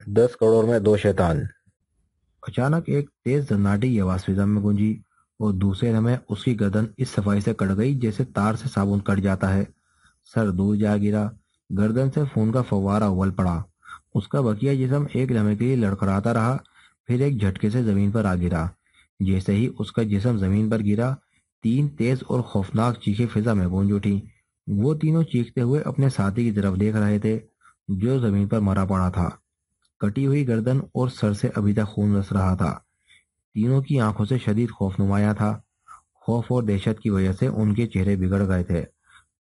10 کروڑ میں دو شیطان۔ اچانک ایک تیز سناٹے کی آواز فضا میں گونجی اور دوسرے لمحے اس کی گردن اس صفائی سے کٹ گئی جیسے تار سے صابن کٹ جاتا ہے۔ سر دور جا گرا، گردن سے خون کا فوارہ اول پڑا۔ اس کا بقیہ جسم ایک لمحے کے لیے لڑکھڑاتا رہا، پھر ایک جھٹکے سے زمین پر آ گرا۔ جیسے ہی اس کا جسم زمین پر گرا، تین تیز اور خوفناک چیخیں فضا میں گونج اٹھی۔ وہ تینوں چیختے ہوئے اپنے ساتھی کی طرف دیکھ رہے تھے جو زمین پر مرا پڑا تھا۔ کٹی ہوئی گردن اور سر سے ابھی تک خون رس رہا تھا۔ تینوں کی آنکھوں سے شدید خوف نمایاں تھا۔ خوف اور دہشت کی وجہ سے ان کے چہرے بگڑ گئے تھے،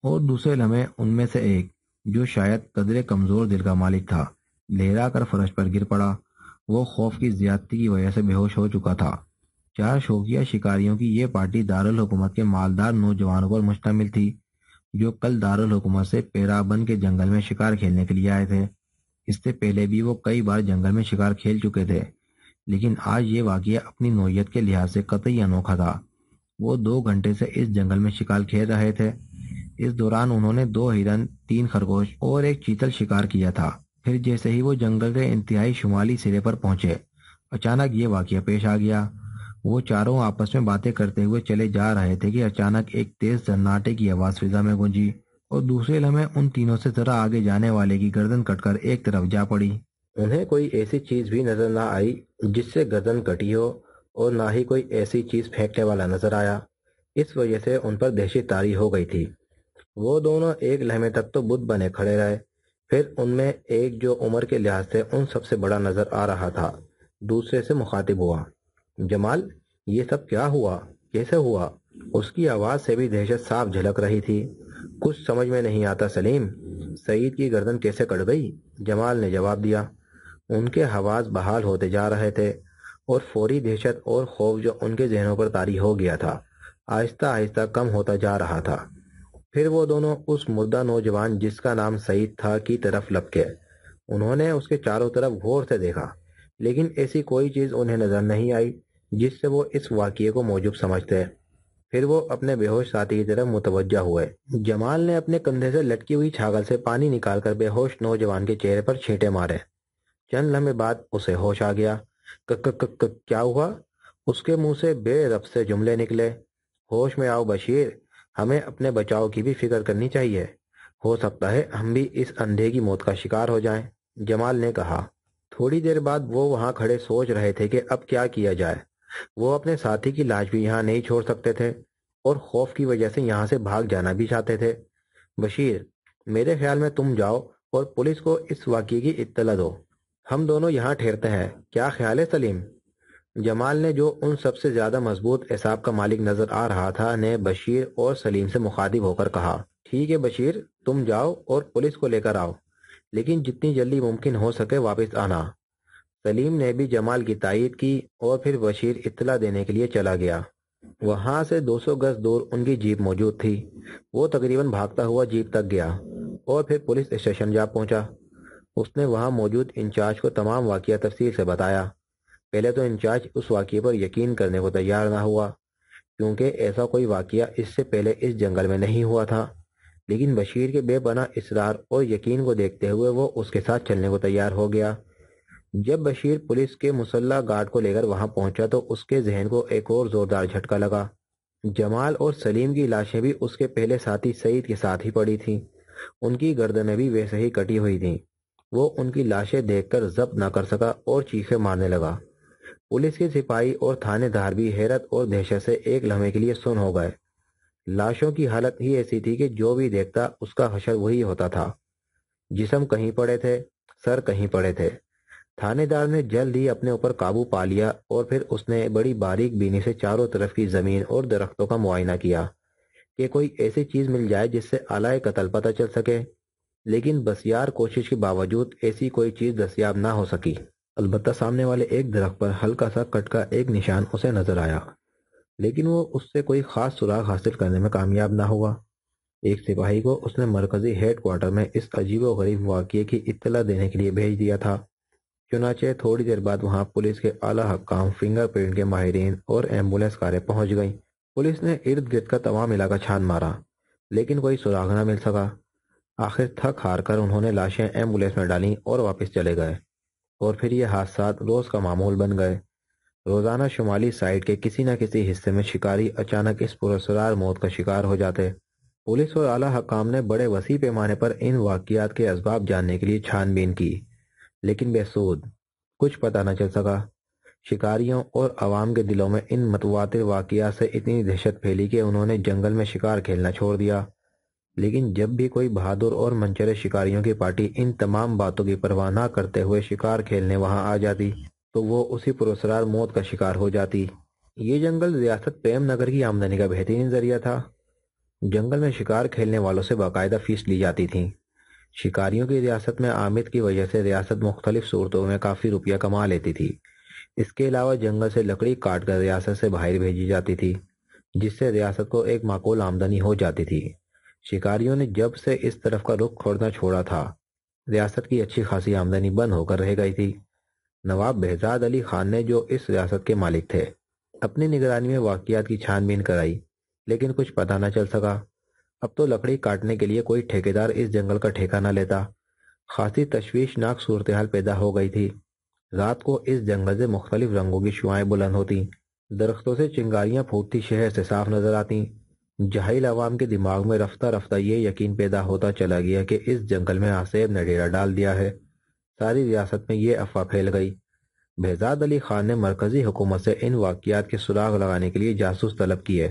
اور دوسرے لمحے ان میں سے ایک، جو شاید قدرے کمزور دل کا مالک تھا، لہرا کر فرش پر گر پڑا۔ وہ خوف کی زیادتی کی وجہ سے بے ہوش ہو چکا تھا۔ چار شوقیہ شکاریوں کی یہ پارٹی دارالحکومت کے مالدار نوجوانوں پر مشتمل تھی جو کل دارالحکومت سے پیرابن کے جنگل میں شکار کھیلنے کے لیے آئے تھے۔ اس سے پہلے بھی وہ کئی بار جنگل میں شکار کھیل چکے تھے، لیکن آج یہ واقعہ اپنی نوعیت کے لحاظ سے قطعی انوکھا تھا۔ وہ 2 گھنٹے سے اس جنگل میں شکار کھیل رہے تھے۔ اس دوران انہوں نے 2 ہرن، 3 خرگوش اور ایک چیتل شکار کیا تھا۔ پھر جیسے ہی وہ جنگل کے انتہائی شمالی سرے پر پہنچے، اچانک یہ واقعہ پیش آ گیا۔ وہ چاروں آپس میں باتیں کرتے ہوئے چلے جا رہے تھے کہ اچانک ایک تیز سناٹے کی آواز فضا میں گونجی، اور دوسرے لمحے ان تینوں سے ذرا آگے جانے والے کی گردن کٹ کر ایک طرف جا پڑی۔ انہیں کوئی ایسی چیز بھی نظر نہ آئی جس سے گردن کٹی ہو، اور نہ ہی کوئی ایسی چیز پھینکنے والا نظر آیا۔ اس وجہ سے ان پر دہشت طاری ہو گئی تھی۔ وہ دونوں ایک لمحے تک تو بت بنے کھڑے رہے، پھر ان میں ایک، جو عمر کے لحاظ سے ان سب سے بڑا نظر آ رہا تھا، دوسرے سے مخاطب ہوا۔ جمال، یہ سب کیا ہوا؟ کیسے ہوا؟ اس کی آواز سے بھی دہشت صاف جھلک رہی تھی۔ کچھ سمجھ میں نہیں آتا سلیم، سعید کی گردن کیسے کٹ گئی؟ جمال نے جواب دیا۔ ان کے حواس بحال ہوتے جا رہے تھے، اور فوری دہشت اور خوف جو ان کے ذہنوں پر طاری ہو گیا تھا، آہستہ آہستہ کم ہوتا جا رہا تھا۔ پھر وہ دونوں اس مردہ نوجوان جس کا نام سعید تھا کی طرف لپکے۔ انہوں نے اس کے چاروں طرف غور سے دیکھا، لیکن ایسی کوئی چیز انہیں نظر نہیں آئی جس سے وہ اس واقعے کو موجب سمجھتے۔ پھر وہ اپنے بے ہوش ساتھی کی طرف متوجہ ہوئے۔ جمال نے اپنے کندھے سے لٹکی ہوئی چھاگل سے پانی نکال کر بے ہوش نوجوان کے چہرے پر چھینٹے مارے۔ چند لمحے بعد اسے ہوش آ گیا۔ کیا ہوا؟ اس کے منہ سے بے ربط سے جملے نکلے۔ ہوش میں آؤ بشیر، ہمیں اپنے بچاؤ کی بھی فکر کرنی چاہیے، ہو سکتا ہے ہم بھی اس اندھے کی موت کا شکار ہو جائیں، جمال نے کہا۔ تھوڑی دیر بعد وہ وہاں کھڑے سوچ رہے تھے کہ اب کیا کیا جائے۔ وہ اپنے ساتھی کی لاش بھی یہاں نہیں چھوڑ سکتے تھے، اور خوف کی وجہ سے یہاں سے بھاگ جانا بھی چاہتے تھے۔ بشیر، میرے خیال میں تم جاؤ اور پولیس کو اس واقعے کی اطلاع دو۔ ہم دونوں یہاں ٹھہرتے ہیں، کیا خیال ہے سلیم؟ جمال نے، جو ان سب سے زیادہ مضبوط اعصاب کا مالک نظر آ رہا تھا، نے بشیر اور سلیم سے مخاطب ہو کر کہا۔ ٹھیک ہے بشیر، تم جاؤ اور پولیس کو لے کر آؤ، لیکن جتنی جلدی ممکن ہو سکے واپس آنا۔ سلیم نے بھی جمال کی تائید کی، اور پھر بشیر اطلاع دینے کے لیے چلا گیا۔ وہاں سے 200 گز دور ان کی جیپ موجود تھی۔ وہ تقریباً بھاگتا ہوا جیپ تک گیا، اور پھر پولیس اسٹیشن جا پہنچا۔ اس نے وہاں موجود انچارج کو تمام واقعہ تفصیل سے بتایا۔ پہلے تو انچارج اس واقعے پر یقین کرنے کو تیار نہ ہوا، کیونکہ ایسا کوئی واقعہ اس سے پہلے اس جنگل میں نہیں ہوا تھا، لیکن بشیر کے بے پناہ اصرار اور یقین کو دیکھتے ہوئے وہ اس کے ساتھ چلنے کو تیار ہو گیا۔ جب بشیر پولیس کے مسلح گارڈ کو لے کر وہاں پہنچا تو اس کے ذہن کو ایک اور زوردار جھٹکا لگا۔ جمال اور سلیم کی لاشیں بھی اس کے پہلے ساتھی سعید کے ساتھ ہی پڑی تھیں۔ ان کی گردنیں بھی ویسے ہی کٹی ہوئی تھیں۔ وہ ان کی لاشیں دیکھ کر ضبط نہ کر سکا اور چیخیں مارنے لگا۔ پولیس کے سپاہی اور تھانے دار بھی حیرت اور دہشت سے ایک لمحے کے لیے سن ہو گئے۔ لاشوں کی حالت ہی ایسی تھی کہ جو بھی دیکھتا اس کا حشر وہی ہوتا تھا۔ جسم کہیں پڑے تھے، سر کہیں پڑے تھے۔ تھانے دار نے جلد ہی اپنے اوپر قابو پا لیا، اور پھر اس نے بڑی باریک بینی سے چاروں طرف کی زمین اور درختوں کا معائنہ کیا کہ کوئی ایسی چیز مل جائے جس سے آلائے قتل پتہ چل سکے، لیکن بسیار کوشش کے باوجود ایسی کوئی چیز دستیاب نہ ہو سکی۔ البتہ سامنے والے ایک درخت پر ہلکا سا کٹ کا ایک نشان اسے نظر آیا، لیکن وہ اس سے کوئی خاص سراغ حاصل کرنے میں کامیاب نہ ہوا۔ ایک سپاہی کو اس نے مرکزی ہیڈ کوارٹر میں اس عجیب و غریب واقعے کی اطلاع دینے کے لیے بھیج دیا تھا۔ چنانچہ تھوڑی دیر بعد وہاں پولیس کے اعلیٰ حکام، فنگر پرنٹ کے ماہرین اور ایمبولینس کاریں پہنچ گئیں۔ پولیس نے ارد گرد کا تمام علاقہ چھان مارا، لیکن کوئی سراغ نہ مل سکا۔ آخر تھک ہار کر انہوں نے لاشیں ایمبولینس میں ڈالیں اور واپس چلے گئے۔ اور پھر یہ حادثات روز کا معمول بن گئے۔ روزانہ شمالی سائڈ کے کسی نہ کسی حصے میں شکاری اچانک اس پراسرار موت کا شکار ہو جاتے۔ پولیس اور اعلیٰ حکام نے بڑے وسیع پیمانے پر ان واقعات کے اسباب جاننے کے لیے چھان بین کی، لیکن بے سود، کچھ پتہ نہ چل سکا۔ شکاریوں اور عوام کے دلوں میں ان متواتر واقعات سے اتنی دہشت پھیلی کہ انہوں نے جنگل میں شکار کھیلنا چھوڑ دیا۔ لیکن جب بھی کوئی بہادر اور منچرے شکاریوں کی پارٹی ان تمام باتوں کی پرواہ نہ کرتے ہوئے شکار کھیلنے وہاں آ جاتی تو وہ اسی پراسرار موت کا شکار ہو جاتی۔ یہ جنگل ریاست پریم نگر کی آمدنی کا بہترین ذریعہ تھا۔ جنگل میں شکار کھیلنے والوں سے باقاعدہ فیس لی جاتی تھی۔ شکاریوں کی ریاست میں آمد کی وجہ سے ریاست مختلف صورتوں میں کافی روپیہ کما لیتی تھی۔ اس کے علاوہ جنگل سے لکڑی کاٹ کر ریاست سے باہر بھیجی جاتی تھی، جس سے ریاست کو ایک معقول آمدنی ہو جاتی تھی۔ شکاریوں نے جب سے اس طرف کا رخ کھوڑنا چھوڑا تھا، ریاست کی اچھی خاصی آمدنی بند ہو کر رہ گئی تھی۔ نواب بہزاد علی خان نے، جو اس ریاست کے مالک تھے، اپنی نگرانی میں واقعات کی چھان بین کرائی، لیکن کچھ پتہ نہ چل سکا۔ اب تو لکڑی کاٹنے کے لیے کوئی ٹھیکیدار اس جنگل کا ٹھیکہ نہ لیتا۔ خاصی تشویشناک صورتحال پیدا ہو گئی تھی۔ رات کو اس جنگل سے مختلف رنگوں کی شعاعیں بلند ہوتی، درختوں سے چنگاریاں پھوٹتی شہر سے صاف نظر آتی۔ جاہل عوام کے دماغ میں رفتہ رفتہ یہ یقین پیدا ہوتا چلا گیا کہ اس جنگل میں آصف نے ڈیرا ڈال دیا ہے۔ ساری ریاست میں یہ افواہ پھیل گئی۔ بہزاد علی خان نے مرکزی حکومت سے ان واقعات کے سراغ لگانے کے لیے جاسوس طلب کیے،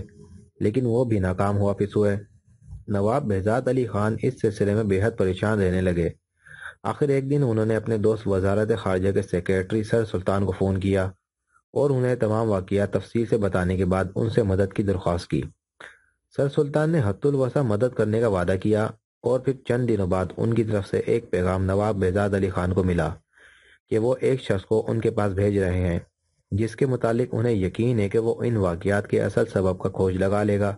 لیکن وہ بھی ناکام واپس ہوئے۔ نواب بہزاد علی خان اس سلسلے میں بے حد پریشان رہنے لگے۔ آخر ایک دن انہوں نے اپنے دوست وزارت خارجہ کے سیکریٹری سر سلطان کو فون کیا اور انہیں تمام واقعات تفصیل سے بتانے کے بعد ان سے مدد کی درخواست کی۔ سر سلطان نے حد الوسع مدد کرنے کا وعدہ کیا، اور پھر چند دنوں بعد ان کی طرف سے ایک پیغام نواب بہزاد علی خان کو ملا کہ وہ ایک شخص کو ان کے پاس بھیج رہے ہیں، جس کے متعلق انہیں یقین ہے کہ وہ ان واقعات کے اصل سبب کا کھوج لگا لے گا۔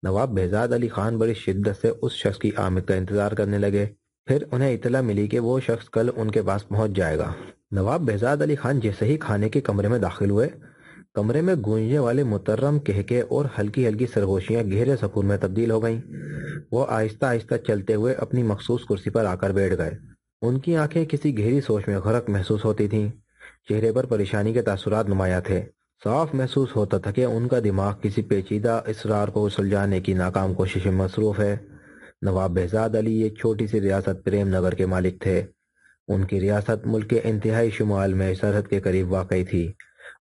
نواب بہزاد علی خان بڑی شدت سے اس شخص کی آمد کا انتظار کرنے لگے۔ پھر انہیں اطلاع ملی کہ وہ شخص کل ان کے پاس پہنچ جائے گا۔ نواب بہزاد علی خان جیسے ہی کھانے کے کمرے میں داخل ہوئے، کمرے میں گونجنے والے محترم کہکے اور ہلکی ہلکی سرگوشیاں گہرے سکون میں تبدیل ہو گئیں۔ وہ آہستہ آہستہ چلتے ہوئے اپنی مخصوص کرسی پر آ کر بیٹھ گئے۔ ان کی آنکھیں کسی گہری سوچ میں غرق محسوس ہوتی تھیں، چہرے پر پریشانی کے تاثرات نمایاں تھے۔ صاف محسوس ہوتا تھا کہ ان کا دماغ کسی پیچیدہ اسرار کو سلجھانے کی ناکام کوشش میں مصروف ہے۔ نواب بہزاد علی یہ چھوٹی سی ریاست پریم نگر کے مالک تھے۔ ان کی ریاست ملک کے انتہائی شمال میں سرحد کے قریب واقع تھی،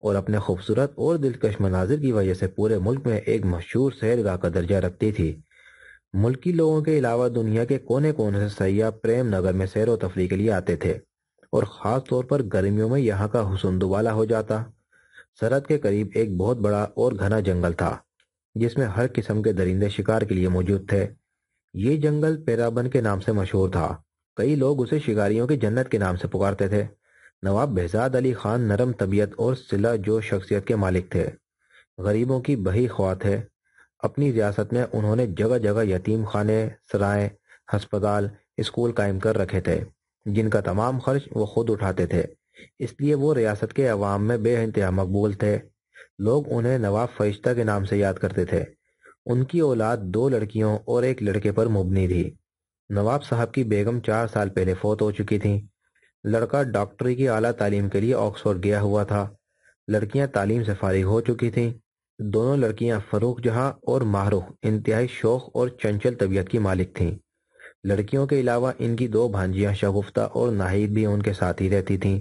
اور اپنے خوبصورت اور دلکش مناظر کی وجہ سے پورے ملک میں ایک مشہور سیرگاہ کا درجہ رکھتی تھی۔ ملکی لوگوں کے علاوہ دنیا کے کونے کونے سے سیاح پریم نگر میں سیر و تفریح کے لیے آتے تھے، اور خاص طور پر گرمیوں میں یہاں کا حسن دوبالا ہو جاتا۔ سرحد کے قریب ایک بہت بڑا اور گھنا جنگل تھا، جس میں ہر قسم کے درندے شکار کے لیے موجود تھے۔ یہ جنگل پیرابن کے نام سے مشہور تھا۔ کئی لوگ اسے شکاریوں کی جنت کے نام سے پکارتے تھے۔ نواب بہزاد علی خان نرم طبیعت اور صلہ جو شخصیت کے مالک تھے، غریبوں کی بہی خواہ تھے۔ اپنی ریاست میں انہوں نے جگہ جگہ یتیم خانے، سرائے، ہسپتال، اسکول قائم کر رکھے تھے، جن کا تمام خرچ وہ خود اٹھاتے تھے۔ اس لیے وہ ریاست کے عوام میں بے انتہا مقبول تھے۔ لوگ انہیں نواب فرشتہ کے نام سے یاد کرتے تھے۔ ان کی اولاد 2 لڑکیوں اور 1 لڑکے پر مبنی تھی۔ نواب صاحب کی بیگم 4 سال پہلے فوت ہو چکی تھیں۔ لڑکا ڈاکٹری کی اعلیٰ تعلیم کے لیے آکسفورڈ گیا ہوا تھا۔ لڑکیاں تعلیم سے فارغ ہو چکی تھیں۔ دونوں لڑکیاں فروخ جہاں اور ماہرخ انتہائی شوخ اور چنچل طبیعت کی مالک تھیں۔ لڑکیوں کے علاوہ ان کی 2 بھانجیاں شگفتہ اور ناہید بھی ان کے ساتھ ہی رہتی تھیں،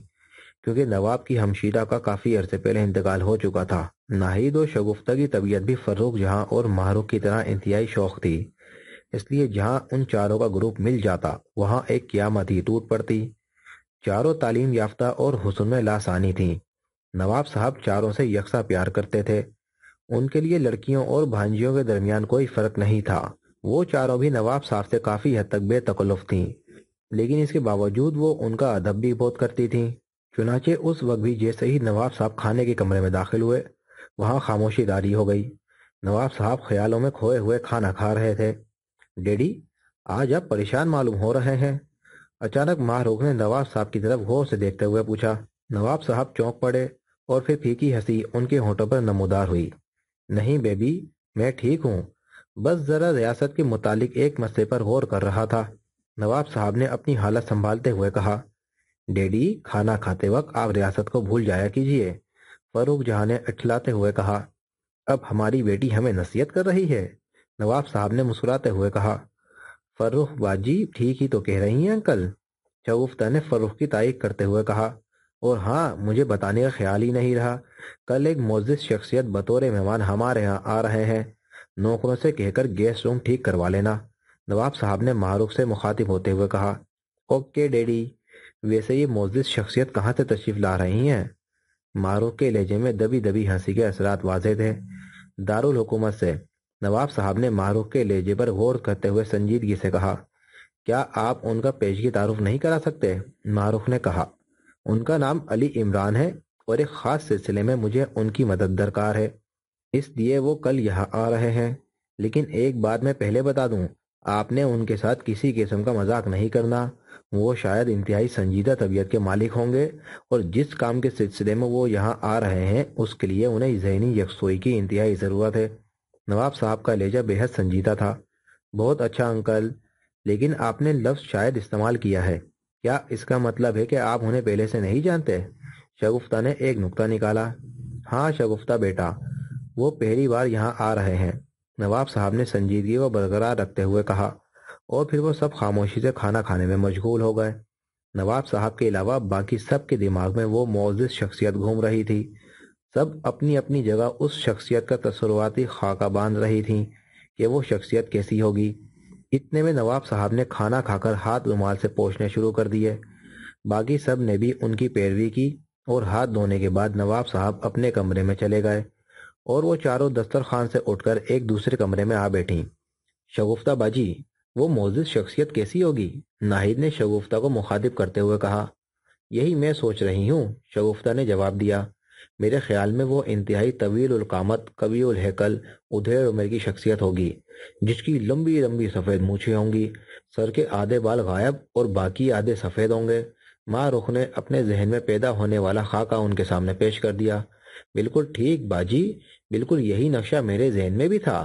کیونکہ نواب کی ہمشیرہ کا کافی عرصے پہلے انتقال ہو چکا تھا۔ ناہید اور شگفتہ کی طبیعت بھی فروخ جہاں اور ماہرخ کی طرح انتہائی شوخ تھی، اس لیے جہاں ان چاروں کا گروپ مل جاتا وہاں ایک قیامت ہی ٹوٹ پڑتی۔ چاروں تعلیم یافتہ اور حسن میں لاسانی تھیں۔ نواب صاحب چاروں سے یکساں پیار کرتے تھے۔ ان کے لیے لڑکیوں اور بھانجیوں کے درمیان کوئی فرق نہیں تھا۔ وہ چاروں بھی نواب صاحب سے کافی حد تک بے تکلف تھیں، لیکن اس کے باوجود وہ ان کا ادب بھی بہت کرتی تھیں۔ چنانچہ اس وقت بھی جیسے ہی نواب صاحب کھانے کے کمرے میں داخل ہوئے، وہاں خاموشی داری ہو گئی۔ نواب صاحب خیالوں میں کھوئے ہوئے کھانا کھا رہے تھے۔ ڈیڈی، آج آپ پریشان معلوم ہو رہے ہیں؟ اچانک ماہرخ نے نواب صاحب کی طرف غور سے دیکھتے ہوئے پوچھا۔ نواب صاحب چونک پڑے اور پھر پھیکی ہنسی ان کے ہونٹوں پر نمودار ہوئی۔ نہیں بیبی، میں ٹھیک ہوں، بس ذرا ریاست کے متعلق ایک مسئلے پر غور کر رہا تھا۔ نواب صاحب نے اپنی حالت سنبھالتے ہوئے کہا۔ ڈیڈی کھانا کھاتے وقت آپ ریاست کو بھول جایا کیجیے، فروخ جہاں نے اٹھلاتے ہوئے کہا۔ اب ہماری بیٹی ہمیں نصیحت کر رہی ہے، نواب صاحب نے مسکراتے ہوئے کہا۔ فروخ باجی ٹھیک ہی تو کہہ رہی ہیں انکل، شگفتہ نے فروخ کی تائید کرتے ہوئے کہا۔ اور ہاں، مجھے بتانے کا خیال ہی نہیں رہا، کل ایک معزز شخصیت بطور مہمان ہمارے ہاں آ رہے ہیں، نوکروں سے کہہ کر گیس روم ٹھیک کروا لینا، نواب صاحب نے معروف سے مخاطب ہوتے ہوئے کہا۔ اوکے ڈیڈی، ویسے یہ معزز شخصیت کہاں سے تشریف لا رہی ہیں؟ معروف کے لہجے میں دبی دبی ہنسی کے اثرات واضح تھے۔ دارالحکومت سے، نواب صاحب نے معروف کے لہجے پر غور کرتے ہوئے سنجیدگی سے کہا۔ کیا آپ ان کا پیشگی تعارف نہیں کرا سکتے؟ معروف نے کہا۔ ان کا نام علی عمران ہے اور ایک خاص سلسلے میں مجھے ان کی مدد درکار ہے، اس لیے وہ کل یہاں آ رہے ہیں۔ لیکن ایک بات میں پہلے بتا دوں، آپ نے ان کے ساتھ کسی قسم کا مذاق نہیں کرنا، وہ شاید انتہائی سنجیدہ طبیعت کے مالک ہوں گے اور جس کام کے سلسلے میں وہ یہاں آ رہے ہیں اس کے لیے انہیں ذہنی یکسوئی کی انتہائی ضرورت ہے۔ نواب صاحب کا لہجہ بے حد سنجیدہ تھا۔ بہت اچھا انکل، لیکن آپ نے لفظ شاید استعمال کیا ہے، کیا اس کا مطلب ہے کہ آپ انہیں پہلے سے نہیں جانتے؟ شگفتہ نے ایک نکتہ نکالا۔ ہاں شگفتہ بیٹا، وہ پہلی بار یہاں آ رہے ہیں، نواب صاحب نے سنجیدگی کو برقرار رکھتے ہوئے کہا، اور پھر وہ سب خاموشی سے کھانا کھانے میں مشغول ہو گئے۔ نواب صاحب کے علاوہ باقی سب کے دماغ میں وہ معزز شخصیت گھوم رہی تھی، سب اپنی اپنی جگہ اس شخصیت کا تصوراتی خاکہ باندھ رہی تھیں کہ وہ شخصیت کیسی ہوگی۔ اتنے میں نواب صاحب نے کھانا کھا کر ہاتھ رومال سے پوچھنے شروع کر دیے۔ باقی سب نے بھی ان کی پیروی کی اور ہاتھ دھونے کے بعد نواب صاحب اپنے کمرے میں چلے گئے اور وہ چاروں دسترخوان سے اٹھ کر ایک دوسرے کمرے میں آ بیٹھیں۔ شگفتہ باجی، وہ معزز شخصیت کیسی ہوگی؟ ناہید نے شگفتہ کو مخاطب کرتے ہوئے کہا۔ یہی میں سوچ رہی ہوں، شگفتہ نے جواب دیا۔ میرے خیال میں وہ انتہائی طویل القامت، قوی الہیکل، ادھیڑ عمر کی شخصیت ہوگی، جس کی لمبی لمبی سفید مونچھیں ہوں گی، سر کے آدھے بال غائب اور باقی آدھے سفید ہوں گے۔ ماں رخ نے اپنے ذہن میں پیدا ہونے والا خاکہ ان کے سامنے پیش کر دیا۔ بالکل ٹھیک باجی، بالکل یہی نقشہ میرے ذہن میں بھی تھا۔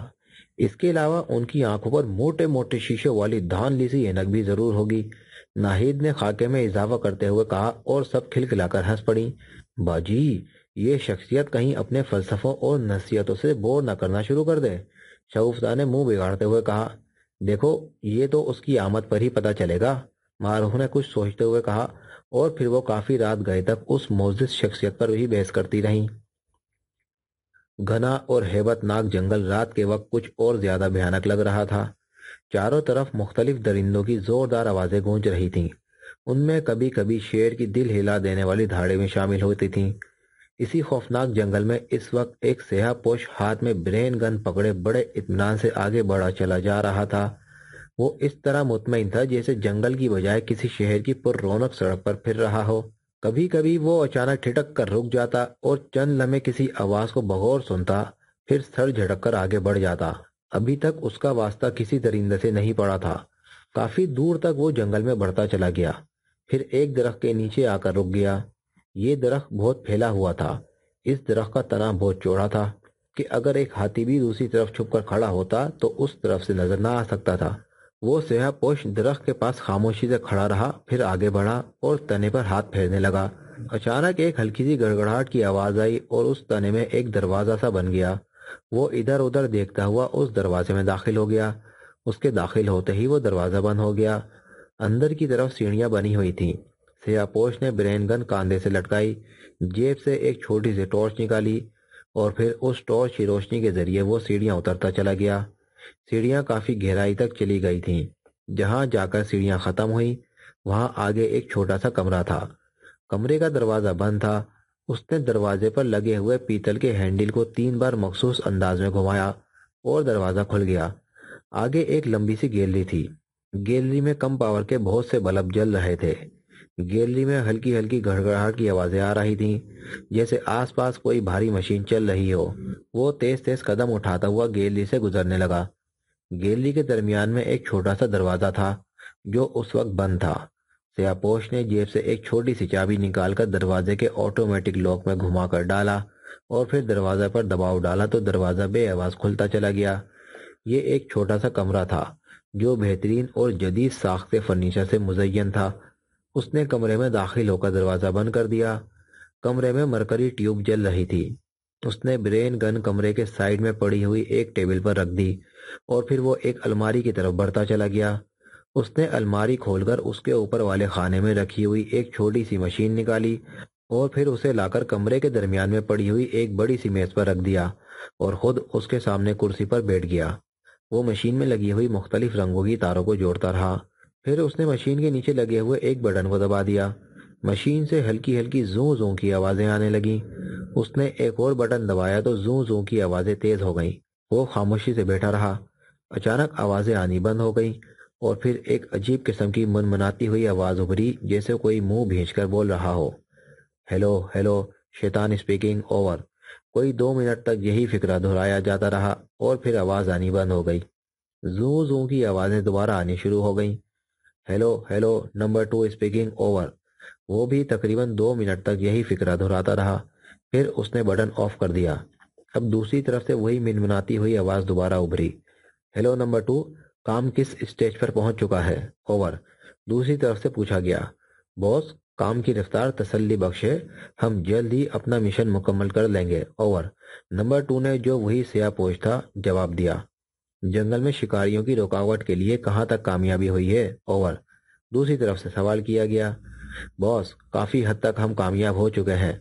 اس کے علاوہ ان کی آنکھوں پر موٹے موٹے شیشے والی دھاندلی سی اینک بھی ضرور ہوگی، ناہید نے خاکے میں اضافہ کرتے ہوئے کہا، اور سب کھلکھلا کر ہنس پڑیں۔ باجی، یہ شخصیت کہیں اپنے فلسفوں اور نصیحتوں سے بور نہ کرنا شروع کر دے، شگفتہ نے منہ بگاڑتے ہوئے کہا۔ دیکھو، یہ تو اس کی آمد پر ہی پتہ چلے گا، معروف نے کچھ سوچتے ہوئے کہا، اور پھر وہ کافی رات گئے تک اس معزز شخصیت پر ہی بحث کرتی رہیں۔ گھنا اور ہیبت ناک جنگل رات کے وقت کچھ اور زیادہ بھیانک لگ رہا تھا۔ چاروں طرف مختلف درندوں کی زوردار آوازیں گونج رہی تھیں، ان میں کبھی کبھی شیر کی دل ہلا دینے والی دھاڑیں بھی شامل ہوتی تھیں۔ اسی خوفناک جنگل میں اس وقت ایک سیاہ پوش ہاتھ میں برین گن پکڑے بڑے اطمینان سے آگے بڑھا چلا جا رہا تھا۔ وہ اس طرح مطمئن تھا جیسے جنگل کی بجائے کسی شہر کی پر رونق سڑک پر پھر رہا ہو۔ کبھی کبھی وہ اچانک ٹھٹک کر رک جاتا اور چند لمحے کسی آواز کو بغور سنتا، پھر سر جھٹک کر آگے بڑھ جاتا۔ ابھی تک اس کا واسطہ کسی درندے سے نہیں پڑا تھا۔ کافی دور تک وہ جنگل میں بڑھتا چلا گیا، پھر ایک درخت کے نیچے آ کر رک گیا۔ یہ درخت بہت پھیلا ہوا تھا، اس درخت کا تنا بہت چوڑا تھا کہ اگر ایک ہاتھی بھی دوسری طرف چھپ کر کھڑا ہوتا تو اس طرف سے نظر نہ آ سکتا تھا۔ وہ سیاہ پوش درخت کے پاس خاموشی سے کھڑا رہا، پھر آگے بڑھا اور تنے پر ہاتھ پھیرنے لگا۔ اچانک ایک ہلکی سی گڑگڑاہٹ کی آواز آئی اور اس تنے میں ایک دروازہ سا بن گیا۔ وہ ادھر ادھر دیکھتا ہوا اس دروازے میں داخل ہو گیا۔ اس کے داخل ہوتے ہی وہ دروازہ بند ہو گیا۔ اندر کی طرف سیڑھیاں بنی ہوئی تھیں۔ سیاہ پوش نے برین گن کاندھے سے لٹکائی، جیب سے ایک چھوٹی سی ٹارچ نکالی اور پھر اس ٹارچ کی روشنی کے ذریعے وہ سیڑھیاں اترتا چلا گیا۔ سیڑھیاں کافی گہرائی تک چلی گئی تھیں۔ جہاں جا کر سیڑھیاں ختم ہوئی وہاں آگے ایک چھوٹا سا کمرہ تھا۔ کمرے کا دروازہ بند تھا۔ اس نے دروازے پر لگے ہوئے پیتل کے ہینڈل کو 3 بار مخصوص انداز میں گھمایا اور دروازہ کھل گیا۔ آگے ایک لمبی سی گیلری تھی۔ گیلری میں کم پاور کے بہت سے بلب جل رہے تھے۔ گیلری میں ہلکی ہلکی گھڑگھڑاہٹ کی آوازیں آ رہی تھیں، جیسے آس پاس کوئی بھاری مشین چل رہی ہو۔ وہ تیز تیز قدم اٹھاتا ہوا گیلری سے گزرنے لگا۔ گیلری کے درمیان میں ایک چھوٹا سا دروازہ تھا جو اس وقت بند تھا۔ سیاہ پوش نے جیب سے ایک چھوٹی سی چابی نکال کر دروازے کے آٹومیٹک لاک میں گھما کر ڈالا اور پھر دروازے پر دباؤ ڈالا تو دروازہ بے آواز کھلتا چلا گیا۔ یہ ایک چھوٹا سا کمرہ تھا جو بہترین اور جدید ساخت کے فرنیچر سے مزین تھا۔ اس نے کمرے میں داخل ہو کر دروازہ بند کر دیا۔ کمرے میں مرکری ٹیوب جل رہی تھی۔ اس نے برین گن کمرے کے سائیڈ میں پڑی ہوئی ایک ٹیبل پر رکھ دی اور پھر وہ ایک الماری کی طرف بڑھتا چلا گیا۔ اس نے الماری کھول کر اس کے اوپر والے خانے میں رکھی ہوئی ایک چھوٹی سی مشین نکالی اور پھر اسے لا کر کمرے کے درمیان میں پڑی ہوئی ایک بڑی سی میز پر رکھ دیا اور خود اس کے سامنے کرسی پر بیٹھ گیا۔ وہ مشین میں لگی ہوئی مختلف رنگوں کی تاروں کو جوڑتا رہا۔ پھر اس نے مشین کے نیچے لگے ہوئے ایک بٹن کو دبا دیا۔ مشین سے ہلکی ہلکی زوں زوں کی آوازیں آنے لگیں۔ اس نے ایک اور بٹن دبایا تو زوں زوں کی آوازیں تیز ہو گئیں۔ وہ خاموشی سے بیٹھا رہا۔ اچانک آوازیں آنی بند ہو گئیں اور پھر ایک عجیب قسم کی منمناتی ہوئی آواز ابھری، جیسے کوئی منہ بھینچ کر بول رہا ہو۔ ہیلو ہیلو، شیطان اسپیکنگ، اوور۔ کوئی 2 منٹ تک یہی فقرہ دہرایا جاتا رہا اور پھر آواز آنی بند ہو گئی۔ زوں زوں کی آوازیں دوبارہ آنی شروع ہو گئیں۔ Hello hello, number 2 speaking, over. وہ بھی تقریباً 2 منٹ تک یہی فقرہ دہراتا رہا۔ پھر اس نے بٹن آف کر دیا۔ اب دوسری طرف سے وہی منمناتی ہوئی آواز دوبارہ ابھری۔ ہیلو نمبر 2، کام کس اسٹیج پر پہنچ چکا ہے؟ اوور۔ دوسری طرف سے پوچھا گیا۔ باس، کام کی رفتار تسلی بخش ہے، ہم جلد ہی اپنا مشن مکمل کر لیں گے، اوور۔ نمبر 2 نے، جو وہی سیاہ پوش تھا، جواب دیا۔ جنگل میں شکاریوں کی رکاوٹ کے لیے کہاں تک کامیابی ہوئی ہے؟ اوور۔ دوسری طرف سے سوال کیا گیا۔ باس، کافی حد تک ہم کامیاب ہو چکے ہیں۔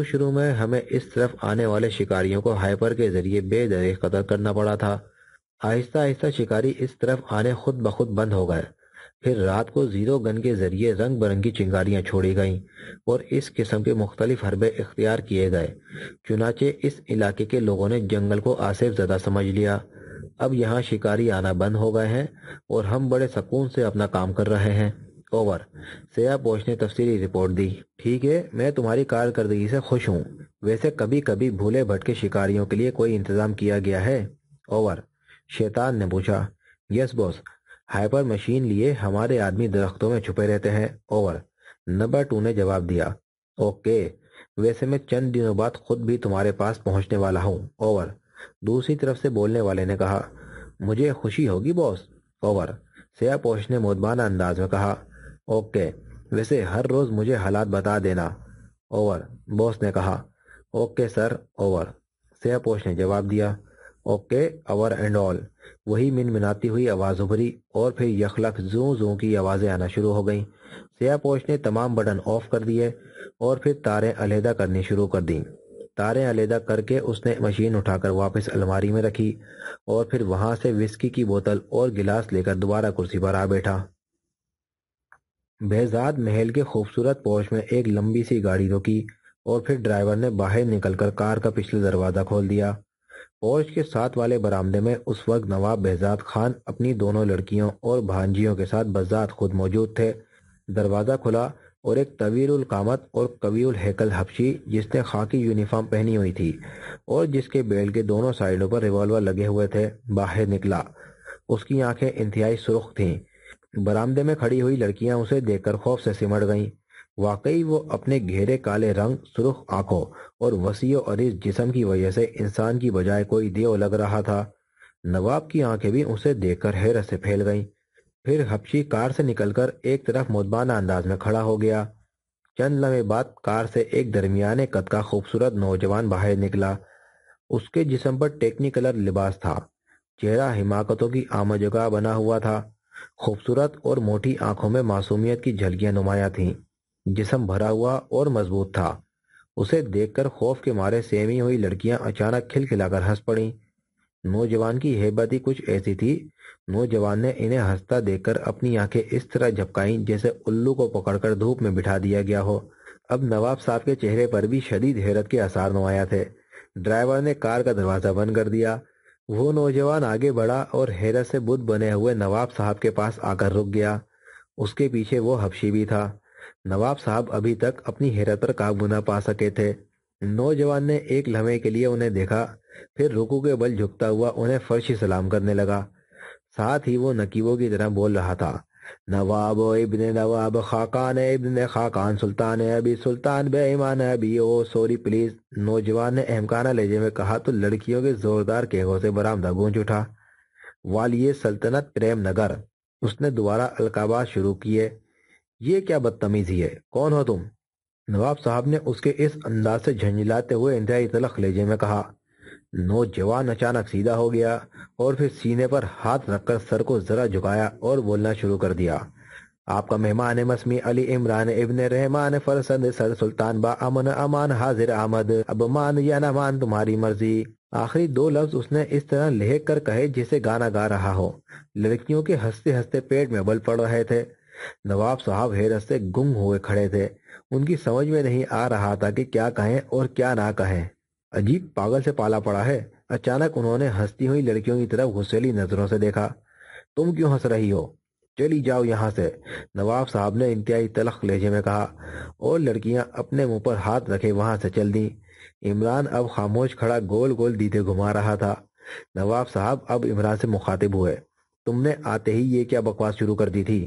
شروع میں ہمیں اس طرف آنے والے شکاریوں کو ہائپر کے ذریعے بے دریغ قتل کرنا پڑا تھا۔ آہستہ آہستہ شکاری اس طرف آنے خود بخود بند ہو گئے۔ پھر رات کو زیرو گن کے ذریعے رنگ برنگی چنگاریاں چھوڑی گئیں اور اس قسم کے مختلف حربے اختیار کیے گئے۔ چنانچہ اس علاقے کے لوگوں نے جنگل کو آصف زدہ سمجھ لیا۔ اب یہاں شکاری آنا بند ہو گئے ہیں اور ہم بڑے سکون سے اپنا کام کر رہے ہیں، اوور۔ سیاہ پوش نے تفصیلی رپورٹ دی۔ ٹھیک ہے، میں تمہاری کارکردگی سے خوش ہوں۔ ویسے کبھی کبھی بھولے بھٹکے شکاریوں کے لیے کوئی انتظام کیا گیا ہے؟ اوور۔ شیطان نے پوچھا۔ یس باس، ہائپر مشین لیے ہمارے آدمی درختوں میں چھپے رہتے ہیں، اوور۔ نمبر 2 نے جواب دیا۔ اوکے، ویسے میں چند دنوں بعد خود بھی تمہارے پاس پہنچنے والا ہوں، اوور۔ دوسری طرف سے بولنے والے نے کہا۔ مجھے خوشی ہوگی باس، اوور۔ سیاہ پوش نے مودبانہ انداز میں کہا۔ اوکے، ویسے ہر روز مجھے حالات بتا دینا، اوور، باس نے کہا۔ اوکے سر، اوور، سیاہ پوش نے جواب دیا۔ Okay, over and all. وہی منمناتی ہوئی آواز ابھری اور پھر یخلک زوں زوں کی آوازیں آنا شروع ہو گئیں۔ سیاہ پوش نے تمام بٹن آف کر دیے اور پھر تاریں علیحدہ کرنی شروع کر دیں۔ تاریں علیحدہ کر کے اس نے مشین اٹھا کر واپس الماری میں رکھی اور پھر وہاں سے وسکی کی بوتل اور گلاس لے کر دوبارہ کرسی پر آ بیٹھا۔ بہزاد محل کے خوبصورت پورچ میں ایک لمبی سی گاڑی روکی اور پھر ڈرائیور نے باہر نکل کر کار کا پچھلا دروازہ کھول دیا۔ پورچ کے ساتھ والے برآمدے میں اس وقت نواب بہزاد خان اپنی دونوں لڑکیوں اور بھانجیوں کے ساتھ بذات خود موجود تھے۔ دروازہ کھلا اور ایک طویل القامت اور قوی الہیکل حبشی، جس نے خاکی یونیفارم پہنی ہوئی تھی اور جس کے بیلٹ کے دونوں سائیڈوں پر ریوالور لگے ہوئے تھے، باہر نکلا۔ اس کی آنکھیں انتہائی سرخ تھیں۔ برآمدے میں کھڑی ہوئی لڑکیاں اسے دیکھ کر خوف سے سمٹ گئیں۔ واقعی وہ اپنے گہرے کالے رنگ، سرخ آنکھوں اور وسیع و عریض جسم کی وجہ سے انسان کی بجائے کوئی دیو لگ رہا تھا۔ نواب کی آنکھیں بھی اسے دیکھ کر حیرت سے پھیل گئیں۔ پھر حبشی کار سے نکل کر ایک طرف مدبانہ انداز میں کھڑا ہو گیا۔ چند لمحے بعد کار سے ایک درمیانے قد کا خوبصورت نوجوان باہر نکلا۔ اس کے جسم پر ٹیکنی کلر لباس تھا۔ چہرہ حماقتوں کی آموجگاہ بنا ہوا تھا۔ خوبصورت اور موٹی آنکھوں میں معصومیت کی جھلکیاں نمایاں تھیں۔ جسم بھرا ہوا اور مضبوط تھا۔ اسے دیکھ کر خوف کے مارے سہمی ہوئی لڑکیاں اچانک کھل کھلا کر ہنس پڑیں۔ نوجوان کی ہیبت ہی کچھ ایسی تھی۔ نوجوان نے انہیں ہنستا دیکھ کر اپنی آنکھیں اس طرح جھپکائیں جیسے الو کو پکڑ کر دھوپ میں بٹھا دیا گیا ہو۔ اب نواب صاحب کے چہرے پر بھی شدید حیرت کے آثار نمایاں تھے۔ ڈرائیور نے کار کا دروازہ بند کر دیا۔ وہ نوجوان آگے بڑھا اور حیرت سے بت بنے ہوئے نواب صاحب کے پاس آ کر رک گیا۔ اس کے پیچھے وہ حبشی بھی تھا۔ نواب صاحب ابھی تک اپنی حیرت پر قابو نہ پا سکے تھے۔ نوجوان نے ایک لمحے کے لیے انہیں دیکھا، پھر رکوع کے بل جھکتا ہوا انہیں فرشی سلام کرنے لگا۔ ساتھ ہی وہ نقیبوں کی طرح بول رہا تھا، نواب ابن نواب، خاقان ابن خاقان، سلطان ابی، سلطان بے ایمان ابی، او سوری پلیز۔ نوجوان نے احمقانہ لہجے میں کہا تو لڑکیوں کے زوردار کہہوں سے برآمدہ گونج اٹھا۔ والی سلطنت پریم نگر۔ اس نے دوبارہ القابات شروع کیے۔ یہ کیا بدتمیزی ہے؟ کون ہو تم؟ نواب صاحب نے اس کے اس انداز سے جھنجھلاتے ہوئے انتہائی تلخ لہجے میں کہا۔ نوجوان اچانک سیدھا ہو گیا اور پھر سینے پر ہاتھ رکھ کر سر کو ذرا جھکایا اور بولنا شروع کر دیا۔ آپ کا مہمان مسمی علی عمران ابن رحمان فرزند سر سلطان با امن امان حاضر آمد، اب مان یا نہ مان تمہاری مرضی۔ آخری دو لفظ اس نے اس طرح لہک کر کہے جیسے گانا گا رہا ہو۔ لڑکیوں کے ہنستے ہنستے پیٹ میں بل پڑ رہے تھے۔ نواب صاحب حیرت سے گنگ ہوئے کھڑے تھے۔ ان کی سمجھ میں نہیں آ رہا تھا کہ کیا کہیں اور کیا نہ کہیں۔ عجیب پاگل سے پالا پڑا ہے۔ اچانک انہوں نے ہنستی ہوئی لڑکیوں کی طرف غصیلی نظروں سے دیکھا۔ تم کیوں ہنس رہی ہو؟ چلی جاؤ یہاں سے، نواب صاحب نے انتہائی تلخ لہجے میں کہا، اور لڑکیاں اپنے منہ پر ہاتھ رکھے وہاں سے چل دیں۔ عمران اب خاموش کھڑا گول گول دیدے گھما رہا تھا۔ نواب صاحب اب عمران سے مخاطب ہوئے۔ تم نے آتے ہی یہ کیا بکواس شروع کر دی تھی؟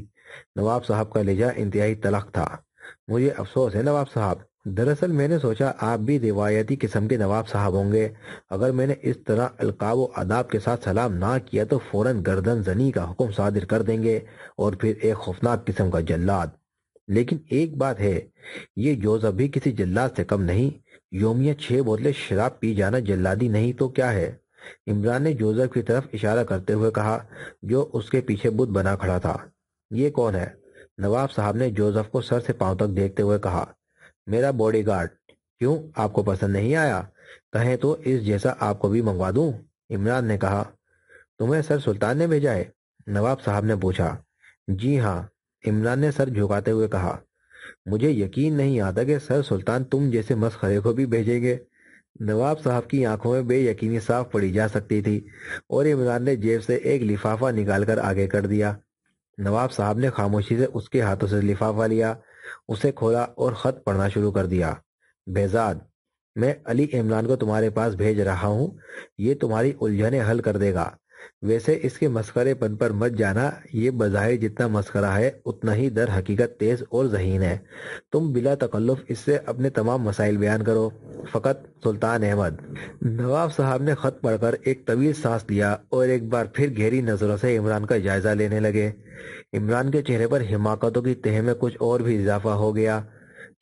نواب صاحب کا لہجہ انتہائی تلخ تھا۔ مجھے افسوس ہے نواب صاحب، دراصل میں نے سوچا آپ بھی روایتی قسم کے نواب صاحب ہوں گے۔ اگر میں نے اس طرح القاب و آداب کے ساتھ سلام نہ کیا تو فوراً گردن زنی کا حکم صادر کر دیں گے، اور پھر ایک خوفناک قسم کا جلاد۔ لیکن ایک بات ہے، یہ جوزف بھی کسی جلاد سے کم نہیں۔ یومیہ 6 بوتلیں شراب پی جانا جلادی نہیں تو کیا ہے؟ عمران نے جوزف کی طرف اشارہ کرتے ہوئے کہا، جو اس کے پیچھے بت بنا کھڑا تھا۔ یہ کون ہے؟ نواب صاحب نے جوزف کو سر سے پاؤں تک دیکھتے ہوئے کہا، میرا باڈی گارڈ۔ کیوں، آپ کو پسند نہیں آیا؟ کہیں تو اس جیسا آپ کو بھی منگوا دوں؟ عمران نے کہا۔ تمہیں سر سلطان نے بھیجا ہے؟ نواب صاحب نے پوچھا۔ جی ہاں، عمران نے سر جھکاتے ہوئے کہا۔ مجھے یقین نہیں آتا کہ سر سلطان تم جیسے مسخرے کو بھی بھیجیں گے۔ نواب صاحب کی آنکھوں میں بے یقینی صاف پڑی جا سکتی تھی، اور عمران نے جیب سے ایک لفافہ نکال کر آگے کر دیا۔ نواب صاحب نے خاموشی سے اس کے ہاتھوں سے لفافہ لیا، اسے کھولا اور خط پڑھنا شروع کر دیا۔ بہزاد، میں علی عمران کو تمہارے پاس بھیج رہا ہوں، یہ تمہاری الجھنیں حل کر دے گا۔ ویسے اس کے مسخرے پن پر مت جانا، یہ بظاہر جتنا مسخرہ ہے اتنا ہی در حقیقت تیز اور ذہین ہے۔ تم بلا تکلف اس سے اپنے تمام مسائل بیان کرو، فقط سلطان احمد۔ نواب صاحب نے خط پڑھ کر ایک طویل سانس لیا اور ایک بار پھر گہری نظروں سے عمران کا جائزہ لینے لگے۔ عمران کے چہرے پر حماقتوں کی تہ میں کچھ اور بھی اضافہ ہو گیا۔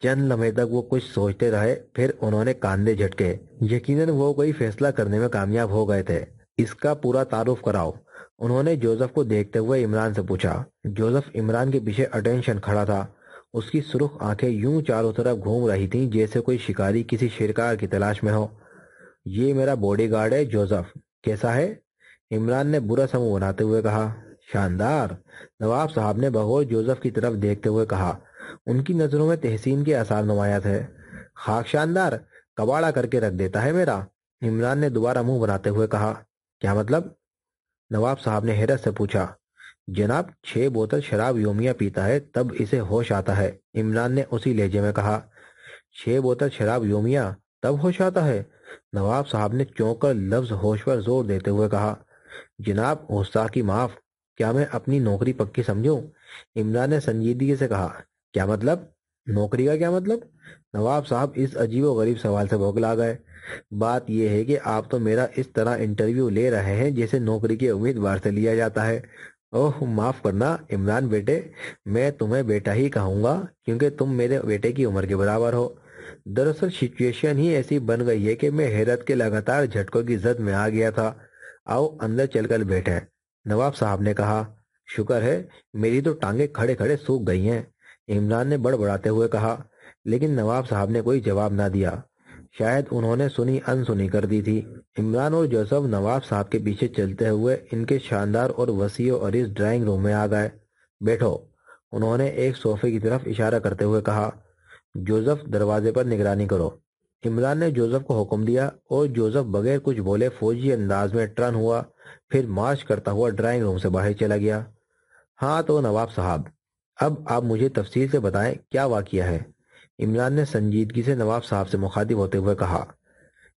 چند لمحے تک وہ کچھ سوچتے رہے، پھر انہوں نے کاندھے جھٹکے۔ یقیناً وہ کوئی فیصلہ کرنے میں کامیاب ہو گئے تھے۔ اس کا پورا تعارف کراؤ، انہوں نے جوزف کو دیکھتے ہوئے عمران سے پوچھا۔ جوزف عمران کے پیچھے اٹینشن کھڑا تھا۔ اس کی سرخ آنکھیں یوں چاروں طرف گھوم رہی تھیں جیسے کوئی شکاری کسی شکار کی تلاش میں ہو۔ یہ میرا باڈی گارڈ ہے جوزف، کیسا ہے؟ عمران نے برا سا منہ بناتے ہوئے کہا۔ شاندار، نواب صاحب نے بغور جوزف کی طرف دیکھتے ہوئے کہا۔ ان کی نظروں میں تحسین کے آثار نمایاں تھے۔ خاک شاندار، کباڑا کر کے رکھ دیتا ہے میرا، عمران نے دوبارہ منہ بناتے ہوئے کہا۔ کیا مطلب؟ نواب صاحب نے حیرت سے پوچھا۔ جناب 6 بوتل شراب یومیہ پیتا ہے تب اسے ہوش آتا ہے، عمران نے اسی لہجے میں کہا۔ 6 بوتل شراب یومیہ تب ہوش آتا ہے؟ نواب صاحب نے چونک کر لفظ ہوش پر زور دیتے ہوئے کہا۔ جناب گستاخی معاف، کیا میں اپنی نوکری پکی سمجھوں؟ عمران نے سنجیدگی سے کہا۔ کیا مطلب؟ نوکری کا کیا مطلب؟ نواب صاحب اس عجیب و غریب سوال سے بوگلا گئے۔ بات یہ ہے کہ آپ تو میرا اس طرح انٹرویو لے رہے ہیں جیسے نوکری کے امیدوار سے لیا جاتا ہے۔ اوہ معاف کرنا عمران بیٹے، میں تمہیں بیٹا ہی کہوں گا کیونکہ تم میرے بیٹے کی عمر کے برابر ہو۔ دراصل سچویشن ہی ایسی بن گئی ہے کہ میں حیرت کے لگاتار جھٹکوں کی زد میں آ گیا تھا۔ آؤ اندر چل کر بیٹھیں، نواب صاحب نے کہا۔ شکر ہے، میری تو ٹانگیں کھڑے کھڑے سوکھ گئی ہیں، عمران نے بڑبڑاتے ہوئے کہا۔ لیکن نواب صاحب نے کوئی جواب نہ دیا، شاید انہوں نے سنی انسنی کر دی تھی۔ عمران اور جوزف نواب صاحب کے پیچھے چلتے ہوئے ان کے شاندار اور وسیع و عریض ڈرائنگ روم میں آ گئے۔ بیٹھو، انہوں نے ایک صوفے کی طرف اشارہ کرتے ہوئے کہا۔ جوزف دروازے پر نگرانی کرو، عمران نے جوزف کو حکم دیا، اور جوزف بغیر کچھ بولے فوجی انداز میں ٹرن ہوا، پھر مارچ کرتا ہوا ڈرائنگ روم سے باہر چلا گیا۔ ہاں تو نواب صاحب، اب آپ مجھے تفصیل سے بتائیں کیا واقعہ ہے، عمران نے سنجیدگی سے نواب صاحب سے مخاطب ہوتے ہوئے کہا۔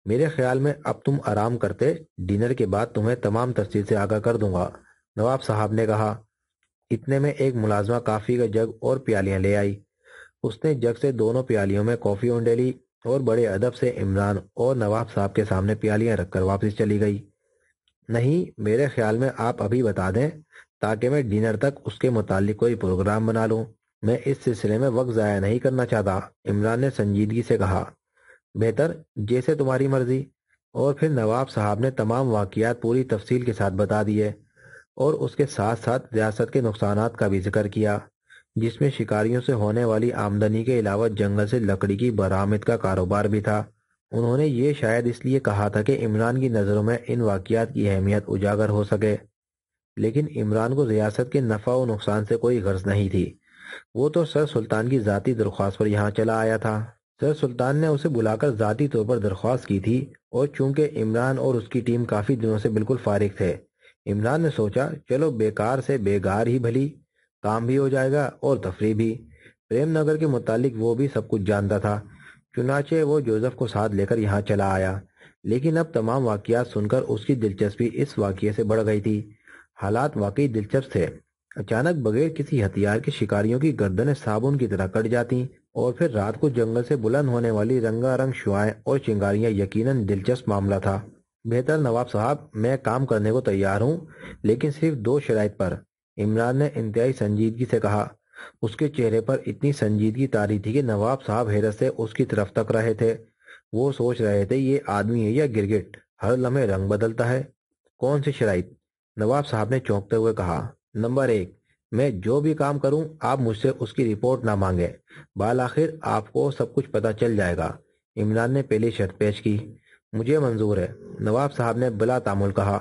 میرے خیال میں اب تم آرام کرتے، ڈنر کے بعد تمہیں تمام تفصیل سے آگاہ کر دوں گا، نواب صاحب نے کہا۔ اتنے میں ایک ملازمہ کافی کا جگ اور پیالیاں لے آئی۔ اس نے جگ سے دونوں پیالیوں میں کافی اونڈیلی اور بڑے ادب سے عمران اور نواب صاحب کے سامنے پیالیاں رکھ کر واپس چلی گئی۔ نہیں، میرے خیال میں آپ ابھی بتا دیں تاکہ میں ڈنر تک اس کے متعلق کوئی پروگرام بنا لوں، میں اس سلسلے میں وقت ضائع نہیں کرنا چاہتا، عمران نے سنجیدگی سے کہا۔ بہتر، جیسے تمہاری مرضی۔ اور پھر نواب صاحب نے تمام واقعات پوری تفصیل کے ساتھ بتا دیے، اور اس کے ساتھ ساتھ ریاست کے نقصانات کا بھی ذکر کیا، جس میں شکاریوں سے ہونے والی آمدنی کے علاوہ جنگل سے لکڑی کی برآمد کا کاروبار بھی تھا۔ انہوں نے یہ شاید اس لیے کہا تھا کہ عمران کی نظروں میں ان واقعات کی اہمیت اجاگر ہو سکے، لیکن عمران کو ریاست کے نفع و نقصان سے کوئی غرض نہیں تھی۔ وہ تو سر سلطان کی ذاتی درخواست پر یہاں چلا آیا تھا۔ سر سلطان نے اسے بلا کر ذاتی طور پر درخواست کی تھی، اور چونکہ عمران اور اس کی ٹیم کافی دنوں سے بالکل فارغ تھے، عمران نے سوچا چلو بیکار سے بیگار ہی بھلی، کام بھی ہو جائے گا اور تفریح بھی۔ پریم نگر کے متعلق وہ بھی سب کچھ جانتا تھا، چنانچہ وہ جوزف کو ساتھ لے کر یہاں چلا آیا۔ لیکن اب تمام واقعات سن کر اس کی دلچسپی اس واقعے سے بڑھ گئی تھی۔ حالات واقعی دلچسپ تھے۔ اچانک بغیر کسی ہتھیار کے شکاریوں کی گردنیں صابن کی طرح کٹ جاتی، اور پھر رات کو جنگل سے بلند ہونے والی رنگا رنگ شعاعیں اور چنگاریاں یقیناً دلچسپ معاملہ تھا۔ بہتر نواب صاحب، میں کام کرنے کو تیار ہوں، لیکن صرف 2 شرائط پر، عمران نے انتہائی سنجیدگی سے کہا۔ اس کے چہرے پر اتنی سنجیدگی طاری تھی کہ نواب صاحب حیرت سے اس کی طرف تک رہے تھے۔ وہ سوچ رہے تھے یہ آدمی ہے یا گرگٹ، ہر لمحے رنگ بدلتا ہے۔ کون سی شرائط؟ نواب صاحب نے چونکتے ہوئے کہا۔ نمبر 1، میں جو بھی کام کروں آپ مجھ سے اس کی رپورٹ نہ مانگیں، بالآخر آپ کو سب کچھ پتہ چل جائے گا۔ عمران نے پہلی شرط پیش کی۔ مجھے منظور ہے، نواب صاحب نے بلا تعامل کہا۔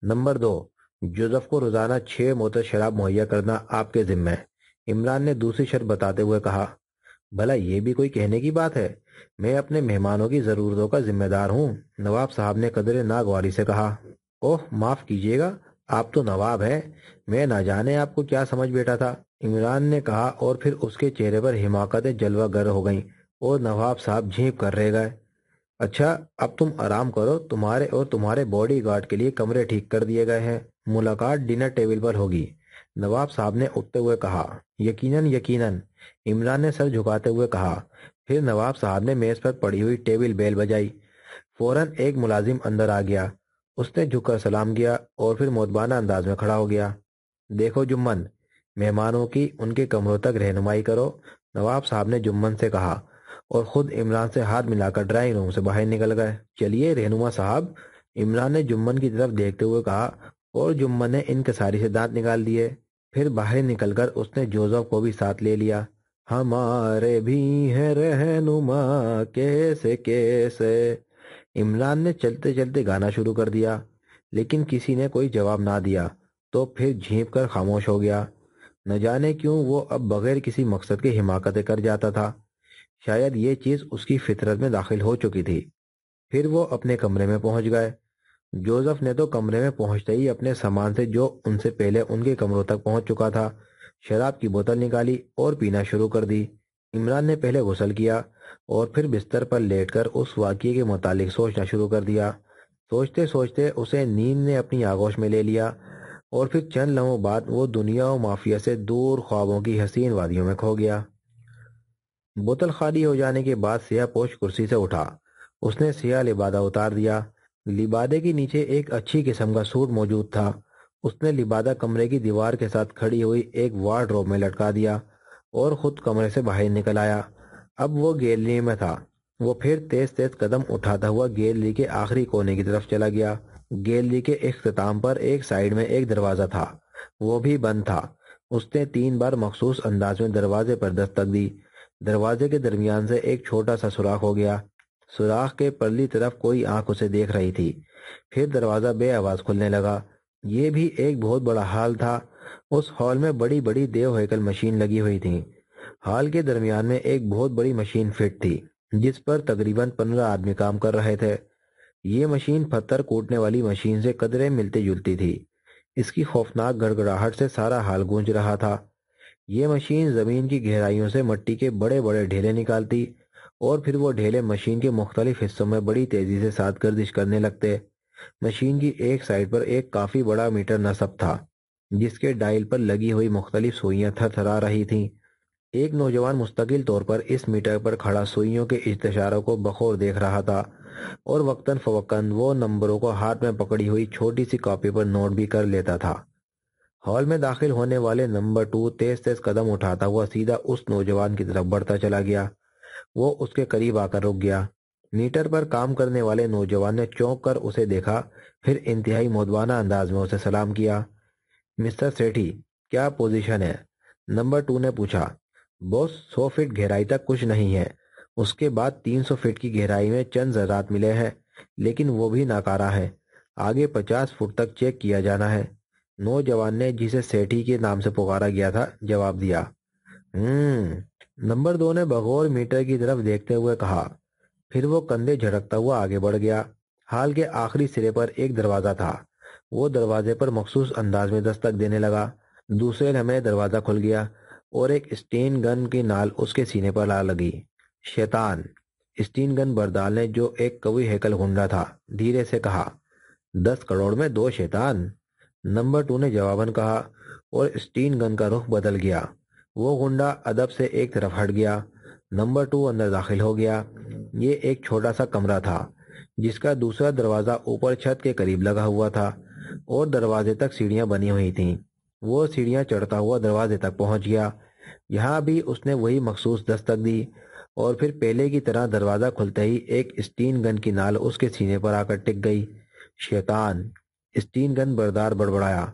نمبر 2، جوزف کو روزانہ 6 بوتل شراب مہیا کرنا آپ کے ذمہ ہے، عمران نے دوسری شرط بتاتے ہوئے کہا۔ بھلا یہ بھی کوئی کہنے کی بات ہے؟ میں اپنے مہمانوں کی ضرورتوں کا ذمہ دار ہوں، نواب صاحب نے قدرے ناگواری سے کہا۔ اوہ معاف کیجیے گا، آپ تو نواب ہیں، میں نہ جانے آپ کو کیا سمجھ بیٹھا تھا، عمران نے کہا، اور پھر اس کے چہرے پر حماقتیں جلوہ گر ہو گئیں اور نواب صاحب جھینپ کر رہ گئے۔ اچھا اب تم آرام کرو، تمہارے اور تمہارے باڈی گارڈ کے لیے کمرے ٹھیک کر دیے گئے ہیں، ملاقات ڈنر ٹیبل پر ہوگی، نواب صاحب نے اٹھتے ہوئے کہا۔ یقیناً یقیناً، عمران نے سر جھکاتے ہوئے کہا۔ پھر نواب صاحب نے میز پر پڑی ہوئی ٹیبل بیل بجائی۔ فوراً ایک ملازم اندر آ گیا، اس نے جھک کر سلام کیا اور پھر مؤدبانہ انداز میں کھڑا ہو گیا۔ دیکھو جمن، مہمانوں کی ان کے کمروں تک رہنمائی کرو، نواب صاحب نے جمن سے کہا، اور خود عمران سے ہاتھ ملا کر ڈرائنگ روم سے باہر نکل گئے۔ چلیے رہنما صاحب، عمران نے جمن کی طرف دیکھتے ہوئے کہا، اور جمن نے انکساری سے دانت نکال دیے۔ پھر باہر نکل کر اس نے جوزف کو بھی ساتھ لے لیا۔ ہمارے بھی ہیں رہنما کیسے کیسے، عمران نے چلتے چلتے گانا شروع کر دیا، لیکن کسی نے کوئی جواب نہ دیا، تو پھر جھینپ کر خاموش ہو گیا۔ نہ جانے کیوں وہ اب بغیر کسی مقصد کے حماقتیں کر جاتا تھا، شاید یہ چیز اس کی فطرت میں داخل ہو چکی تھی۔ پھر وہ اپنے کمرے میں پہنچ گئے۔ جوزف نے تو کمرے میں پہنچتے ہی اپنے سامان سے جو ان سے پہلے ان کے کمروں تک پہنچ چکا تھا، شراب کی بوتل نکالی اور پینا شروع کر دی۔ عمران نے پہلے غسل کیا اور پھر بستر پر لیٹ کر اس واقعے کے متعلق سوچنا شروع کر دیا۔ سوچتے سوچتے اسے نیند نے اپنی آغوش میں لے لیا، اور پھر چند لمحوں بعد وہ دنیا و مافیا سے دور خوابوں کی حسین وادیوں میں کھو گیا۔ بوتل خالی ہو جانے کے بعد سیاہ پوش کرسی سے اٹھا۔ اس نے سیاہ لبادہ اتار دیا۔ لبادے کے نیچے ایک اچھی قسم کا سوٹ موجود تھا۔ اس نے لبادہ کمرے کی دیوار کے ساتھ کھڑی ہوئی ایک وارڈروب میں لٹکا دیا اور خود کمرے سے باہر نکل آیا۔ اب وہ گیلری میں تھا۔ وہ پھر تیز تیز قدم اٹھاتا ہوا گیلری کے آخری کونے کی طرف چلا گیا۔ گیلری کے اختتام پر ایک سائیڈ میں ایک دروازہ تھا، وہ بھی بند تھا۔ اس نے 3 بار مخصوص انداز میں دروازے پر دستک دی۔ دروازے کے درمیان سے ایک چھوٹا سا سوراخ ہو گیا۔ سوراخ کے پرلی طرف کوئی آنکھ اسے دیکھ رہی تھی۔ پھر دروازہ بے آواز کھلنے لگا۔ یہ بھی ایک بہت بڑا ہال تھا۔ اس ہال میں بڑی بڑی دیو ہیکل مشین لگی ہوئی تھی۔ ہال کے درمیان میں ایک بہت بڑی مشین فٹ تھی، جس پر تقریباً 15 آدمی کام کر رہے تھے۔ یہ مشین پتھر کوٹنے والی مشین سے قدرے ملتی جلتی تھی۔ اس کی خوفناک گڑگڑاہٹ سے سارا ہال گونج رہا تھا۔ یہ مشین زمین کی گہرائیوں سے مٹی کے بڑے بڑے ڈھیلے نکالتی، اور پھر وہ ڈھیلے مشین کے مختلف حصوں میں بڑی تیزی سے ساتھ گردش کرنے لگتے۔ مشین کی ایک سائیڈ پر ایک کافی بڑا میٹر نصب تھا، جس کے ڈائل پر لگی ہوئی مختلف سوئیاں تھر تھرا رہی تھیں۔ ایک نوجوان مستقل طور پر اس میٹر پر کھڑا سوئیوں کے اشتشاروں کو بخور دیکھ رہا تھا، اور وقتاً فوقتاً وہ نمبروں کو ہاتھ میں پکڑی ہوئی چھوٹی سی کاپی پر نوٹ بھی کر لیتا تھا۔ ہال میں داخل ہونے والے نمبر 2 تیز تیز قدم اٹھاتا ہوا سیدھا اس نوجوان کی طرف بڑھتا چلا گیا۔ وہ اس کے قریب آ کر رک گیا۔ میٹر پر کام کرنے والے نوجوان نے چونک کر اسے دیکھا، پھر انتہائی مودبانہ انداز میں اسے سلام کیا۔ مسٹر سیٹھی، کیا پوزیشن ہے؟ نمبر 2 نے پوچھا۔ بوس، 100 فٹ گہرائی تک کچھ نہیں ہے، اس کے بعد 300 فٹ کی گہرائی میں چند ذرات ملے ہیں، لیکن وہ بھی ناکارہ ہے۔ آگے 50 فٹ تک چیک کیا جانا ہے۔ نوجوان نے، جسے سیٹھی کے نام سے پکارا گیا تھا، جواب دیا۔ نمبر 2 نے بغور میٹر کی طرف دیکھتے ہوئے کہا۔ پھر وہ کندھے جھٹکتا ہوا آگے بڑھ گیا۔ ہال کے آخری سرے پر ایک دروازہ تھا۔ وہ دروازے پر مخصوص انداز میں دستک دینے لگا۔ دوسرے لمحے دروازہ کھل گیا اور ایک اسٹین گن کی نال اس کے سینے پر لا لگی۔ شیطان! اسٹین گن بردار نے، جو ایک قوی ہیکل گنڈا تھا، دھیرے سے کہا۔ 10 کروڑ میں 2 شیطان! نمبر 2 نے جواباً کہا، اور اسٹین گن کا رخ بدل گیا۔ وہ گنڈا ادب سے ایک طرف ہٹ گیا۔ نمبر 2 اندر داخل ہو گیا۔ یہ ایک چھوٹا سا کمرہ تھا، جس کا دوسرا دروازہ اوپر چھت کے قریب لگا ہوا تھا، اور دروازے تک سیڑھیاں بنی ہوئی تھیں۔ وہ سیڑھیاں چڑھتا ہوا دروازے تک پہنچ گیا۔ یہاں بھی اس نے وہی مخصوص دستک دی، اور پھر پہلے کی طرح دروازہ کھلتے ہی ایک اسٹین گن کی نال اس کے سینے پر آ کر ٹک گئی۔ شیطان! اسٹین گن بردار بڑبڑایا۔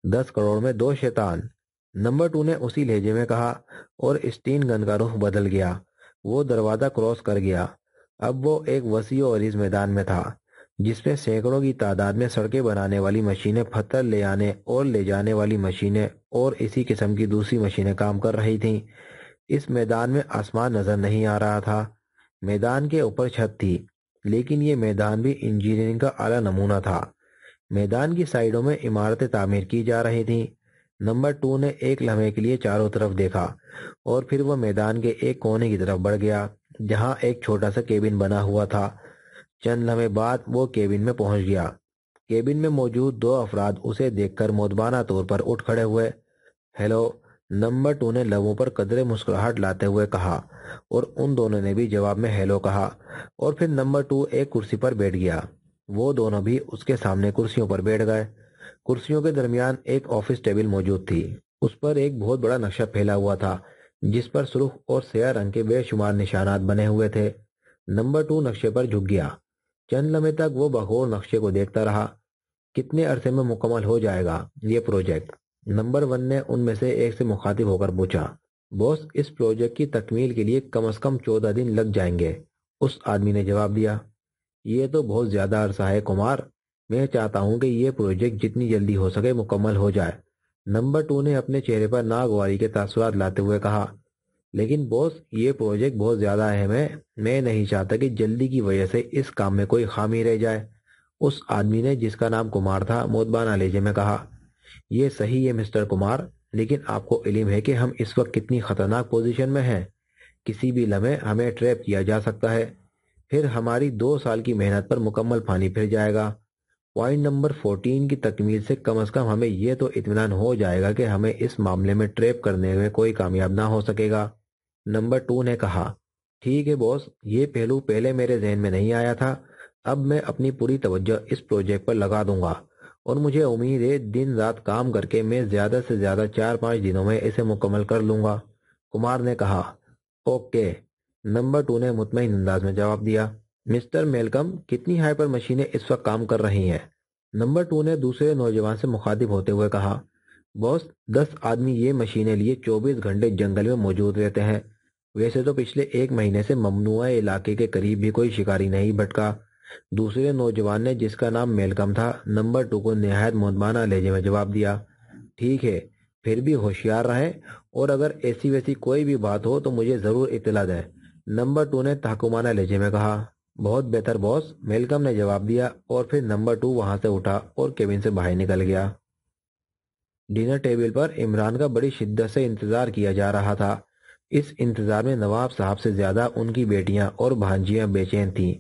10 کروڑ میں 2 شیطان! نمبر 2 نے اسی لہجے میں کہا، اور اسٹین گن کا رخ بدل گیا۔ وہ دروازہ کراس کر گیا۔ اب وہ ایک وسیع و عریض میدان میں تھا، جس میں سینکڑوں کی تعداد میں سڑکیں بنانے والی مشینیں، پتھر لے آنے اور لے جانے والی مشینیں اور اسی قسم کی دوسری مشینیں کام کر رہی تھیں۔ اس میدان میں آسمان نظر نہیں آ رہا تھا۔ میدان کے اوپر چھت تھی، لیکن یہ میدان بھی انجینئرنگ کا اعلیٰ نمونہ تھا۔ میدان کی سائیڈوں میں عمارتیں تعمیر کی جا رہی تھیں۔ نمبر 2 نے ایک لمحے کے لیے چاروں طرف دیکھا، اور پھر وہ میدان کے ایک کونے کی طرف بڑھ گیا، جہاں ایک چھوٹا سا کیبن بنا ہوا تھا۔ چند لمحے بعد وہ کیبن میں پہنچ گیا۔ کیبن میں موجود 2 افراد اسے دیکھ کر مودبانہ طور پر اٹھ کھڑے ہوئے۔ ہیلو! نمبر 2 نے لبوں پر قدرے مسکراہٹ لاتے ہوئے کہا، اور ان دونوں نے بھی جواب میں ہیلو کہا، اور پھر نمبر 2 ایک کرسی پر بیٹھ گیا۔ وہ دونوں بھی اس کے سامنے کرسیوں پر بیٹھ گئے۔ کرسیوں کے درمیان ایک آفس ٹیبل موجود تھی۔ اس پر ایک بہت بڑا نقشہ پھیلا ہوا تھا، جس پر سرخ اور سیاہ رنگ کے بے شمار نشانات بنے ہوئے تھے۔ نمبر 2 نقشے پر جھک گیا۔ چند لمحے تک وہ بغور نقشے کو دیکھتا رہا۔ کتنے عرصے میں مکمل ہو جائے گا یہ پروجیکٹ؟ نمبر 1 نے ان میں سے ایک سے مخاطب ہو کر پوچھا۔ بوس، اس پروجیکٹ کی تکمیل کے لیے کم از کم 14 دن لگ جائیں گے، اس آدمی نے جواب دیا۔ یہ تو بہت زیادہ عرصہ ہے کمار، میں چاہتا ہوں کہ یہ پروجیکٹ جتنی جلدی ہو سکے مکمل ہو جائے۔ نمبر 2 نے اپنے چہرے پر ناگواری کے تاثرات لاتے ہوئے کہا۔ لیکن بوس، یہ پروجیکٹ بہت زیادہ اہم ہے، میں نہیں چاہتا کہ جلدی کی وجہ سے اس کام میں کوئی خامی رہ جائے، اس آدمی نے، جس کا نام کمار تھا، مودبانہ لہجے میں کہا۔ یہ صحیح ہے مسٹر کمار، لیکن آپ کو علم ہے کہ ہم اس وقت کتنی خطرناک پوزیشن میں ہیں۔ کسی بھی لمحے ہمیں ٹریپ کیا جا سکتا ہے، پھر ہماری 2 سال کی محنت پر مکمل پانی پھر جائے گا۔ پوائنٹ نمبر 14 کی تکمیل سے کم از کم ہمیں یہ تو اطمینان ہو جائے گا کہ ہمیں اس معاملے میں ٹریپ کرنے میں کوئی کامیاب نہ ہو سکے گا۔ نمبر 2 نے کہا۔ ٹھیک ہے بوس، یہ پہلو پہلے میرے ذہن میں نہیں آیا تھا۔ اب میں اپنی پوری توجہ اس پروجیکٹ پر لگا دوں گا، اور مجھے امید ہے دن رات کام کر کے میں زیادہ سے زیادہ 4-5 دنوں میں اسے مکمل کر لوں گا، کمار نے کہا۔ اوکے، نمبر 2 نے مطمئن انداز میں جواب دیا۔ مسٹر میلکم، کتنی ہائپر مشینیں اس وقت کام کر رہی ہیں؟ نمبر 2 نے دوسرے نوجوان سے مخاطب ہوتے ہوئے کہا۔ بوس، 10 آدمی یہ مشینیں لیے 24 گھنٹے جنگل میں موجود رہتے ہیں۔ ویسے تو پچھلے 1 مہینے سے ممنوعہ علاقے کے قریب بھی کوئی شکاری نہیں بھٹکا۔ دوسرے نوجوان نے، جس کا نام میلکم تھا، نمبر 2 کو نہایت مودبانہ لہجے میں جواب دیا۔ ٹھیک ہے، پھر بھی ہوشیار رہیں، اور اگر ایسی ویسی کوئی بھی بات ہو تو مجھے ضرور اطلاع دیں، نمبر 2 نے تحکمانہ لہجے میں کہا۔ بہت بہتر بوس، میلکم نے جواب دیا، اور پھر نمبر 2 وہاں سے اٹھا اور کیبن سے باہر نکل گیا۔ ڈنر ٹیبل پر عمران کا بڑی شدت سے انتظار کیا جا رہا تھا۔ اس انتظار میں نواب صاحب سے زیادہ ان کی بیٹیاں اور بھانجیاں بے چین تھیں،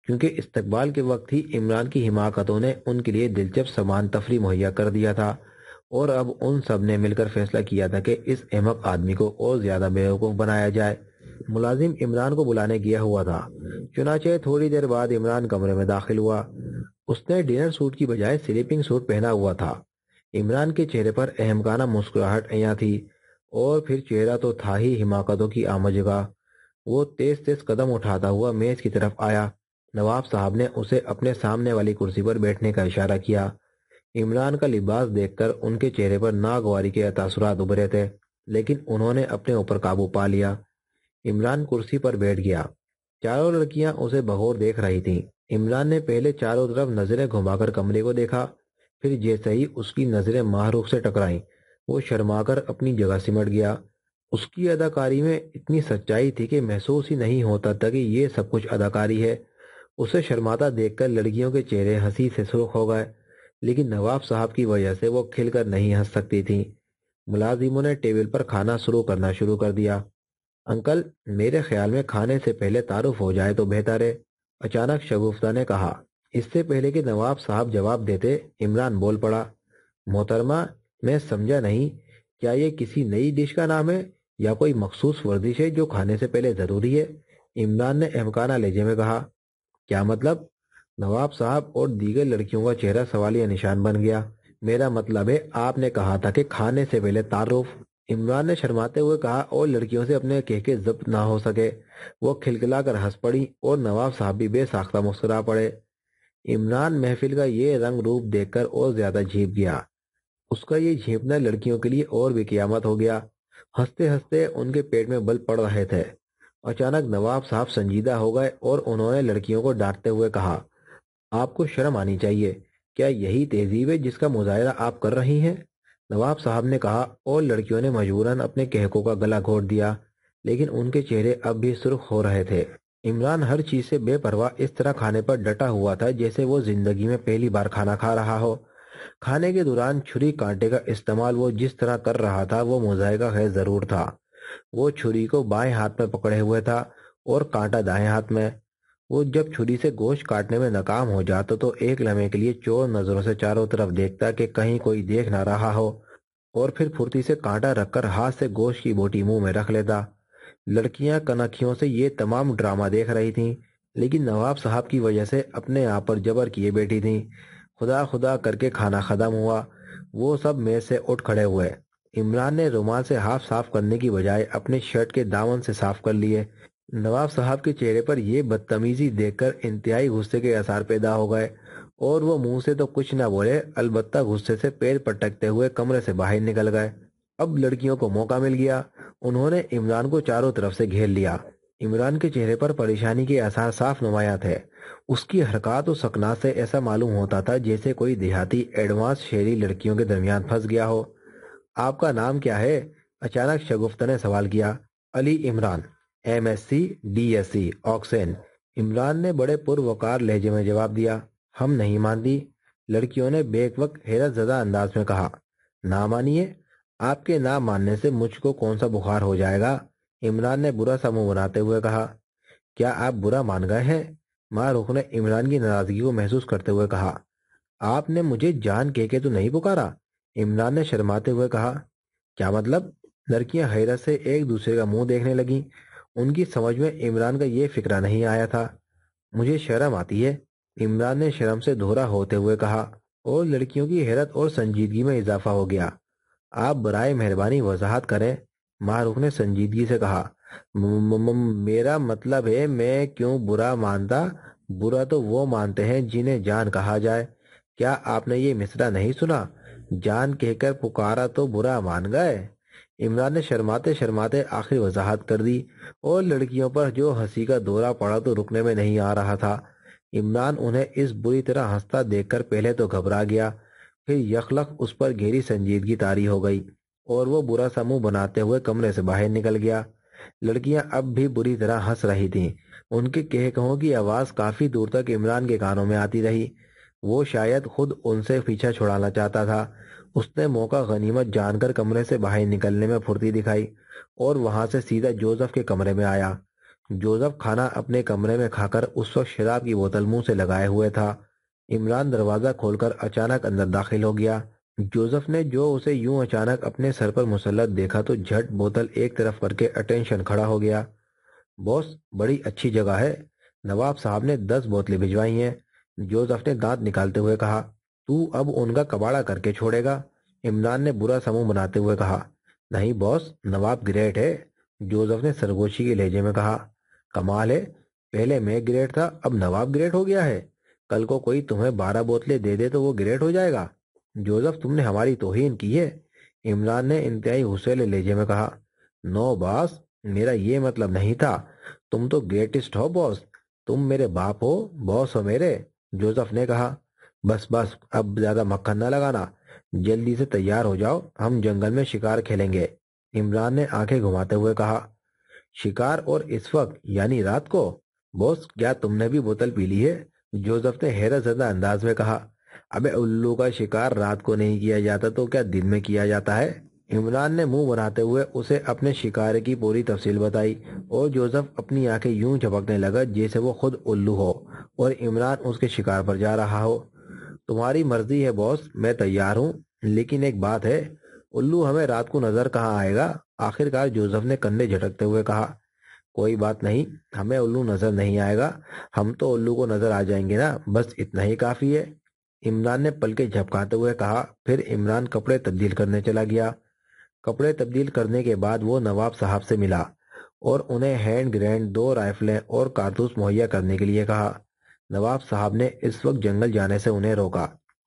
کیونکہ استقبال کے وقت ہی عمران کی حماقتوں نے ان کے لیے دلچسپ سامان تفریح مہیا کر دیا تھا، اور اب ان سب نے مل کر فیصلہ کیا تھا کہ اس احمق آدمی کو اور زیادہ بیوقوف بنایا جائے۔ ملازم عمران کو بلانے گیا ہوا تھا، چنانچہ تھوڑی دیر بعد عمران کمرے میں داخل ہوا۔ اس نے ڈنر سوٹ کی بجائے سلیپنگ سوٹ پہنا ہوا تھا۔ عمران کے چہرے پر اہمکانہ مسکراہٹ عیاں تھی، اور پھر چہرہ تو تھا ہی حماقتوں کی آمجگاہ۔ وہ تیز تیز قدم اٹھاتا ہوا میز کی طرف آیا۔ نواب صاحب نے اسے اپنے سامنے والی کرسی پر بیٹھنے کا اشارہ کیا۔ عمران کا لباس دیکھ کر ان کے چہرے پر ناگواری کے تاثرات ابھرے تھے، لیکن انہوں نے اپنے اوپر قابو پا لیا۔ عمران کرسی پر بیٹھ گیا۔ چاروں لڑکیاں اسے بغور دیکھ رہی تھیں۔ عمران نے پہلے چاروں طرف نظریں گھما کر کمرے کو دیکھا، پھر جیسے ہی اس کی نظریں ماہ رخ سے ٹکرائیں، وہ شرما کر اپنی جگہ سمٹ گیا۔ اس کی اداکاری میں اتنی سچائی تھی کہ محسوس ہی نہیں ہوتا تھا کہ یہ سب کچھ اداکاری ہے۔ اسے شرماتا دیکھ کر لڑکیوں کے چہرے ہنسی سے سرخ ہو گئے، لیکن نواب صاحب کی وجہ سے وہ کھل کر نہیں ہنس سکتی تھیں۔ ملازموں نے ٹیبل پر کھانا کرنا شروع کر دیا۔ انکل، میرے خیال میں کھانے سے پہلے تعارف ہو جائے تو بہتر ہے، اچانک شگفتہ نے کہا۔ اس سے پہلے کہ نواب صاحب جواب دیتے، عمران بول پڑا۔ محترمہ، میں سمجھا نہیں، کیا یہ کسی نئی ڈش کا نام ہے یا کوئی مخصوص ورزش ہے جو کھانے سے پہلے ضروری ہے؟ عمران نے احمقانہ لہجے میں کہا۔ کیا مطلب؟ نواب صاحب اور دیگر لڑکیوں کا چہرہ سوالیہ نشان بن گیا۔ میرا مطلب ہے، آپ نے کہا تھا کہ کھانے سے پہلے تعارف۔ عمران نے شرماتے ہوئے کہا، اور لڑکیوں سے اپنے کہکے ضبط نہ ہو سکے۔ وہ کھلکھلا کر ہنس پڑی اور نواب صاحب بھی بے ساختہ مسکرا پڑے۔ عمران محفل کا یہ رنگ روپ دیکھ کر اور زیادہ جھیپ گیا۔ اس کا یہ جھیپنا لڑکیوں کے لیے اور بھی قیامت ہو گیا۔ ہنستے ہنستے ان کے پیٹ میں بل پڑ رہے تھے۔ اچانک نواب صاحب سنجیدہ ہو گئے اور انہوں نے لڑکیوں کو ڈانٹتے ہوئے کہا، آپ کو شرم آنی چاہیے، کیا یہی تہذیب ہے جس کا مظاہرہ آپ کر رہی ہیں؟ نواب صاحب نے کہا، اور لڑکیوں نے مجبوراً اپنے کہکوں کا گلا گھونٹ دیا، لیکن ان کے چہرے اب بھی سرخ ہو رہے تھے۔ عمران ہر چیز سے بے پرواہ اس طرح کھانے پر ڈٹا ہوا تھا جیسے وہ زندگی میں پہلی بار کھانا کھا رہا ہو۔ کھانے کے دوران چھری کانٹے کا استعمال وہ جس طرح کر رہا تھا وہ مضحکہ خیز ضرور تھا۔ وہ چھری کو بائیں ہاتھ میں پکڑے ہوئے تھا اور کانٹا دائیں ہاتھ میں۔ وہ جب چھری سے گوشت کاٹنے میں ناکام ہو جاتا تو ایک لمحے کے لیے چور نظروں سے چاروں طرف دیکھتا کہ کہیں کوئی دیکھ نہ رہا ہو، اور پھر پھرتی سے کانٹا رکھ کر ہاتھ سے گوشت کی بوٹی منہ میں رکھ لیتا۔ لڑکیاں کنکھیوں سے یہ تمام ڈرامہ دیکھ رہی تھیں، لیکن نواب صاحب کی وجہ سے اپنے آپ پر جبر کیے بیٹھی تھیں۔ خدا خدا کر کے کھانا ختم ہوا۔ وہ سب میز سے اٹھ کھڑے ہوئے۔ عمران نے رومال سے ہاتھ صاف کرنے کی بجائے اپنے شرٹ کے دامن سے صاف کر لیے۔ نواب صاحب کے چہرے پر یہ بدتمیزی دیکھ کر انتہائی غصے کے آثار پیدا ہو گئے، اور وہ منہ سے تو کچھ نہ بولے، البتہ غصے سے پیر پٹکتے ہوئے کمرے سے باہر نکل گئے۔ اب لڑکیوں کو موقع مل گیا۔ انہوں نے عمران کو چاروں طرف سے گھیر لیا۔ عمران کے چہرے پر پریشانی کے آثار صاف نمایاں تھے۔ اس کی حرکات و سکنات سے ایسا معلوم ہوتا تھا جیسے کوئی دیہاتی ایڈوانس شہری لڑکیوں کے درمیان پھنس گیا ہو۔ آپ کا نام کیا ہے؟ اچانک شگفتہ نے سوال کیا۔ علی عمران، MSc DSc آکسین، عمران نے بڑے پروقار لہجے میں جواب دیا۔ ہم نہیں مانتی، لڑکیوں نے بیک وقت حیرت زدہ انداز میں کہا۔ نہ مانیے؟ آپ کے نہ ماننے سے مجھ کو کون سا بخار ہو جائے گا؟ عمران نے برا سا منہ بناتے ہوئے کہا۔ کیا آپ برا مان گئے ہیں؟ ماہ رخ نے عمران کی ناراضگی کو محسوس کرتے ہوئے کہا۔ آپ نے مجھے جان کہہ کے تو نہیں پکارا؟ عمران نے شرماتے ہوئے کہا۔ کیا مطلب؟ لڑکیاں حیرت سے ایک دوسرے کا منہ دیکھنے لگیں۔ ان کی سمجھ میں عمران کا یہ فکرہ نہیں آیا تھا۔ مجھے شرم آتی ہے، عمران نے شرم سے دھورا ہوتے ہوئے کہا، اور لڑکیوں کی حیرت اور سنجیدگی میں اضافہ ہو گیا۔ آپ برائے مہربانی وضاحت کریں، ماہ رخ نے سنجیدگی سے کہا۔ میرا مطلب ہے، میں کیوں برا مانتا؟ برا تو وہ مانتے ہیں جنہیں جان کہا جائے۔ کیا آپ نے یہ مصرع نہیں سنا؟ جان کہہ کر پکارا تو برا مان گئے؟ عمران نے شرماتے شرماتے آخر وضاحت کر دی، اور لڑکیوں پر جو ہنسی کا دورہ پڑا تو رکنے میں نہیں آ رہا تھا۔ عمران انہیں اس بری طرح ہنستا دیکھ کر پہلے تو گھبرا گیا، پھر یخلخ اس پر گہری سنجیدگی طاری ہو گئی، اور وہ برا سا منہ بناتے ہوئے کمرے سے باہر نکل گیا۔ لڑکیاں اب بھی بری طرح ہنس رہی تھیں۔ ان کے کہکہوں کی آواز کافی دور تک عمران کے کانوں میں آتی رہی۔ وہ شاید خود ان سے پیچھا چھڑانا چاہتا تھا۔ اس نے موقع غنیمت جان کر کمرے سے باہر نکلنے میں پھرتی دکھائی، اور وہاں سے سیدھا جوزف کے کمرے میں آیا۔ جوزف کھانا اپنے کمرے میں کھا کر اس وقت شراب کی بوتل منہ سے لگائے ہوئے تھا۔ عمران دروازہ کھول کر اچانک اندر داخل ہو گیا۔ جوزف نے جو اسے یوں اچانک اپنے سر پر مسلط دیکھا تو جھٹ بوتل ایک طرف کر کے اٹینشن کھڑا ہو گیا۔ بوس، بڑی اچھی جگہ ہے، نواب صاحب نے 10 بوتلیں بھجوائی ہیں، جوزف نے دانت نکالتے ہوئے کہا۔ تو اب ان کا کباڑہ کر کے چھوڑے گا؟ عمران نے برا سا منہ بناتے ہوئے کہا۔ نہیں باس، نواب گریٹ ہے، جوزف نے سرگوشی کے لہجے میں کہا۔ کمال ہے، پہلے میں گریٹ تھا، اب نواب گریٹ ہو گیا ہے۔ کل کو کوئی تمہیں 12 بوتلیں دے دے تو وہ گریٹ ہو جائے گا؟ جوزف، تم نے ہماری توہین کی ہے، عمران نے انتہائی غصے لہجے میں کہا۔ نو باس، میرا یہ مطلب نہیں تھا، تم تو گریٹسٹ ہو باس، تم میرے باپ ہو، باس ہو میرے، جوزف نے کہا۔ بس بس، اب زیادہ مکھن نہ لگانا، جلدی سے تیار ہو جاؤ، ہم جنگل میں شکار کھیلیں گے، عمران نے آنکھیں گھماتے ہوئے کہا۔ شکار، اور اس وقت یعنی رات کو؟ باس، کیا تم نے بھی بوتل پی لی ہے؟ جوزف نے حیرت زدہ انداز میں کہا۔ ابے الو کا شکار رات کو نہیں کیا جاتا تو کیا دن میں کیا جاتا ہے؟ عمران نے منہ بناتے ہوئے اسے اپنے شکار کی پوری تفصیل بتائی، اور جوزف اپنی آنکھیں یوں جھپکنے لگا جیسے وہ خود الو ہو اور عمران اس کے شکار پر جا رہا ہو۔ تمہاری مرضی ہے باس، میں تیار ہوں، لیکن ایک بات ہے، الو ہمیں رات کو نظر کہاں آئے گا؟ آخرکار جوزف نے کندھے جھٹکتے ہوئے کہا۔ کوئی بات نہیں، ہمیں الو نظر نہیں آئے گا، ہم تو الو کو نظر آ جائیں گے نا، بس اتنا ہی کافی ہے، عمران نے پلکیں جھپکاتے ہوئے کہا۔ پھر عمران کپڑے تبدیل کرنے چلا گیا۔ کپڑے تبدیل کرنے کے بعد وہ نواب صاحب سے ملا اور انہیں ہینڈ گرینیڈ، 2 رائفلیں اور کارتوس مہیا کرنے کے لیے کہا۔ نواب صاحب نے اس وقت جنگل جانے سے انہیں روکا،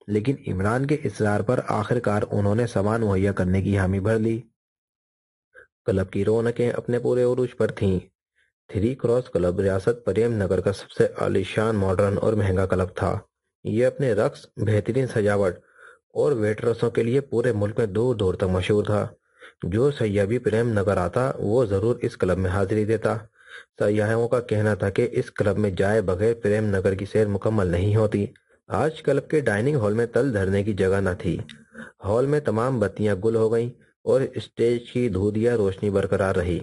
لیکن عمران کے اصرار پر آخرکار انہوں نے سامان مہیا کرنے کی حامی بھر لی۔ کلب کی رونقیں اپنے پورے عروج پر تھیں۔ 3 کراس کلب ریاست پریم نگر کا سب سے عالیشان، ماڈرن اور مہنگا کلب تھا۔ یہ اپنے رقص، بہترین سجاوٹ اور ویٹرسوں کے لیے پورے ملک میں دور دور تک مشہور تھا۔ جو سیاح بھی پریم نگر آتا وہ ضرور اس کلب میں حاضری دیتا۔ سیاحوں کا کہنا تھا کہ اس کلب میں جائے بغیر پریم نگر کی سیر مکمل نہیں ہوتی۔ آج کلب کے ڈائننگ ہال میں تل دھرنے کی جگہ نہ تھی۔ ہال میں تمام بتیاں گل ہو گئیں اور اسٹیج کی دھودیا روشنی برقرار رہی۔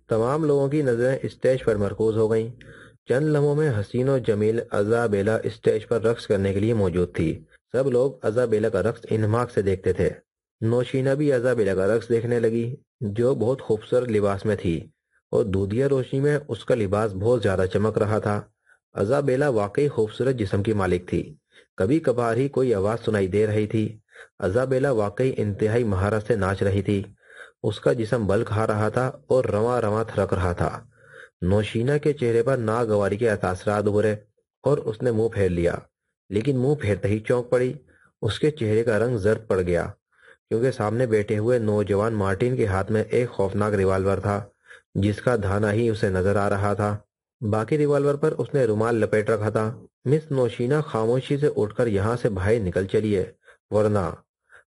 تمام لوگوں کی نظریں اسٹیج پر مرکوز ہو گئیں۔ چند لمحوں میں حسین و جمیل ازابیلا اسٹیج پر رقص کرنے کے لیے موجود تھی۔ سب لوگ ازابیلا کا رقص انہماک سے دیکھتے تھے۔ نوشینہ بھی ازابیلا کا رقص دیکھنے لگی، جو بہت خوبصورت لباس میں تھی، اور دودھیا روشنی میں اس کا لباس بہت زیادہ چمک رہا تھا۔ ازابیلا واقعی خوبصورت جسم کی مالک تھی، کبھی کبھار ہی کوئی آواز سنائی دے رہی تھی۔ ازابیلا واقعی انتہائی مہارت سے ناچ رہی تھی، اس کا جسم بل کھا رہا تھا اور رواں رواں تھرک رہا تھا۔ نوشینہ کے چہرے پر ناگواری کے تاثرات ابھرے اور اس نے منہ پھیر لیا، لیکن منہ پھیرتے ہی چونک پڑی۔ اس کے چہرے کا رنگ زرد پڑ گیا، کیونکہ سامنے بیٹھے ہوئے نوجوان مارٹن کے ہاتھ میں ایک خوفناک ریوالور تھا، جس کا دھانا ہی اسے نظر آ رہا تھا۔ باقی ریوالور پر اس نے رومال لپیٹ رکھا تھا۔ مس نوشینہ، خاموشی سے اٹھ کر یہاں سے باہر نکل چلیے، ورنہ…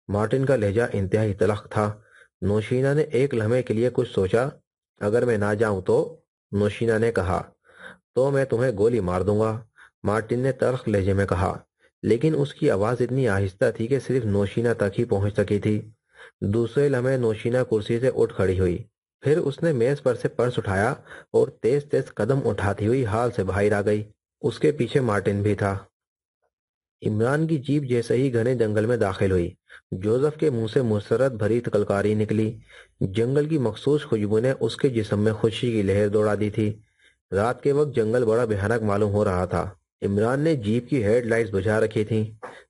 مارٹن کا لہجہ انتہائی تلخ تھا۔ نوشینہ نے ایک لمحے کے لیے کچھ سوچا۔ اگر میں نہ جاؤں تو؟ نوشینہ نے کہا۔ تو میں تمہیں گولی مار دوں گا، مارٹن نے تلخ لہجے میں کہا، لیکن اس کی آواز اتنی آہستہ تھی کہ صرف نوشینہ تک ہی پہنچ سکی تھی۔ دوسرے لمحے نوشینہ کرسی سے اٹھ کھڑی ہوئی، پھر اس نے میز پر سے پرس اٹھایا اور تیز تیز قدم اٹھاتی ہوئی ہال سے باہر آ گئی۔ اس کے پیچھے مارٹن بھی تھا۔ عمران کی جیپ جیسے ہی گھنے جنگل میں داخل ہوئی، جوزف کے منہ سے مسرت بھری کلکاری نکلی۔ جنگل کی مخصوص خوشبو نے اس کے جسم میں خوشی کی لہر دوڑا دی تھی۔ رات کے وقت جنگل بڑا بھیانک معلوم ہو رہا تھا۔ عمران نے جیپ کی ہیڈ لائٹس بجھا رکھی تھیں۔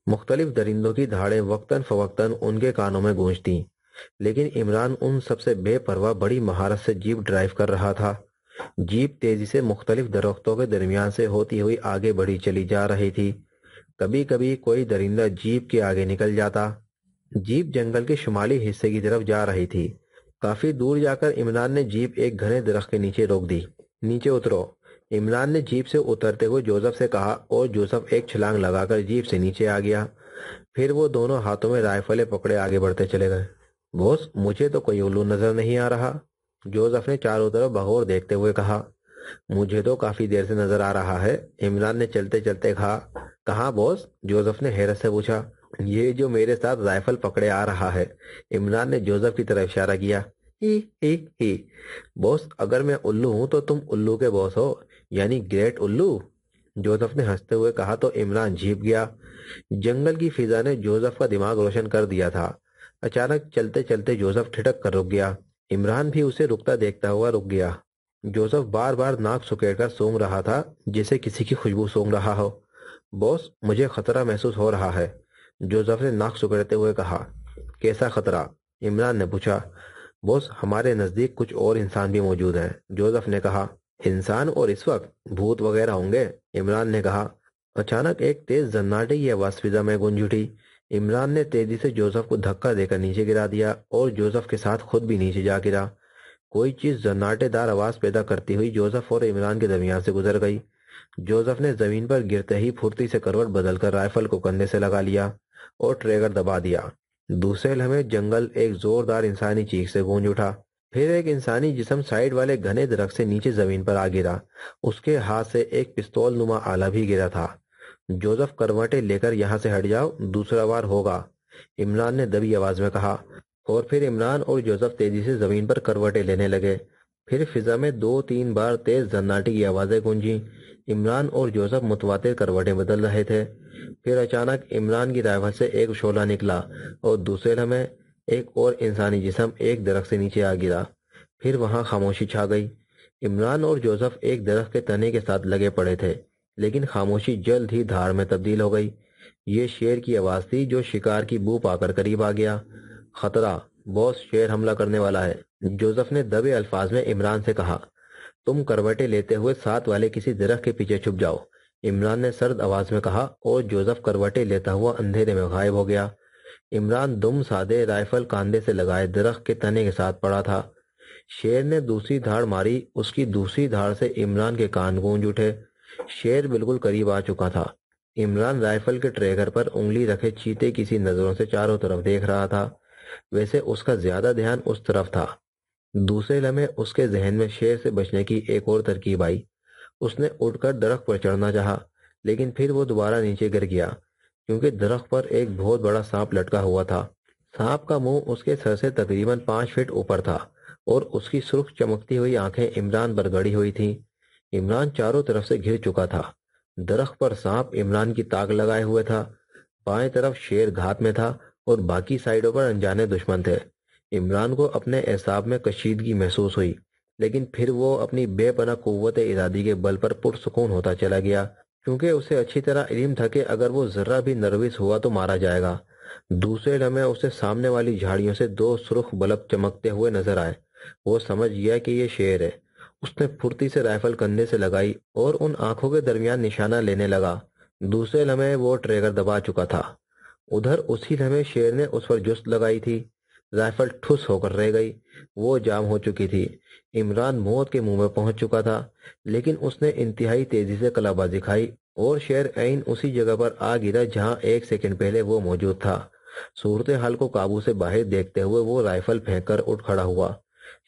مختلف درندوں کی دھاڑیں وقتاً فوقتاً ان کے کانوں میں گونجتیں، لیکن عمران ان سب سے بے پرواہ بڑی مہارت سے جیپ ڈرائیو کر رہا تھا۔ جیپ تیزی سے مختلف درختوں کے درمیان سے ہوتی ہوئی آگے بڑھی چلی جا رہی تھی۔ کبھی کبھی کوئی درندہ جیپ کے آگے نکل جاتا۔ جیپ جنگل کے شمالی حصے کی طرف جا رہی تھی۔ کافی دور جا کر عمران نے جیپ ایک گھنے درخت کے نیچے روک دی۔ نیچے اترو، عمران نے جیپ سے اترتے ہوئے جوزف سے کہا، اور جوزف ایک چھلانگ لگا کر جیپ سے نیچے آ گیا۔ پھر وہ دونوں ہاتھوں میں رائفلیں پکڑے آگے بڑھتے چلے گئے۔ بوس، مجھے تو کوئی الو نظر نہیں آ رہا، جوزف نے چاروں طرف بغور دیکھتے ہوئے کہا۔ مجھے تو کافی دیر سے نظر آ رہا ہے، عمران نے چلتے چلتے کہا۔ کہاں بوس؟ جوزف نے حیرت سے پوچھا۔ یہ جو میرے ساتھ رائفل پکڑے آ رہا ہے، عمران نے جوزف کی طرف اشارہ کیا۔ ہی ہی ہی بوس، اگر میں الو ہوں تو تم الو کے بوس ہو، یعنی گریٹ الو، جوزف نے ہنستے ہوئے کہا تو عمران جھیپ گیا۔ جنگل کی فضا نے جوزف کا دماغ روشن کر دیا تھا۔ اچانک چلتے چلتے جوزف ٹھٹک کر رک گیا۔ عمران بھی اسے رکتا دیکھتا ہوا رک گیا۔ جوزف بار بار ناک سکیڑ کر سونگ رہا تھا، جیسے کسی کی خوشبو سونگ رہا ہو۔ بوس، مجھے خطرہ محسوس ہو رہا ہے، جوزف نے ناک سکیڑتے ہوئے کہا۔ کیسا خطرہ؟ عمران نے پوچھا۔ بوس، ہمارے نزدیک کچھ اور انسان بھی موجود ہیں، جوزف نے کہا۔ انسان؟ اور اس وقت بھوت وغیرہ ہوں گے؟ عمران نے کہا۔ اچانک ایک تیز زناٹے کی آواز فضا میں گونج اٹھی۔ عمران نے تیزی سے جوزف کو دھکا دے کر نیچے گرا دیا اور جوزف کے ساتھ خود بھی نیچے جا گرا۔ کوئی چیز زناٹے دار آواز پیدا کرتی ہوئی جوزف اور عمران کے درمیان سے گزر گئی۔ جوزف نے زمین پر گرتے ہی پھرتی سے کروٹ بدل کر رائفل کو کندھے سے لگا لیا اور ٹریگر دبا دیا۔ دوسرے لمحے جنگل ایک زوردار انسانی چیخ سے گونج اٹھا۔ پھر ایک انسانی جسم سائیڈ والے گھنے درخت سے نیچے زمین پر آ گرا۔ اس کے ہاتھ سے ایک پستول نما آلہ بھی گرا تھا۔ جوزف، کروٹیں لے کر یہاں سے ہٹ جاؤ، دوسرا وار ہوگا، عمران نے دبی آواز میں کہا۔ اور پھر عمران اور جوزف تیزی سے زمین پر کروٹیں لینے لگے۔ پھر فضا میں 2-3 بار تیز زناٹے کی آوازیں گونجیں۔ عمران اور جوزف متواتر کروٹیں بدل رہے تھے۔ پھر اچانک عمران کی رائفل سے ایک شعلہ نکلا اور دوسرے لمحے ایک اور انسانی جسم ایک درخت سے نیچے آ گرا۔ پھر وہاں خاموشی چھا گئی۔ عمران اور جوزف ایک درخت کے تنے کے ساتھ لگے پڑے تھے، لیکن خاموشی جلد ہی دھاڑ میں تبدیل ہو گئی۔ یہ شیر کی آواز تھی جو شکار کی بو پا کر قریب آ گیا۔ خطرہ! بوس، شیر حملہ کرنے والا ہے، جوزف نے دبے الفاظ میں عمران سے کہا۔ تم کروٹیں لیتے ہوئے ساتھ والے کسی درخت کے پیچھے چھپ جاؤ، عمران نے سرد آواز میں کہا اور جوزف کروٹیں لیتا ہوا اندھیرے میں غائب ہو گیا۔ عمران دم سادے رائفل کاندھے سے لگائے درخت کے تنے کے ساتھ پڑا تھا۔ شیر نے دوسری دھاڑ ماری، اس کی دوسری دھاڑ سے عمران کے کان گونج اٹھے۔ شیر بالکل قریب آ چکا تھا۔ عمران رائفل کے ٹریگر پر انگلی رکھے چیتے کسی نظروں سے چاروں طرف دیکھ رہا تھا۔ ویسے اس کا زیادہ دھیان اس طرف تھا۔ دوسرے لمحے اس کے ذہن میں شیر سے بچنے کی ایک اور ترکیب آئی۔ اس نے اٹھ کر درخت پر چڑھنا چاہا، لیکن پھر وہ دوبارہ نیچے گر گیا، کیونکہ درخت پر ایک بہت بڑا سانپ لٹکا ہوا تھا۔ سانپ کا منہ اس کے سر سے تقریباً 5 فٹ اوپر تھا اور اس کی سرخ چمکتی ہوئی آنکھیں عمران پر گڑی ہوئی تھیں۔ عمران چاروں طرف سے گھر چکا تھا۔ درخت پر سانپ عمران کی تاک لگائے ہوئے تھا، بائیں طرف شیر گھات میں تھا اور باقی سائیڈوں پر انجانے دشمن تھے۔ عمران کو اپنے اعصاب میں کشیدگی محسوس ہوئی، لیکن پھر وہ اپنی بے پناہ قوت ارادی کے بل پر پرسکون ہوتا چلا گیا، کیونکہ اسے اچھی طرح علم تھا کہ اگر وہ ذرہ بھی نروس ہوا تو مارا جائے گا۔ دوسرے لمحے اسے سامنے والی جھاڑیوں سے 2 سرخ بلب چمکتے ہوئے نظر آئے۔ وہ سمجھ گیا کہ یہ شیر ہے۔ اس نے پھرتی سے رائفل کندھے سے لگائی اور ان آنکھوں کے درمیان نشانہ لینے لگا۔ دوسرے لمحے وہ ٹریگر دبا چکا تھا۔ ادھر اسی لمحے شیر نے اس پر جست لگائی تھی۔ رائفل ٹھس ہو کر رہ گئی، وہ جام ہو چکی تھی۔ عمران موت کے منہ میں پہنچ چکا تھا، لیکن اس نے انتہائی تیزی سے کلا بازی کھائی اور شیر عین اسی جگہ پر آ گرا جہاں 1 سیکنڈ پہلے وہ موجود تھا۔ صورتحال کو قابو سے باہر دیکھتے ہوئے وہ رائفل پھینک کر اٹھ کھڑا ہوا۔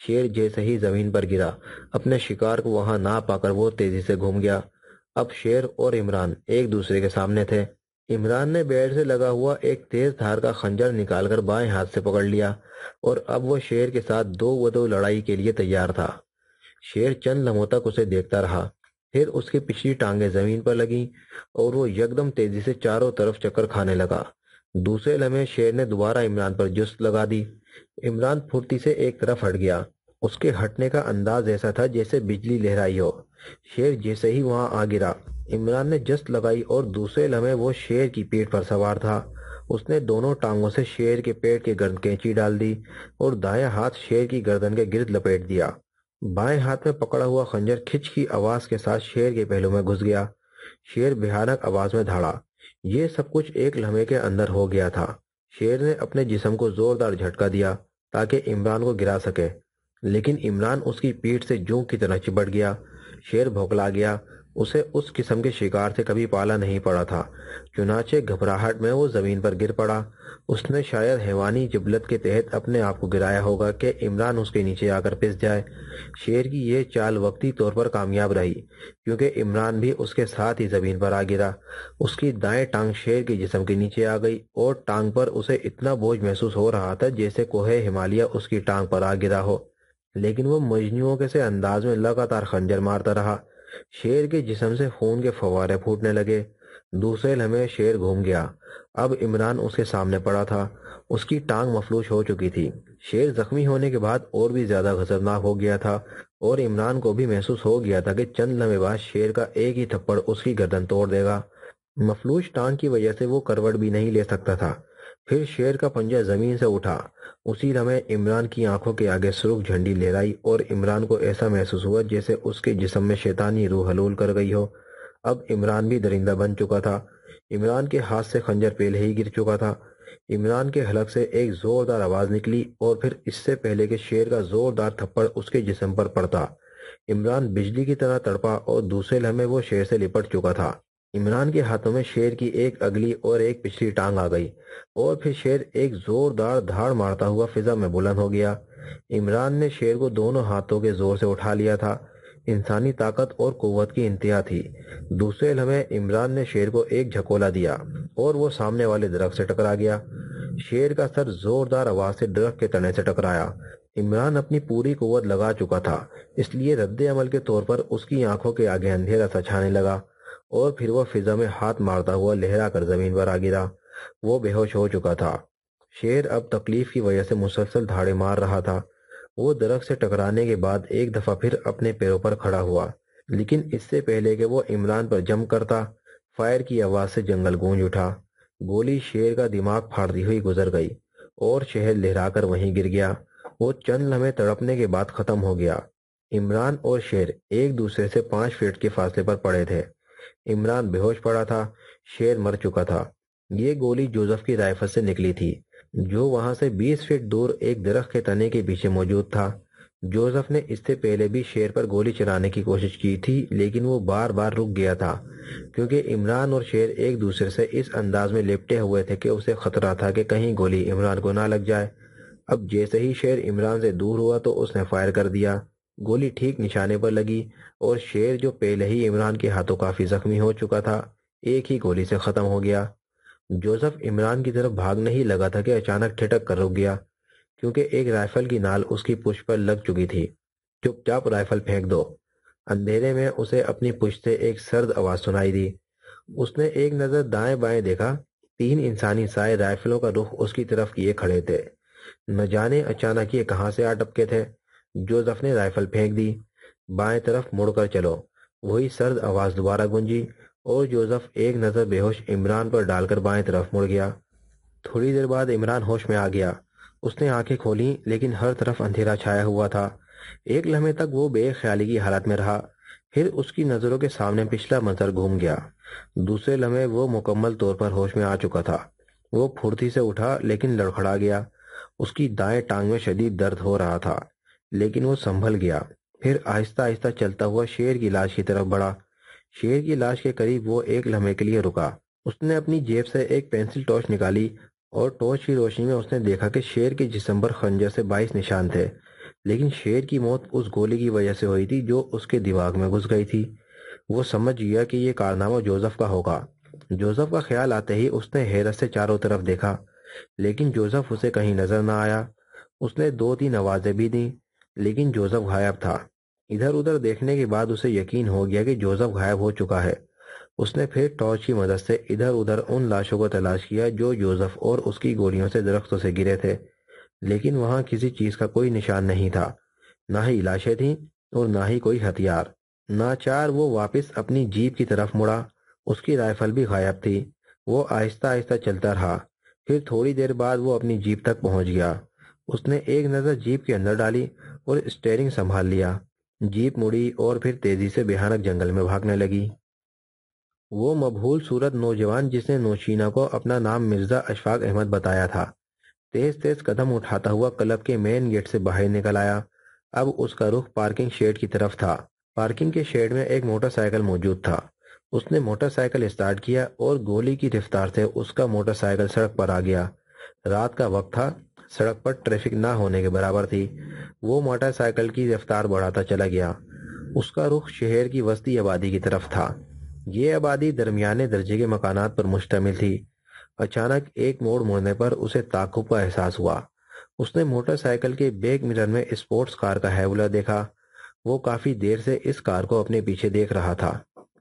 شیر جیسے ہی زمین پر گرا، اپنے شکار کو وہاں نہ پا کر وہ تیزی سے گھوم گیا۔ اب شیر اور عمران ایک دوسرے کے سامنے تھے۔ عمران نے بیڑ سے لگا ہوا ایک تیز دھار کا خنجر نکال کر بائیں ہاتھ سے پکڑ لیا اور اب وہ شیر کے ساتھ 2 لڑائی کے لیے تیار تھا۔ شیر چند لمحوں تک اسے دیکھتا رہا، پھر اس کی پچھلی ٹانگیں زمین پر لگیں اور وہ یکدم تیزی سے چاروں طرف چکر کھانے لگا۔ دوسرے لمحے شیر نے دوبارہ عمران پر جست لگا دی۔ عمران پھرتی سے ایک طرف ہٹ گیا۔ اس کے ہٹنے کا انداز ایسا تھا جیسے بجلی لہرائی ہو۔ شیر جیسے ہی وہاں آ گرا، عمران نے جست لگائی اور دوسرے لمحے وہ شیر کی پیٹھ پر سوار تھا۔ اس نے دونوں ٹانگوں سے شیر کے پیٹ کے گرد کینچی ڈال دی اور دایاں ہاتھ شیر کی گردن کے گرد لپیٹ دیا۔ بائیں ہاتھ میں پکڑا ہوا خنجر کھچ کی آواز کے ساتھ شیر کے پہلو میں گھس گیا۔ شیر بھیانک آواز میں دھاڑا۔ یہ سب کچھ ایک لمحے کے اندر ہو گیا تھا۔ شیر نے اپنے جسم کو زوردار جھٹکا دیا تاکہ عمران کو گرا سکے، لیکن عمران اس کی پیٹھ سے جوں کی طرح چپٹ گیا۔ شیر بھوکلا گیا، اسے اس قسم کے شکار سے کبھی پالا نہیں پڑا تھا، چنانچہ گھبراہٹ میں وہ زمین پر گر پڑا۔ اس نے شاید حیوانی جبلت کے تحت اپنے آپ کو گرایا ہوگا کہ عمران اس کے نیچے آ کر پس جائے۔ شیر کی یہ چال وقتی طور پر کامیاب رہی، کیونکہ عمران بھی اس کے ساتھ ہی زمین پر آ گرا۔ اس کی دائیں ٹانگ شیر کے جسم کے نیچے آ گئی اور ٹانگ پر اسے اتنا بوجھ محسوس ہو رہا تھا جیسے کوہ ہمالیہ اس کی ٹانگ پر آ گرا ہو، لیکن وہ مجنوں کے سے انداز میں لگاتار خنجر مارتا رہا۔ شیر کے جسم سے خون کے فوارے پھوٹنے لگے۔ دوسرے لمحے شیر گھوم گیا۔ اب عمران اس کے سامنے پڑا تھا، اس کی ٹانگ مفلوج ہو چکی تھی۔ شیر زخمی ہونے کے بعد اور بھی زیادہ غضبناک ہو گیا تھا اور عمران کو بھی محسوس ہو گیا تھا کہ چند لمحے بعد شیر کا ایک ہی تھپڑ اس کی گردن توڑ دے گا۔ مفلوج ٹانگ کی وجہ سے وہ کروٹ بھی نہیں لے سکتا تھا۔ پھر شیر کا پنجہ زمین سے اٹھا۔ اسی لمحے عمران کی آنکھوں کے آگے سرخ جھنڈی لہرائی اور عمران کو ایسا محسوس ہوا جیسے اس کے جسم میں شیطانی روح حلول کر گئی ہو۔ اب عمران بھی درندہ بن چکا تھا۔ عمران کے ہاتھ سے خنجر پہلے ہی گر چکا تھا۔ عمران کے حلق سے ایک زوردار آواز نکلی اور پھر اس سے پہلے کہ شیر کا زوردار تھپڑ اس کے جسم پر پڑتا، عمران بجلی کی طرح تڑپا اور دوسرے لمحے وہ شیر سے لپٹ چکا تھا۔ عمران کے ہاتھوں میں شیر کی ایک اگلی اور ایک پچھلی ٹانگ آ گئی اور پھر شیر ایک زوردار دھاڑ مارتا ہوا فضا میں بلند ہو گیا۔ عمران نے شیر کو دونوں ہاتھوں کے زور سے اٹھا لیا تھا۔ انسانی طاقت اور قوت کی انتہا تھی۔ دوسرے لمحے عمران نے شیر کو ایک جھکولا دیا اور وہ سامنے والے درخت سے ٹکرا گیا۔ شیر کا سر زوردار آواز سے درخت کے تنے سے ٹکرایا۔ عمران اپنی پوری قوت لگا چکا تھا، اس لیے رد عمل کے طور پر اس کی آنکھوں کے آگے اندھیرا سا چھانے لگا اور پھر وہ فضا میں ہاتھ مارتا ہوا لہرا کر زمین پر آ گرا۔ وہ بے ہوش ہو چکا تھا۔ شیر اب تکلیف کی وجہ سے مسلسل دھاڑے مار رہا تھا۔ وہ درخت سے ٹکرانے کے بعد ایک دفعہ پھر اپنے پیروں پر کھڑا ہوا، لیکن اس سے پہلے کہ وہ عمران پر جم کرتا، فائر کی آواز سے جنگل گونج اٹھا۔ گولی شیر کا دماغ پھاڑتی ہوئی گزر گئی اور شہد لہرا کر وہیں گر گیا۔ وہ چند لمحے تڑپنے کے بعد ختم ہو گیا۔ عمران اور شیر ایک دوسرے سے 5 فٹ کے فاصلے پر پڑے تھے۔ عمران بے ہوش پڑا تھا، شیر مر چکا تھا۔ یہ گولی جوزف کی رائفل سے نکلی تھی، جو وہاں سے 20 فٹ دور ایک درخت کے تنے کے پیچھے موجود تھا۔ جوزف نے اس سے پہلے بھی شیر پر گولی چلانے کی کوشش کی تھی، لیکن وہ بار بار رک گیا تھا، کیونکہ عمران اور شیر ایک دوسرے سے اس انداز میں لپٹے ہوئے تھے کہ اسے خطرہ تھا کہ کہیں گولی عمران کو نہ لگ جائے۔ اب جیسے ہی شیر عمران سے دور ہوا تو اس نے فائر کر دیا۔ گولی ٹھیک نشانے پر لگی اور شیر، جو پہلے ہی عمران کے ہاتھوں کافی زخمی ہو چکا تھا، ایک ہی گولی سے ختم ہو گیا۔ جوزف عمران کی طرف بھاگنے ہی لگا تھا کہ اچانک ٹھٹک کر رک گیا، کیونکہ ایک رائفل کی نال اس کی پشت پر لگ چکی تھی۔ چپ چاپ رائفل پھینک دو۔ اندھیرے میں اسے اپنی پشت سے ایک سرد آواز سنائی دی۔ اس نے ایک نظر دائیں بائیں دیکھا۔ 3 انسانی سائے رائفلوں کا رخ اس کی طرف کیے کھڑے تھے۔ نہ جانے اچانک یہ کہاں سے آ ٹپکے تھے۔ جوزف نے رائفل پھینک دی۔ بائیں طرف مڑ کر چلو۔ وہی سرد آواز دوبارہ گونجی اور جوزف ایک نظر بے ہوش عمران پر ڈال کر بائیں طرف مڑ گیا۔ تھوڑی دیر بعد عمران ہوش میں آ گیا۔ اس نے آنکھیں کھولیں، لیکن ہر طرف اندھیرا چھایا ہوا تھا۔ ایک لمحے تک وہ بے خیالی کی حالت میں رہا، پھر اس کی نظروں کے سامنے پچھلا منظر گھوم گیا۔ دوسرے لمحے وہ مکمل طور پر ہوش میں آ چکا تھا۔ وہ پھرتی سے اٹھا لیکن لڑکھڑا گیا۔ اس کی دائیں ٹانگ میں شدید درد ہو رہا تھا، لیکن وہ سنبھل گیا۔ پھر آہستہ آہستہ چلتا ہوا شیر کی لاش کی طرف بڑھا۔ شیر کی لاش کے قریب وہ ایک لمحے کے لیے رکا۔ اس نے اپنی جیب سے ایک پینسل ٹارچ نکالی اور ٹارچ کی روشنی میں اس نے دیکھا کہ شیر کے جسم پر خنجر سے 22 نشان تھے، لیکن شیر کی موت اس گولی کی وجہ سے ہوئی تھی جو اس کے دماغ میں گھس گئی تھی۔ وہ سمجھ گیا کہ یہ کارنامہ جوزف کا ہوگا۔ جوزف کا خیال آتے ہی اس نے حیرت سے چاروں طرف دیکھا، لیکن جوزف اسے کہیں نظر نہ آیا۔ اس نے 2-3 آوازیں بھی دیں، لیکن جوزف غائب تھا۔ ادھر ادھر دیکھنے کے بعد اسے یقین ہو گیا کہ جوزف غائب ہو چکا ہے۔ اس نے پھر ٹارچ کی مدد سے ادھر ادھر ان لاشوں کو تلاش کیا جو جوزف اور اس کی گولیوں سے درختوں سے گرے تھے، لیکن وہاں کسی چیز کا کوئی نشان نہیں تھا۔ نہ ہی لاشیں تھیں اور نہ ہی کوئی ہتھیار۔ ناچار وہ واپس اپنی جیپ کی طرف مڑا۔ اس کی رائفل بھی غائب تھی۔ وہ آہستہ آہستہ چلتا رہا۔ پھر تھوڑی دیر بعد وہ اپنی جیپ تک پہنچ گیا۔ اس نے ایک نظر جیپ کے اندر ڈالی اور اسٹیئرنگ سنبھال لیا۔ جیپ مڑی اور پھر تیزی سے بھیانک جنگل میں بھاگنے لگی۔ وہ مبہول صورت نوجوان جس نے نوشینہ کو اپنا نام مرزا اشفاق احمد بتایا تھا، تیز تیز قدم اٹھاتا ہوا کلب کے مین گیٹ سے باہر نکل آیا۔ اب اس کا رخ پارکنگ شیڈ کی طرف تھا۔ پارکنگ کے شیڈ میں ایک موٹر سائیکل موجود تھا۔ اس نے موٹر سائیکل اسٹارٹ کیا اور گولی کی رفتار سے اس کا موٹر سائیکل سڑک پر آ گیا۔ رات کا وقت تھا، سڑک پر ٹریفک نہ ہونے کے برابر تھی۔ وہ موٹر سائیکل کی رفتار بڑھاتا چلا گیا۔ اس کا رخ شہر کی وسطی آبادی کی طرف تھا۔ یہ آبادی درمیانے درجے کے مکانات پر مشتمل تھی۔ اچانک ایک موڑ مڑنے پر اسے تعاقب کا احساس ہوا۔ اس نے موٹر سائیکل کے بیک مرر میں اسپورٹس کار کا ہیولر دیکھا۔ وہ کافی دیر سے اس کار کو اپنے پیچھے دیکھ رہا تھا،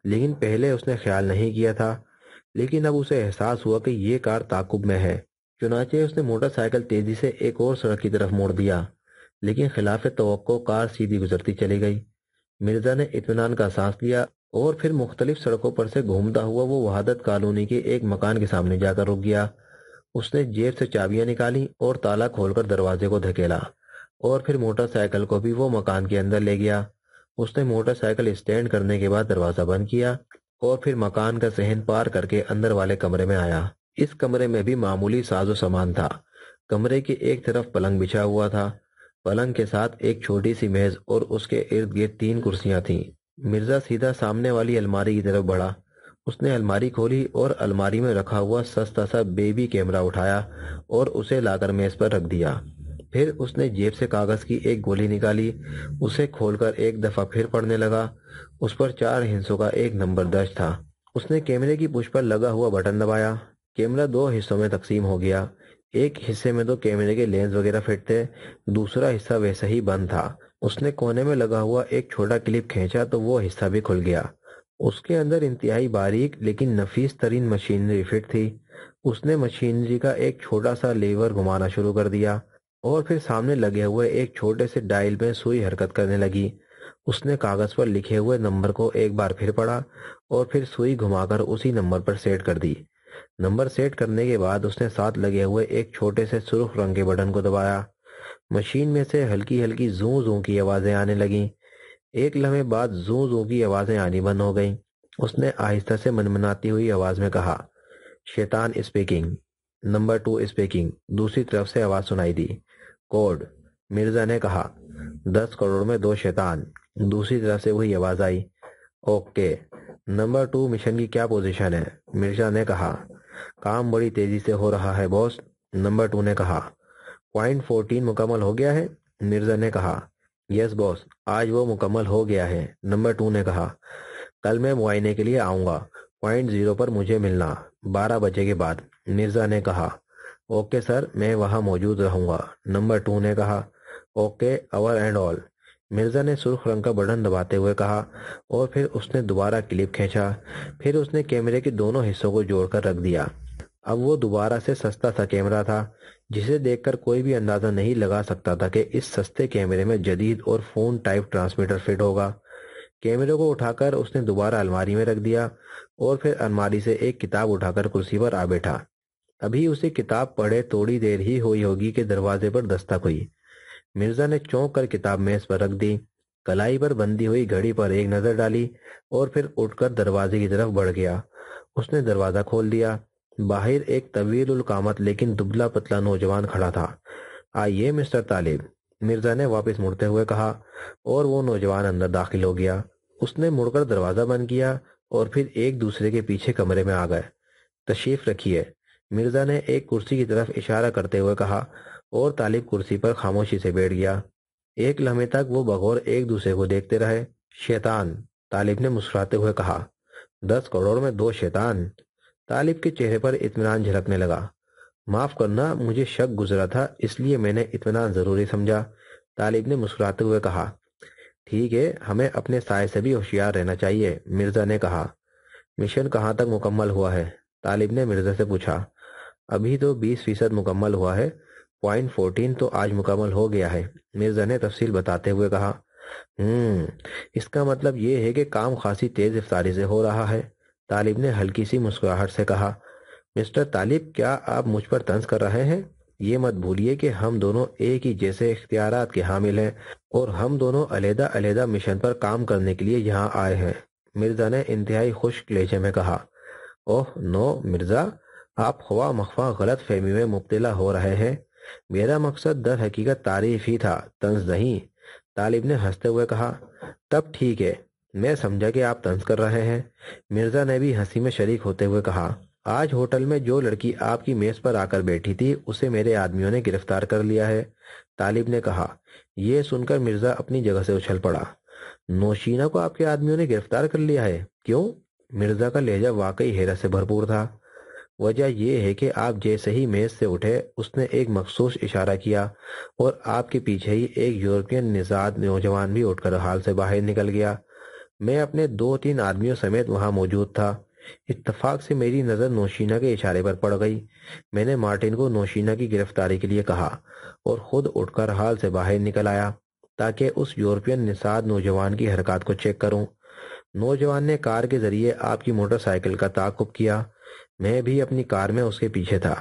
لیکن پہلے اس نے خیال نہیں کیا تھا، لیکن اب اسے احساس ہوا کہ یہ کار تعاقب میں ہے۔ چنانچہ اس نے موٹر سائیکل تیزی سے ایک اور سڑک کی طرف موڑ دیا، لیکن خلاف توقع کار سیدھی گزرتی چلی گئی۔ مرزا نے اطمینان کا سانس لیا اور پھر مختلف سڑکوں پر سے گھومتا ہوا وہ وحدت کالونی کے ایک مکان کے سامنے جا کر رک گیا۔ اس نے جیب سے چابیاں نکالی اور تالا کھول کر دروازے کو دھکیلا اور پھر موٹر سائیکل کو بھی وہ مکان کے اندر لے گیا۔ اس نے موٹر سائیکل اسٹینڈ کرنے کے بعد دروازہ بند کیا اور پھر مکان کا صحن پار کر کے اندر والے کمرے میں آیا۔ اس کمرے میں بھی معمولی ساز و سامان تھا۔ کمرے کی ایک طرف پلنگ بچھا ہوا تھا، پلنگ کے ساتھ ایک چھوٹی سی میز اور اس کے ارد گرد 3 کرسیاں تھیں۔ مرزا سیدھا سامنے والی الماری کی طرف بڑھا۔ اس نے الماری کھولی اور الماری میں رکھا ہوا سستا سا بیبی کیمرہ اٹھایا اور اسے لا کر میز پر رکھ دیا۔ پھر اس نے جیب سے کاغذ کی ایک گولی نکالی، اسے کھول کر ایک دفعہ پھر پڑھنے لگا۔ اس پر 4 ہندسوں کا ایک نمبر درج تھا۔ اس نے کیمرے کی پش پر لگا ہوا بٹن دبایا۔ کیمرہ 2 حصوں میں تقسیم ہو گیا۔ ایک حصے میں تو کیمرے کے لینس وغیرہ فٹ تھے، دوسرا حصہ ویسے ہی بند تھا۔ اس نے کونے میں لگا ہوا ایک چھوٹا کلپ کھینچا تو وہ حصہ بھی کھل گیا۔ اس کے اندر انتہائی باریک لیکن نفیس ترین مشینری فٹ تھی۔ اس نے مشینری کا ایک چھوٹا سا لیور گھمانا شروع کر دیا اور پھر سامنے لگے ہوئے ایک چھوٹے سے ڈائل میں سوئی حرکت کرنے لگی۔ اس نے کاغذ پر لکھے ہوئے نمبر کو ایک بار پھر پڑھا اور پھر سوئی گھما کر اسی نمبر پر سیٹ کر دی۔ نمبر سیٹ کرنے کے بعد اس نے ساتھ لگے ہوئے ایک چھوٹے سے سرخ رنگ کے بٹن کو دبایا۔ مشین میں سے ہلکی ہلکی زوں زوں کی آوازیں آنے لگیں۔ ایک لمحے بعد زوں زوں کی آوازیں آنی بند ہو گئیں۔ اس نے آہستہ سے منمناتی ہوئی آواز میں کہا، شیطان اسپیکنگ، نمبر 2 اسپیکنگ۔ دوسری طرف سے آواز سنائی دی، کوڈ۔ مرزا نے کہا، 10 کروڑ میں 2 شیطان۔ دوسری طرف سے وہی آواز آئی، اوکے۔ نمبر 2 مشن کی کیا پوزیشن ہے؟ مرزا نے کہا، کام بڑی تیزی سے ہو رہا ہے باس۔ نمبر 2 نے کہا، پوائنٹ 14 مکمل ہو گیا ہے؟ مرزا نے کہا، یس باس، آج وہ مکمل ہو گیا ہے۔ نمبر 2 نے کہا، کل میں معائنے کے لیے آؤں گا، پوائنٹ 0 پر مجھے ملنا 12 بجے کے بعد۔ مرزا نے کہا، اوکے سر، میں وہاں موجود رہوں گا۔ نمبر 2 نے کہا، okay over and all. Mirza نے سرخ رنگ کا بٹن دباتے ہوئے کہا اور پھر اس نے دوبارہ کلپ کھینچا۔ پھر اس نے کیمرے کے دونوں حصوں کو جوڑ کر رکھ دیا۔ اب وہ دوبارہ سے سستا سا کیمرہ تھا جسے دیکھ کر کوئی بھی اندازہ نہیں لگا سکتا تھا کہ اس سستے کیمرے میں جدید اور فون ٹائپ ٹرانسمیٹر فٹ ہوگا۔ کیمرے کو اٹھا کر اس نے دوبارہ الماری میں رکھ دیا اور پھر الماری سے ایک کتاب اٹھا کر کرسی پر آ بیٹھا۔ ابھی اسے کتاب پڑھے تھوڑی دیر ہی ہوئی ہوگی کہ دروازے پر دستک ہوئی۔ مرزا نے چونک کر کتاب میز پر رکھ دی، کلائی پر بندھی ہوئی گھڑی پر ایک نظر ڈالی اور پھر اٹھ کر دروازے کی طرف بڑھ گیا۔ اس نے دروازہ کھول دیا۔ باہر ایک طویل القامت لیکن دبلا پتلا نوجوان کھڑا تھا۔ آئیے مسٹر طالب، مرزا نے واپس مڑتے ہوئے کہا اور وہ نوجوان اندر داخل ہو گیا۔ اس نے مڑ کر دروازہ بند کیا اور پھر ایک دوسرے کے پیچھے کمرے میں آ گئے۔ تشریف رکھیے، مرزا نے ایک کرسی کی طرف اشارہ کرتے ہوئے کہا اور طالب کرسی پر خاموشی سے بیٹھ گیا۔ ایک لمحے تک وہ بغور ایک دوسرے کو دیکھتے رہے۔ شیطان، طالب نے مسکراتے ہوئے کہا، 10 کروڑ میں 2 شیطان۔ طالب کے چہرے پر اطمینان جھلکنے لگا۔ معاف کرنا، مجھے شک گزرا تھا، اس لیے میں نے اطمینان ضروری سمجھا۔ طالب نے مسکراتے ہوئے کہا، ٹھیک ہے، ہمیں اپنے سائے سے بھی ہوشیار رہنا چاہیے۔ مرزا نے کہا، مشن کہاں تک مکمل ہوا ہے؟ طالب نے مرزا سے پوچھا۔ ابھی تو 20% مکمل ہوا ہے، پوائنٹ 14 تو آج مکمل ہو گیا ہے، مرزا نے تفصیل بتاتے ہوئے کہا۔ اس کا مطلب یہ ہے کہ کام خاصی تیز رفتاری سے ہو رہا ہے، طالب نے ہلکی سی مسکراہٹ سے کہا۔ مسٹر طالب، کیا آپ مجھ پر طنز کر رہے ہیں؟ یہ مت بھولیے کہ ہم دونوں ایک ہی جیسے اختیارات کے حامل ہیں اور ہم دونوں علیحدہ علیحدہ مشن پر کام کرنے کے لیے یہاں آئے ہیں، مرزا نے انتہائی خشک لہجے میں کہا۔ اوہ نو مرزا، آپ خواہ مخواہ غلط فہمی میں مبتلا ہو رہے ہیں۔ میرا مقصد در حقیقت تعریف ہی تھا، طنز نہیں، طالب نے ہنستے ہوئے کہا۔ تب ٹھیک ہے، میں سمجھا کہ آپ طنز کر رہے ہیں، مرزا نے بھی ہنسی میں شریک ہوتے ہوئے کہا۔ آج ہوٹل میں جو لڑکی آپ کی میز پر آ کر بیٹھی تھی اسے میرے آدمیوں نے گرفتار کر لیا ہے، طالب نے کہا۔ یہ سن کر مرزا اپنی جگہ سے اچھل پڑا۔ نوشینہ کو آپ کے آدمیوں نے گرفتار کر لیا ہے؟ کیوں؟ مرزا کا لہجہ واقعی حیرت سے بھرپور تھا۔ وجہ یہ ہے کہ آپ جیسے ہی میز سے اٹھے اس نے ایک مخصوص اشارہ کیا اور آپ کے پیچھے ہی ایک یورپین نژاد نوجوان بھی اٹھ کر حال سے باہر نکل گیا۔ میں اپنے 2-3 آدمیوں سمیت وہاں موجود تھا۔ اتفاق سے میری نظر نوشینہ کے اشارے پر پڑ گئی۔ میں نے مارٹن کو نوشینہ کی گرفتاری کے لیے کہا اور خود اٹھ کر حال سے باہر نکل آیا تاکہ اس یورپین نژاد نوجوان کی حرکات کو چیک کروں۔ نوجوان نے کار کے ذریعے آپ کی موٹر سائیکل کا تعاقب کیا۔ میں بھی اپنی کار میں اس کے پیچھے تھا۔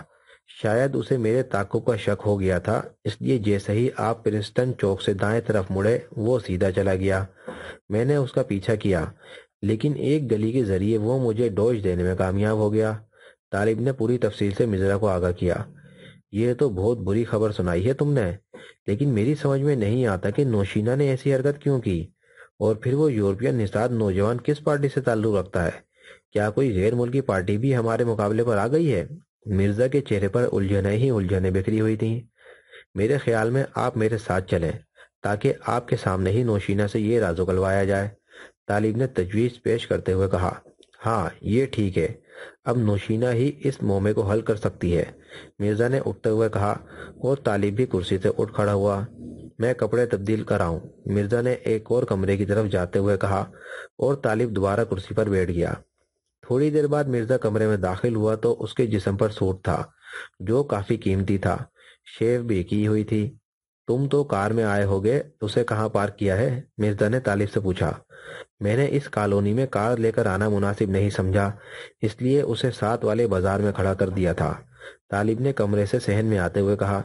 شاید اسے میرے تعاقب کا شک ہو گیا تھا، اس لیے جیسے ہی آپ پرنسٹن چوک سے دائیں طرف مڑے وہ سیدھا چلا گیا۔ میں نے اس کا پیچھا کیا، لیکن ایک گلی کے ذریعے وہ مجھے ڈوج دینے میں کامیاب ہو گیا۔ طالب نے پوری تفصیل سے مرزا کو آگاہ کیا۔ یہ تو بہت بری خبر سنائی ہے تم نے، لیکن میری سمجھ میں نہیں آتا کہ نوشینہ نے ایسی حرکت کیوں کی، اور پھر وہ یورپین نژاد نوجوان کس پارٹی سے تعلق رکھتا ہے؟ کیا کوئی غیر ملکی پارٹی بھی ہمارے مقابلے پر آ گئی ہے؟ مرزا کے چہرے پر الجھنیں ہی الجھنیں بکھری ہوئی تھیں۔ میرے خیال میں آپ میرے ساتھ چلیں تاکہ آپ کے سامنے ہی نوشینہ سے یہ راز اگلوایا جائے، طالب نے تجویز پیش کرتے ہوئے کہا۔ ہاں یہ ٹھیک ہے، اب نوشینہ ہی اس معاملے کو حل کر سکتی ہے، مرزا نے اٹھتے ہوئے کہا، اور طالب بھی کرسی سے اٹھ کھڑا ہوا۔ میں کپڑے تبدیل کر آؤں، مرزا نے ایک اور کمرے کی طرف جاتے ہوئے کہا، اور طالب دوبارہ کرسی پر بیٹھ گیا۔ تھوڑی دیر بعد مرزا کمرے میں داخل ہوا تو اس کے جسم پر سوٹ تھا جو کافی قیمتی تھا، شیو بھی کی ہوئی تھی۔ تم تو کار میں آئے ہوگے، اسے کہاں پارک کیا ہے؟ مرزا نے طالب سے پوچھا۔ میں نے اس کالونی میں کار لے کر آنا مناسب نہیں سمجھا، اس لیے اسے ساتھ والے بازار میں کھڑا کر دیا تھا، طالب نے کمرے سے صحن میں آتے ہوئے کہا۔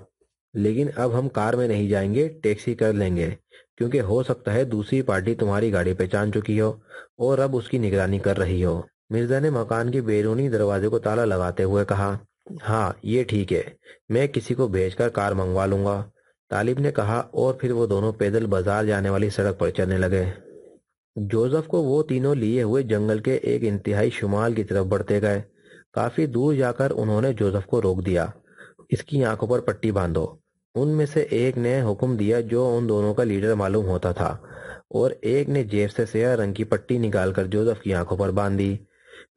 لیکن اب ہم کار میں نہیں جائیں گے، ٹیکسی کر لیں گے، کیونکہ ہو سکتا ہے دوسری پارٹی تمہاری گاڑی پہچان چکی ہو اور اب اس کی نگرانی کر رہی ہو۔ مرزا نے مکان کے بیرونی دروازے کو تالا لگاتے ہوئے کہا۔ ہاں یہ ٹھیک ہے، میں کسی کو بھیج کر کار منگوا لوں گا، طالب نے کہا، اور پھر وہ دونوں پیدل بازار جانے والی سڑک پر چلنے لگے۔ جوزف کو وہ تینوں لیے ہوئے جنگل کے ایک انتہائی شمال کی طرف بڑھتے گئے۔ کافی دور جا کر انہوں نے جوزف کو روک دیا۔ اس کی آنکھوں پر پٹی باندھو، ان میں سے ایک نے حکم دیا جو ان دونوں کا لیڈر معلوم ہوتا تھا، اور ایک نے جیب سے سیاہ رنگ کی پٹی نکال کر جوزف کی آنکھوں پر باندھ دی۔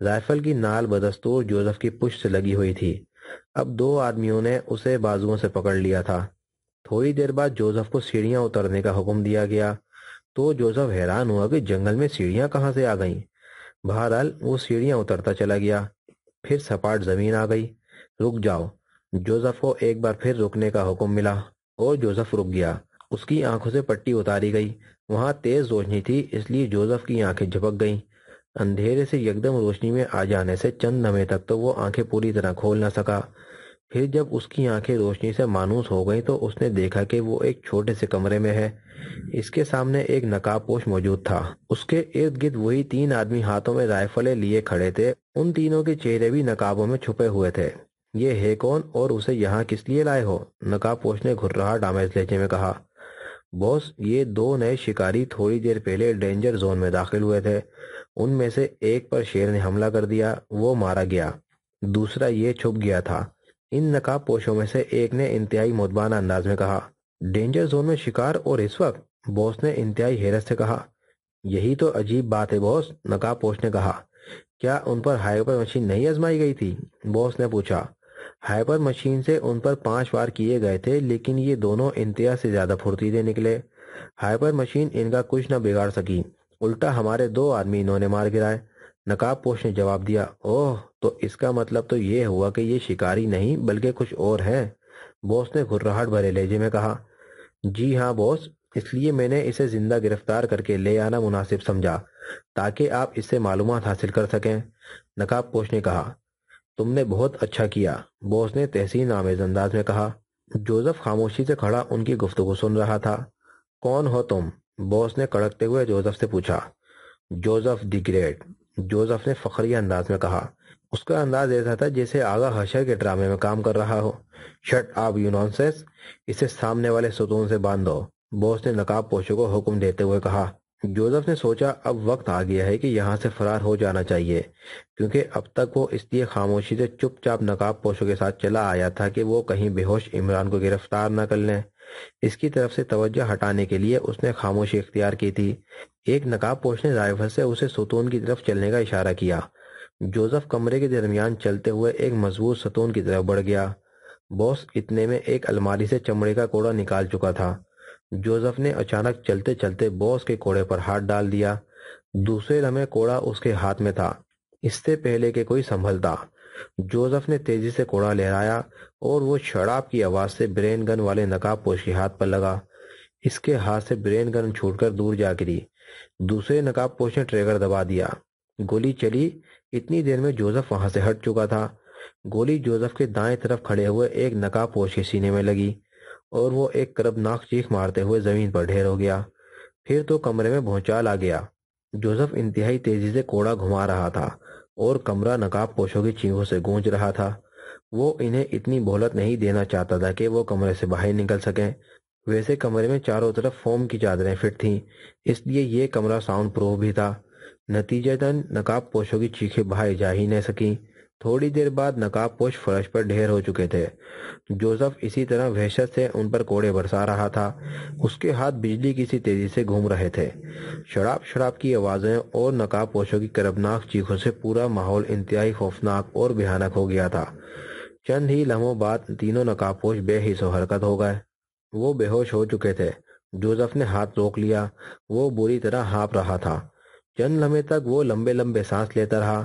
رائفل کی نال بدستور جوزف کی پشت سے لگی ہوئی تھی۔ اب دو آدمیوں نے اسے بازوؤں سے پکڑ لیا تھا۔ تھوڑی دیر بعد جوزف کو سیڑھیاں اترنے کا حکم دیا گیا تو جوزف حیران ہوا کہ جنگل میں سیڑھیاں کہاں سے آ گئیں۔ بہرحال وہ سیڑھیاں اترتا چلا گیا، پھر سپاٹ زمین آ گئی۔ رک جاؤ، جوزف کو ایک بار پھر رکنے کا حکم ملا، اور جوزف رک گیا۔ اس کی آنکھوں سے پٹی اتاری گئی۔ وہاں تیز روشنی تھی، اس لیے جوزف کی آنکھیں جھپک گئیں۔ اندھیرے سے یکدم روشنی میں آ جانے سے چند لمحے تک تو وہ آنکھیں پوری طرح کھول نہ سکا۔ پھر جب اس کی آنکھیں روشنی سے مانوس ہو گئیں تو اس نے دیکھا کہ وہ ایک چھوٹے سے کمرے میں ہے۔ اس کے سامنے ایک نقاب پوش موجود تھا۔ اس کے ارد گرد وہی تین آدمی ہاتھوں میں رائفلیں لیے کھڑے تھے۔ ان تینوں کے چہرے بھی نقابوں میں چھپے ہوئے تھے۔ یہ ہے کون اور اسے یہاں کس لیے لائے ہو؟ نقاب پوش نے گھرراہٹ آمیز لہجے میں کہا۔ باس، یہ دو نئے شکاری تھوڑی دیر پہلے ڈینجر زون میں داخل ہوئے تھے۔ ان میں سے ایک پر شیر نے حملہ کر دیا، وہ مارا گیا، دوسرا یہ چھپ گیا تھا۔ ان نقاب پوشوں میں سے ایک نے انتہائی مدبانہ انداز میں کہا۔ ڈینجر زون میں شکار اور اس وقت؟ باس نے انتہائی حیرت سے کہا۔ یہی تو عجیب بات ہے باس، نقاب پوش نے کہا۔ کیا ان پر ہائپر مشین نہیں آزمائی گئی تھی؟ باس نے پوچھا۔ ہائپر مشین سے ان پر 5 وار کیے گئے تھے، لیکن یہ دونوں انتہا سے زیادہ پھرتیلے نکلے۔ ہائپر مشین ان کا کچھ نہ بگاڑ سکی، الٹا ہمارے 2 آدمی انہوں نے مار گرائے، نقاب پوش نے جواب دیا۔ اوہ، تو اس کا مطلب تو یہ ہوا کہ یہ شکاری نہیں بلکہ کچھ اور ہے، باس نے گھرراہٹ بھرے لہجے میں کہا۔ جی ہاں باس، اس لیے میں نے اسے زندہ گرفتار کر کے لے آنا مناسب سمجھا تاکہ آپ اس سے معلومات حاصل کر سکیں، نقاب پوش نے کہا۔ تم نے بہت اچھا کیا، باس نے تحسین آمیز انداز میں کہا۔ جوزف خاموشی سے کھڑا ان کی گفتگو سن رہا تھا۔ کون ہو تم؟ باس نے کڑکتے ہوئے جوزف سے پوچھا۔ جوزف دی گریٹ، جوزف نے فخریہ انداز میں کہا۔ اس کا انداز ایسا تھا جیسے آغا حشر کے ڈرامے میں کام کر رہا ہو۔ شٹ اپ یو نانسنس، اسے سامنے والے ستون سے باندھ دو، باس نے نقاب پوشوں کو حکم دیتے ہوئے کہا۔ جوزف نے سوچا اب وقت آ گیا ہے کہ یہاں سے فرار ہو جانا چاہیے، کیونکہ اب تک وہ اس لیے خاموشی سے چپ چاپ نقاب پوشوں کے ساتھ چلا آیا تھا کہ وہ کہیں بے ہوش عمران کو گرفتار نہ کر لیں۔ اس کی طرف سے توجہ ہٹانے کے لیے اس نے خاموشی اختیار کی تھی۔ ایک نقاب پوش نے رائفل سے اسے ستون کی طرف چلنے کا اشارہ کیا۔ جوزف کمرے کے درمیان چلتے ہوئے ایک مضبوط ستون کی طرف بڑھ گیا۔ باس اتنے میں ایک الماری سے چمڑے کا کوڑا نکال چکا تھا۔ جوزف نے اچانک چلتے چلتے باس کے کوڑے پر ہاتھ ڈال دیا۔ دوسرے لمحے کوڑا اس کے ہاتھ میں تھا۔ اس سے پہلے کہ کوئی سنبھلتا، جوزف نے تیزی سے کوڑا لہرایا اور وہ شراب کی آواز سے برین گن والے نقاب پوش کے ہاتھ پر لگا۔ اس کے ہاتھ سے برین گن چھوٹ کر دور جا گری۔ دوسرے نقاب پوش نے ٹریگر دبا دیا۔ گولی چلی۔ اتنی دیر میں جوزف وہاں سے ہٹ چکا تھا۔ گولی جوزف کے دائیں طرف کھڑے ہوئے ایک نقاب پوش کے سینے میں لگی اور وہ ایک کربناک چیخ مارتے ہوئے زمین پر ڈھیر ہو گیا۔ پھر تو کمرے میں بھونچال آ گیا۔ جوزف انتہائی تیزی سے کوڑا گھما رہا تھا اور کمرہ نقاب پوشوں کی چیخوں سے گونج رہا تھا۔ وہ انہیں اتنی مہلت نہیں دینا چاہتا تھا کہ وہ کمرے سے باہر نکل سکیں۔ ویسے کمرے میں چاروں طرف فوم کی چادریں فٹ تھیں، اس لیے یہ کمرہ ساؤنڈ پروف بھی تھا۔ نتیجتاً نقاب پوشوں کی چیخیں باہر جا ہی نہ سکیں۔ تھوڑی دیر بعد نقاب پوش فرش پر ڈھیر ہو چکے تھے۔ جوزف اسی طرح وحشت سے ان پر کوڑے برسا رہا تھا۔ اس کے ہاتھ بجلی کی سی تیزی سے گھوم رہے تھے۔ شڑاپ شڑاپ کی آوازیں اور نقاب پوشوں کی کربناک چیخوں سے پورا ماحول انتہائی خوفناک اور بھیانک ہو گیا تھا۔ چند ہی لمحوں بعد تینوں نقاب پوش بے حس و حرکت ہو گئے۔ وہ بے ہوش ہو چکے تھے۔ جوزف نے ہاتھ روک لیا۔ وہ بری طرح ہانپ رہا تھا۔ چند لمحے تک وہ لمبے لمبے سانس لیتا رہا،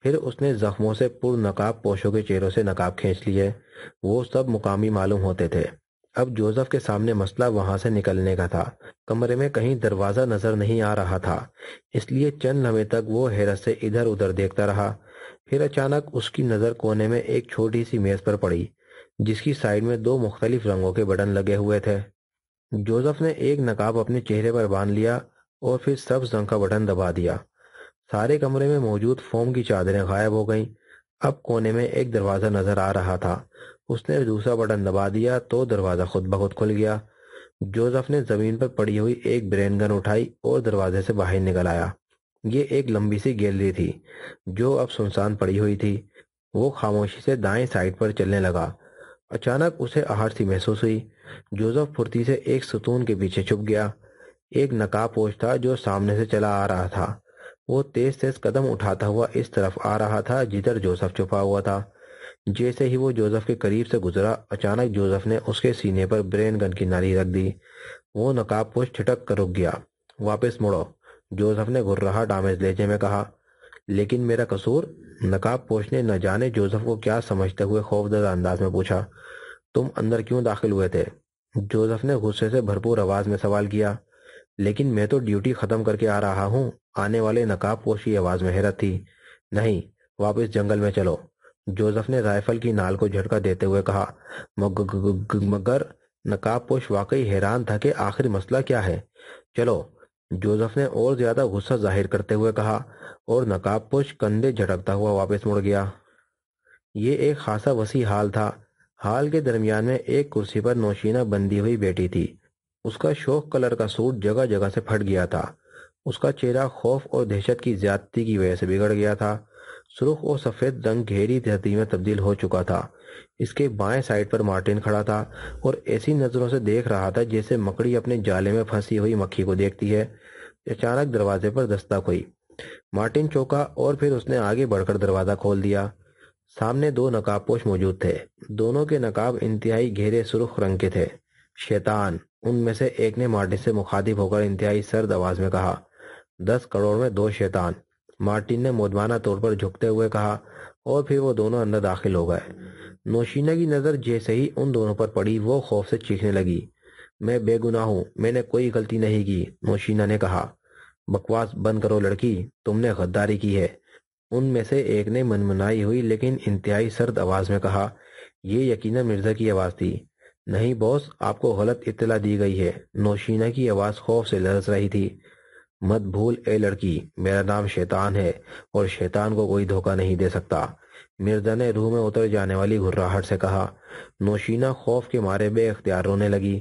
پھر اس نے زخموں سے پر نقاب پوشوں کے چہروں سے نقاب کھینچ لیے۔ وہ سب مقامی معلوم ہوتے تھے۔ اب جوزف کے سامنے مسئلہ وہاں سے نکلنے کا تھا۔ کمرے میں کہیں دروازہ نظر نہیں آ رہا تھا، اس لیے چند لمحے تک وہ حیرت سے ادھر ادھر دیکھتا رہا۔ پھر اچانک اس کی نظر کونے میں ایک چھوٹی سی میز پر پڑی، جس کی سائیڈ میں دو مختلف رنگوں کے بٹن لگے ہوئے تھے۔ جوزف نے ایک نقاب اپنے چہرے پر باندھ لیا اور پھر سبز رنگ کا بٹن دبا دیا۔ سارے کمرے میں موجود فوم کی چادریں غائب ہو گئیں۔ اب کونے میں ایک دروازہ نظر آ رہا تھا۔ اس نے دوسرا بٹن دبا دیا تو دروازہ خود بخود کھل گیا۔ جوزف نے زمین پر پڑی ہوئی ایک برین گن اٹھائی اور دروازے سے باہر نکل آیا۔ یہ ایک لمبی سی گیلری تھی جو اب سنسان پڑی ہوئی تھی۔ وہ خاموشی سے دائیں سائیڈ پر چلنے لگا۔ اچانک اسے آہٹ سی محسوس ہوئی۔ جوزف پھرتی سے ایک ستون کے پیچھے چھپ گیا۔ ایک نقاب پوش تھا جو سامنے سے چلا آ رہا تھا۔ وہ تیز تیز قدم اٹھاتا ہوا اس طرف آ رہا تھا جدھر جوزف چھپا ہوا تھا۔ جیسے ہی وہ جوزف کے قریب سے گزرا، اچانک جوزف نے اس کے سینے پر برین گن کی نالی رکھ دی۔ وہ نقاب پوش چھٹک کر رک گیا۔ واپس مڑو، جوزف نے گھرراہٹ آمیز لہجے میں کہا۔ لیکن میرا قصور؟ نقاب پوش نے نہ جانے جوزف کو کیا سمجھتے ہوئے خوفزدہ انداز میں پوچھا۔ تم اندر کیوں داخل ہوئے تھے؟ جوزف نے غصے سے بھرپور آواز میں سوال کیا۔ لیکن میں تو ڈیوٹی ختم کر کے آ رہا ہوں، آنے والے نقاب پوش کی آواز میں حیرت تھی۔ نہیں، واپس جنگل میں چلو، جوزف نے رائفل کی نال کو جھٹکا دیتے ہوئے کہا۔ مگر نقاب پوش واقعی حیران تھا کہ آخر مسئلہ کیا ہے۔ چلو، جوزف نے اور زیادہ غصہ ظاہر کرتے ہوئے کہا، اور نقاب پوش کندھے جھٹکتا ہوا واپس مڑ گیا۔ یہ ایک خاصا وسیع ہال تھا۔ ہال کے درمیان میں ایک کرسی پر نوشینہ بندھی ہوئی بیٹی تھی۔ اس کا شوخ کلر کا سوٹ جگہ جگہ سے پھٹ گیا تھا۔ اس کا چہرہ خوف اور دہشت کی زیادتی کی وجہ سے بگڑ گیا تھا۔ سرخ اور سفید رنگ گہری دھرتی میں تبدیل ہو چکا تھا۔ اس کے بائیں سائیڈ پر مارٹن کھڑا تھا اور ایسی نظروں سے دیکھ رہا تھا جیسے مکڑی اپنے جالے میں پھنسی ہوئی مکھی کو دیکھتی ہے۔ اچانک دروازے پر دستک ہوئی۔ مارٹن چوکا اور پھر اس نے آگے بڑھ کر دروازہ کھول دیا۔ سامنے دو نقاب پوش موجود تھے۔ دونوں کے نقاب انتہائی گہرے سرخ رنگ کے تھے۔ شیطان، ان میں سے ایک نے مارٹن سے مخاطب ہو کر انتہائی سرد آواز میں کہا۔ 10 کروڑ میں 2 شیطان، مارٹن نے مودبانہ طور پر جھکتے ہوئے کہا، اور پھر وہ دونوں اندر داخل ہو گئے۔ نوشینہ کی نظر جیسے ہی ان دونوں پر پڑی وہ خوف سے چیخنے لگی۔ میں بے گناہ ہوں، میں نے کوئی غلطی نہیں کی، نوشینہ نے کہا۔ بکواس بند کرو لڑکی، تم نے غداری کی ہے، ان میں سے ایک نے منمنائی ہوئی لیکن انتہائی سرد آواز میں کہا۔ یہ یقیناً مرزا کی آواز تھی۔ نہیں باس، آپ کو غلط اطلاع دی گئی ہے، نوشینہ کی آواز خوف سے لرز رہی تھی۔ مت بھول اے لڑکی، میرا نام شیطان ہے اور شیطان کو کوئی دھوکہ نہیں دے سکتا، مرزا نے روح میں اتر جانے والی گھرراہٹ سے کہا۔ نوشینہ خوف کے مارے بے اختیار رونے لگی۔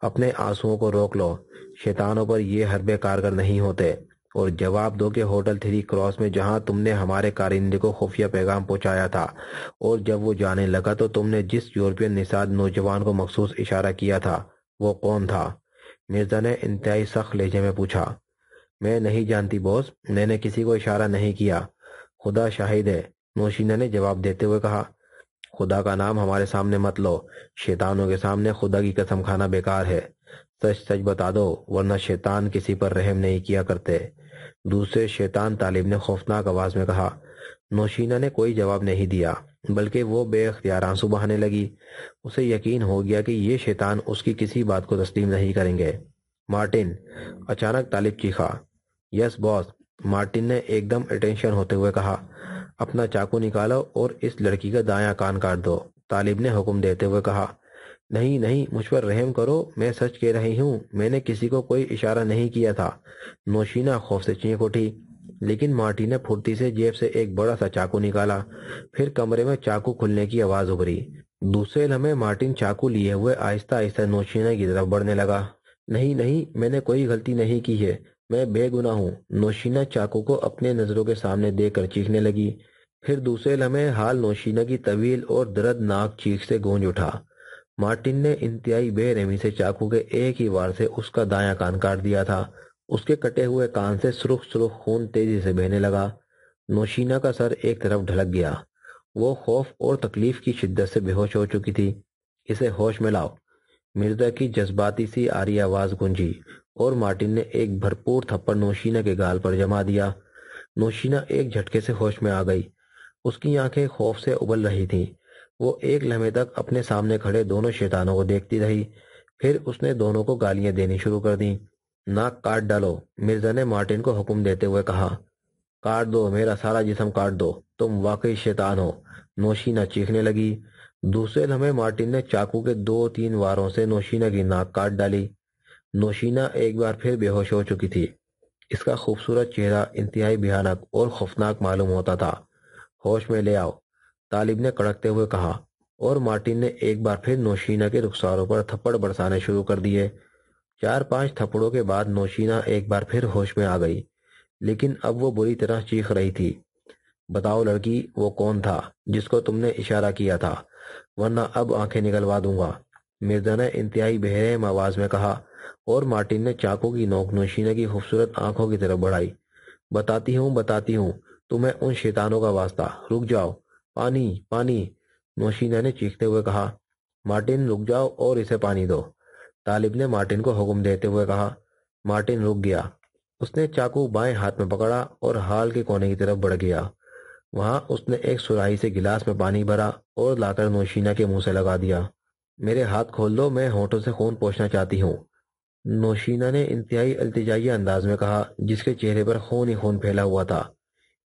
اپنے آنسوؤں کو روک لو، شیطانوں پر یہ حربے کارگر نہیں ہوتے، اور جواب دو کہ ہوٹل 3 کراس میں جہاں تم نے ہمارے کارندے کو خفیہ پیغام پہنچایا تھا اور جب وہ جانے لگا تو تم نے جس یورپین نژاد نوجوان کو مخصوص اشارہ کیا تھا وہ کون تھا؟ مرزا نے انتہائی سخت لہجے میں پوچھا۔ میں نہیں جانتی باس، میں نے کسی کو اشارہ نہیں کیا، خدا شاہد ہے، نوشینہ نے جواب دیتے ہوئے کہا۔ خدا کا نام ہمارے سامنے مت لو، شیطانوں کے سامنے خدا کی قسم کھانا بیکار ہے، سچ سچ بتا دو ورنہ شیطان کسی پر رحم نہیں کیا کرتے، دوسرے شیطان طالب نے خوفناک آواز میں کہا۔ نوشینہ نے کوئی جواب نہیں دیا بلکہ وہ بے اختیار آنسو بہانے لگی۔ اسے یقین ہو گیا کہ یہ شیطان اس کی کسی بات کو تسلیم نہیں کریں گے۔ مارٹن، اچانک طالب چیخا۔ یس باس، مارٹن نے ایک دم اٹینشن ہوتے ہوئے کہا۔ اپنا چاقو نکالو اور اس لڑکی کا دایاں کان کاٹ دو، طالب نے حکم دیتے ہوئے کہا۔ نہیں نہیں، مجھ پر رحم کرو، میں سچ کہہ رہی ہوں، میں نے کسی کو کوئی اشارہ نہیں کیا تھا۔ نوشینہ خوف سے چینک اٹھی، لیکن مارٹی نے پھرتی سے جیب سے ایک بڑا سا چاقو نکالا۔ پھر کمرے میں چاقو کھلنے کی آواز ابھری۔ دوسرے لمحے مارٹن چاقو لیے ہوئے آہستہ آہستہ نوشینہ کی طرف بڑھنے لگا۔ نہیں نہیں، میں نے کوئی غلطی نہیں کی ہے، میں بے گناہ ہوں، نوشینہ چاقو کو اپنے نظروں کے سامنے دیکھ کر چیخنے لگی۔ پھر دوسرے لمحے حال نوشینہ کی طویل اور دردناک چیخ سے گونج اٹھا۔ مارٹن نے انتہائی بے رحمی سے چاقو کے ایک ہی وار سے اس کا دایاں کان کاٹ دیا تھا۔ اس کے کٹے ہوئے کان سے سرخ سرخ خون تیزی سے بہنے لگا۔ نوشینہ کا سر ایک طرف ڈھلک گیا۔ وہ خوف اور تکلیف کی شدت سے بے ہوش ہو چکی تھی۔ اسے ہوش میں لاؤ، مرزا کی جذباتی سی آری آواز گونجی اور مارٹن نے ایک بھرپور تھپڑ نوشینہ کے گال پر جما دیا۔ نوشینہ ایک جھٹکے سے ہوش میں آ گئی۔ اس کی آنکھیں خوف سے ابل رہی تھیں۔ وہ ایک لمحے تک اپنے سامنے کھڑے دونوں شیطانوں کو دیکھتی رہی، پھر اس نے دونوں کو گالیاں دینی شروع کر دیں۔ ناک کاٹ ڈالو، مرزا نے مارٹن کو حکم دیتے ہوئے کہا۔ کاٹ دو، میرا سارا جسم کاٹ دو، تم واقعی شیطان ہو، نوشینہ چیخنے لگی۔ دوسرے لمحے مارٹن نے چاقو کے 2-3 واروں سے نوشینہ کی ناک کاٹ ڈالی۔ نوشینہ ایک بار پھر بے ہوش ہو چکی تھی۔ اس کا خوبصورت چہرہ انتہائی بھیانک اور خوفناک معلوم ہوتا تھا۔ ہوش میں لے آؤ، طالب نے کڑکتے ہوئے کہا، اور مارٹن نے ایک بار پھر نوشینہ کے رخساروں پر تھپڑ برسانے شروع کر دیے۔ 4-5 تھپڑوں کے بعد نوشینہ ایک بار پھر ہوش میں آ گئی، لیکن اب وہ بری طرح چیخ رہی تھی۔ بتاؤ لڑکی، وہ کون تھا جس کو تم نے اشارہ کیا تھا، ورنہ اب آنکھیں نکلوا دوں گا، مرزا نے انتہائی بحرحم آواز میں کہا، اور مارٹن نے چاقو کی نوک نوشینہ کی خوبصورت آنکھوں کی طرف بڑھائی۔ بتاتی ہوں تمہیں ان شیطانوں کا واسطہ، رک جاؤ، پانی پانی، نوشینہ نے چیختے ہوئے کہا۔ مارٹن رک جاؤ اور اسے پانی دو، طالب نے مارٹن کو حکم دیتے ہوئے کہا۔ مارٹن رک گیا۔ اس نے چاقو بائیں ہاتھ میں پکڑا اور ہال کے کونے کی طرف بڑھ گیا۔ وہاں اس نے ایک سراہی سے گلاس میں پانی بھرا اور لا کر نوشینہ کے منہ سے لگا دیا۔ میرے ہاتھ کھول دو، میں ہونٹوں سے خون پوچھنا چاہتی ہوں، نوشینہ نے انتہائی التجائی انداز میں کہا، جس کے چہرے پر خون ہی خون پھیلا ہوا تھا۔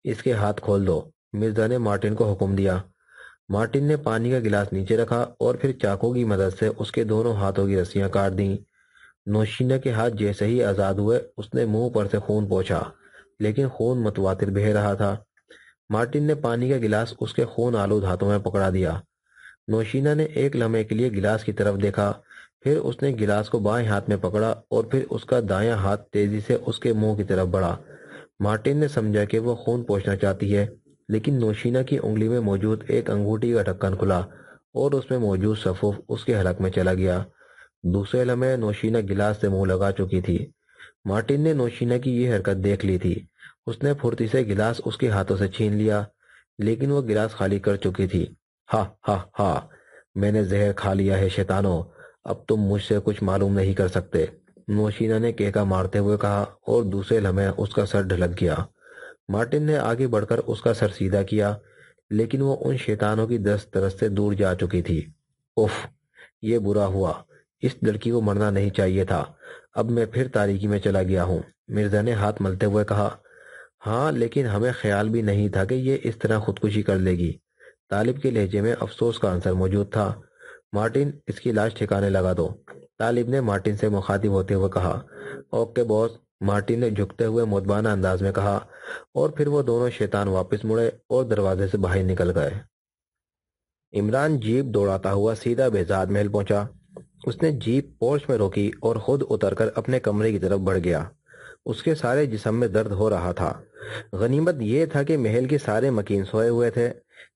اس کے ہاتھ کھول دو، مرزا نے مارٹن کو حکم دیا۔ مارٹن نے پانی کا گلاس نیچے رکھا اور پھر چاقو کی مدد سے اس کے دونوں ہاتھوں کی رسیاں کاٹ دیں۔ نوشینہ کے ہاتھ جیسے ہی آزاد ہوئے، اس نے منہ پر سے خون پوچھا، لیکن خون متواتر بہہ رہا تھا۔ مارٹن نے پانی کا گلاس اس کے خون آلود ہاتھوں میں پکڑا دیا۔ نوشینہ نے ایک لمحے کے لیے گلاس کی طرف دیکھا، پھر اس نے گلاس کو بائیں ہاتھ میں پکڑا اور پھر اس کا دایاں ہاتھ تیزی سے اس کے منہ کی طرف بڑھا۔ مارٹن نے سمجھا کہ وہ خون پوچھنا چاہتی ہے، لیکن نوشینہ کی انگلی میں موجود ایک انگوٹھی کا ڈھکن کھلا اور اس میں موجود سفوف اس کے حلق میں چلا گیا۔ دوسرے لمحے نوشینہ گلاس سے منہ لگا چکی تھی۔ مارٹن نے نوشینہ کی یہ حرکت دیکھ لی تھی۔ اس نے پھرتی سے گلاس اس کے ہاتھوں سے چھین لیا، لیکن وہ گلاس خالی کر چکی تھی۔ ہا ہا ہا، میں نے زہر کھا لیا ہے شیطانوں، اب تم مجھ سے کچھ معلوم نہیں کر سکتے، نوشینہ نے کہکا مارتے ہوئے کہا، اور دوسرے لمحے اس کا سر ڈھلک گیا۔ مارٹن نے آگے بڑھ کر اس کا سر سیدھا کیا، لیکن وہ ان شیطانوں کی دست درست سے دور جا چکی تھی۔ اف، یہ برا ہوا، اس لڑکی کو مرنا نہیں چاہیے تھا، اب میں پھر تاریکی میں چلا گیا ہوں، مرزا نے ہاتھ ملتے ہوئے کہا۔ ہاں، لیکن ہمیں خیال بھی نہیں تھا کہ یہ اس طرح خودکشی کر لے گی، طالب کے لہجے میں افسوس کا عنصر موجود تھا۔ مارٹن، اس کی لاش ٹھکانے لگا دو، طالب نے مارٹن سے مخاطب ہوتے ہوئے کہا۔ اوکے باس، مارٹن نے جھکتے ہوئے مدبانہ انداز میں کہا، اور پھر وہ دونوں شیطان واپس مڑے اور دروازے سے باہر نکل گئے۔ عمران جیپ دوڑاتا ہوا سیدھا بہزاد محل پہنچا۔ اس نے جیپ پورچ میں روکی اور خود اتر کر اپنے کمرے کی طرف بڑھ گیا۔ اس کے سارے جسم میں درد ہو رہا تھا۔ غنیمت یہ تھا کہ محل کے سارے مکین سوئے ہوئے تھے،